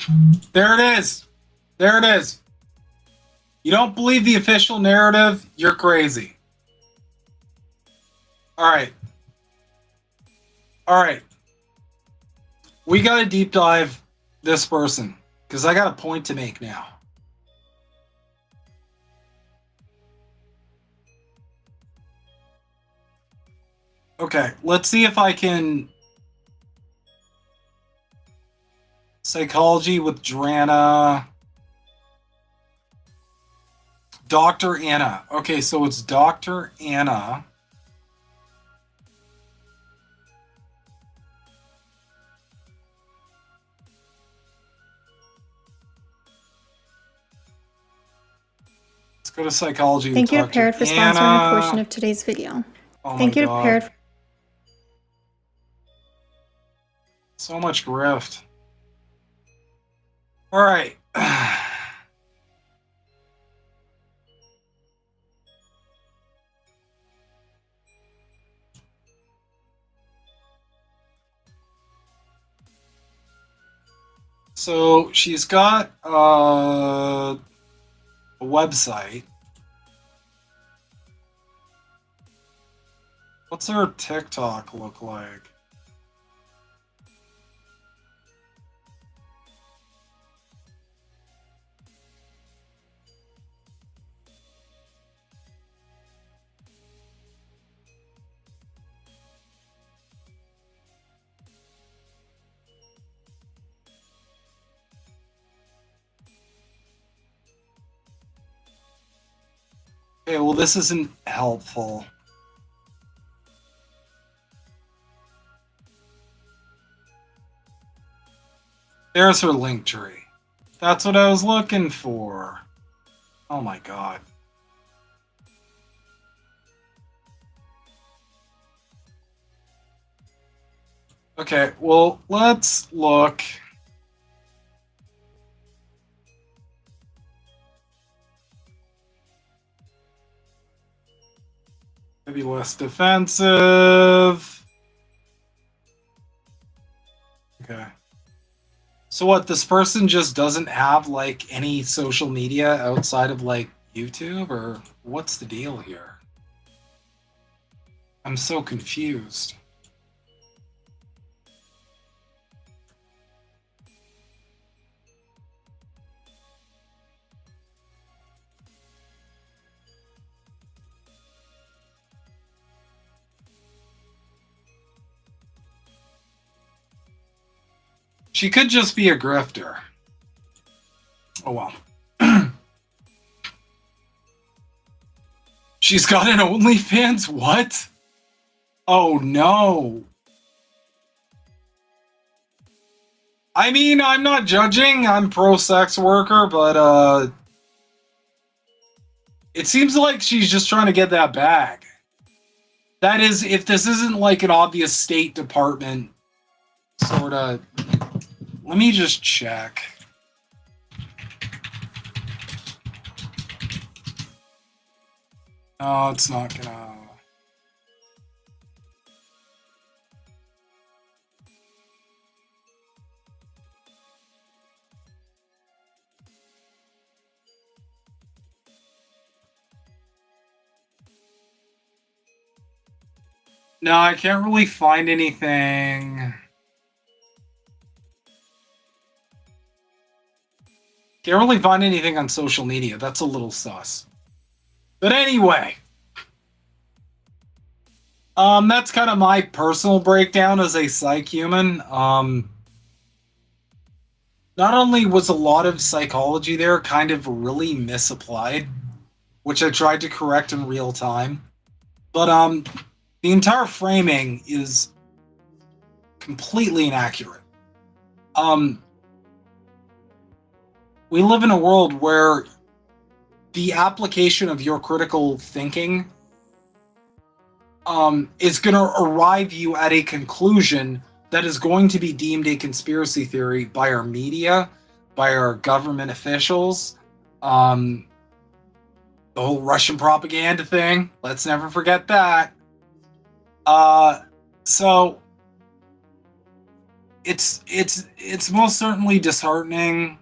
[SPEAKER 1] There it is. There it is. You don't believe the official narrative, you're crazy. All right. All right. We got to deep dive this person because I got a point to make now. Okay, let's see if I can... Psychology with Drana. Dr. Anna. Okay, so it's Dr. Anna. Let's go to psychology.
[SPEAKER 8] Thank you to Parrot for sponsoring a portion of today's video. Thank you to Parrot for...
[SPEAKER 1] So much grift. All right. So she's got a website. What's her TikTok look like? Okay, well, this isn't helpful. There's her link tree. That's what I was looking for. Oh my god. Okay, well, let's look. Maybe less defensive. Okay. So what, this person just doesn't have like any social media outside of like YouTube, or what's the deal here? I'm so confused. She could just be a grifter. Oh well. She's got an OnlyFans? What? Oh no. I mean, I'm not judging. I'm pro sex worker, but it seems like she's just trying to get that bag. That is, if this isn't like an obvious State Department sort of. Let me just check. No, it's not gonna. No, I can't really find anything. Can't really find anything on social media. That's a little sus. But anyway, that's kind of my personal breakdown as a psych human. Not only was a lot of psychology there kind of really misapplied, which I tried to correct in real time, but the entire framing is completely inaccurate. We live in a world where the application of your critical thinking is going to arrive you at a conclusion that is going to be deemed a conspiracy theory by our media, by our government officials, the whole Russian propaganda thing. Let's never forget that. So it's most certainly disheartening.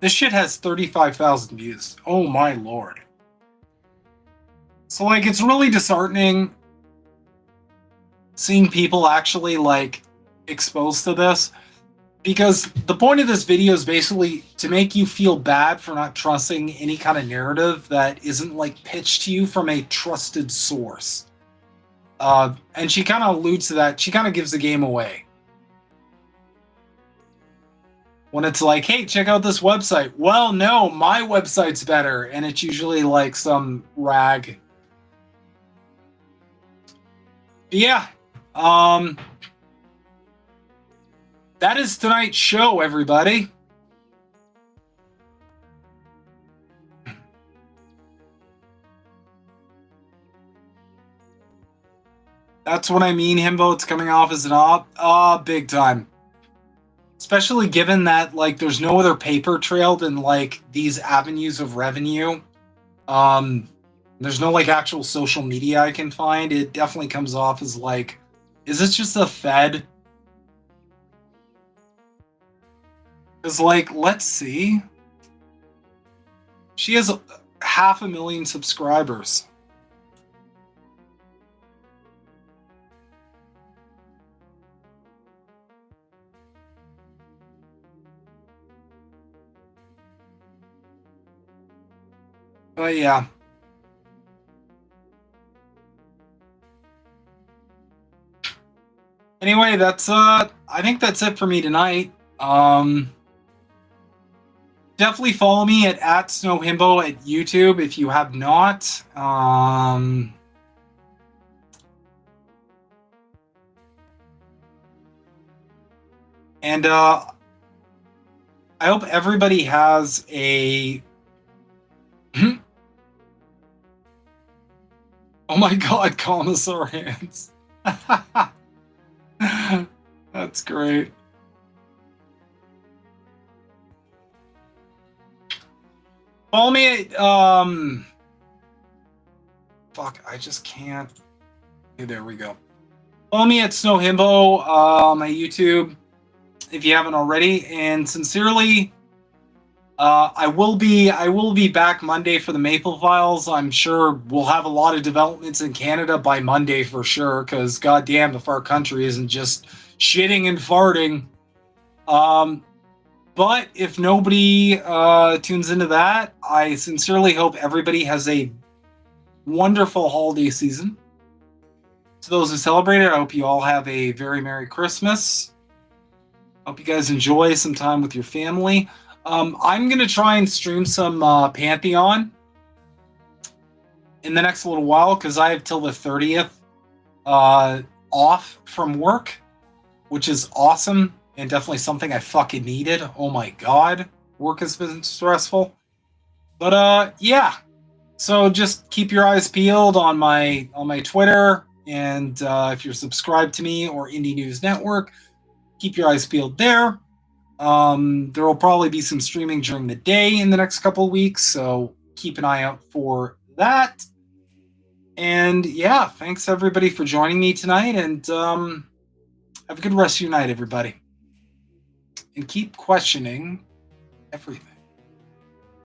[SPEAKER 1] This shit has 35,000 views. Oh my lord. So like, it's really disheartening seeing people actually like exposed to this, because the point of this video is basically to make you feel bad for not trusting any kind of narrative that isn't like pitched to you from a trusted source. And she kind of alludes to that. She kind of gives the game away. When it's like, hey, check out this website. Well, no, my website's better. And it's usually like some rag. But yeah. That is tonight's show, everybody. That's what I mean, Himbo. It's coming off as an op. Big time. Especially given that, like, there's no other paper trail than, like, these avenues of revenue. There's no, like, actual social media I can find. It definitely comes off as, like, is this just a Fed? Because, like, let's see. She has 500,000 subscribers. But yeah. Anyway, that's I think that's it for me tonight. Definitely follow me at @snowhimbo at YouTube if you have not. And I hope everybody has a oh my god, commissarians. That's great. Follow me at, fuck, I just can't. Okay, there we go. Follow me at Snow Himbo, my YouTube. if you haven't already. And sincerely, I will be back Monday for the Maple Files. I'm sure we'll have a lot of developments in Canada by Monday for sure, because goddamn if our country isn't just shitting and farting. But if nobody tunes into that, I sincerely hope everybody has a wonderful holiday season. To those who celebrate it, I hope you all have a very Merry Christmas. Hope you guys enjoy some time with your family. I'm going to try and stream some Pantheon in the next little while, because I have till the 30th off from work, which is awesome and definitely something I fucking needed. Oh my god, work has been stressful. But yeah, so just keep your eyes peeled on my Twitter, and if you're subscribed to me or Indie News Network, keep your eyes peeled there. There will probably be some streaming during the day in the next couple of weeks, so keep an eye out for that. And yeah, thanks everybody for joining me tonight, and have a good rest of your night, everybody. And keep questioning everything.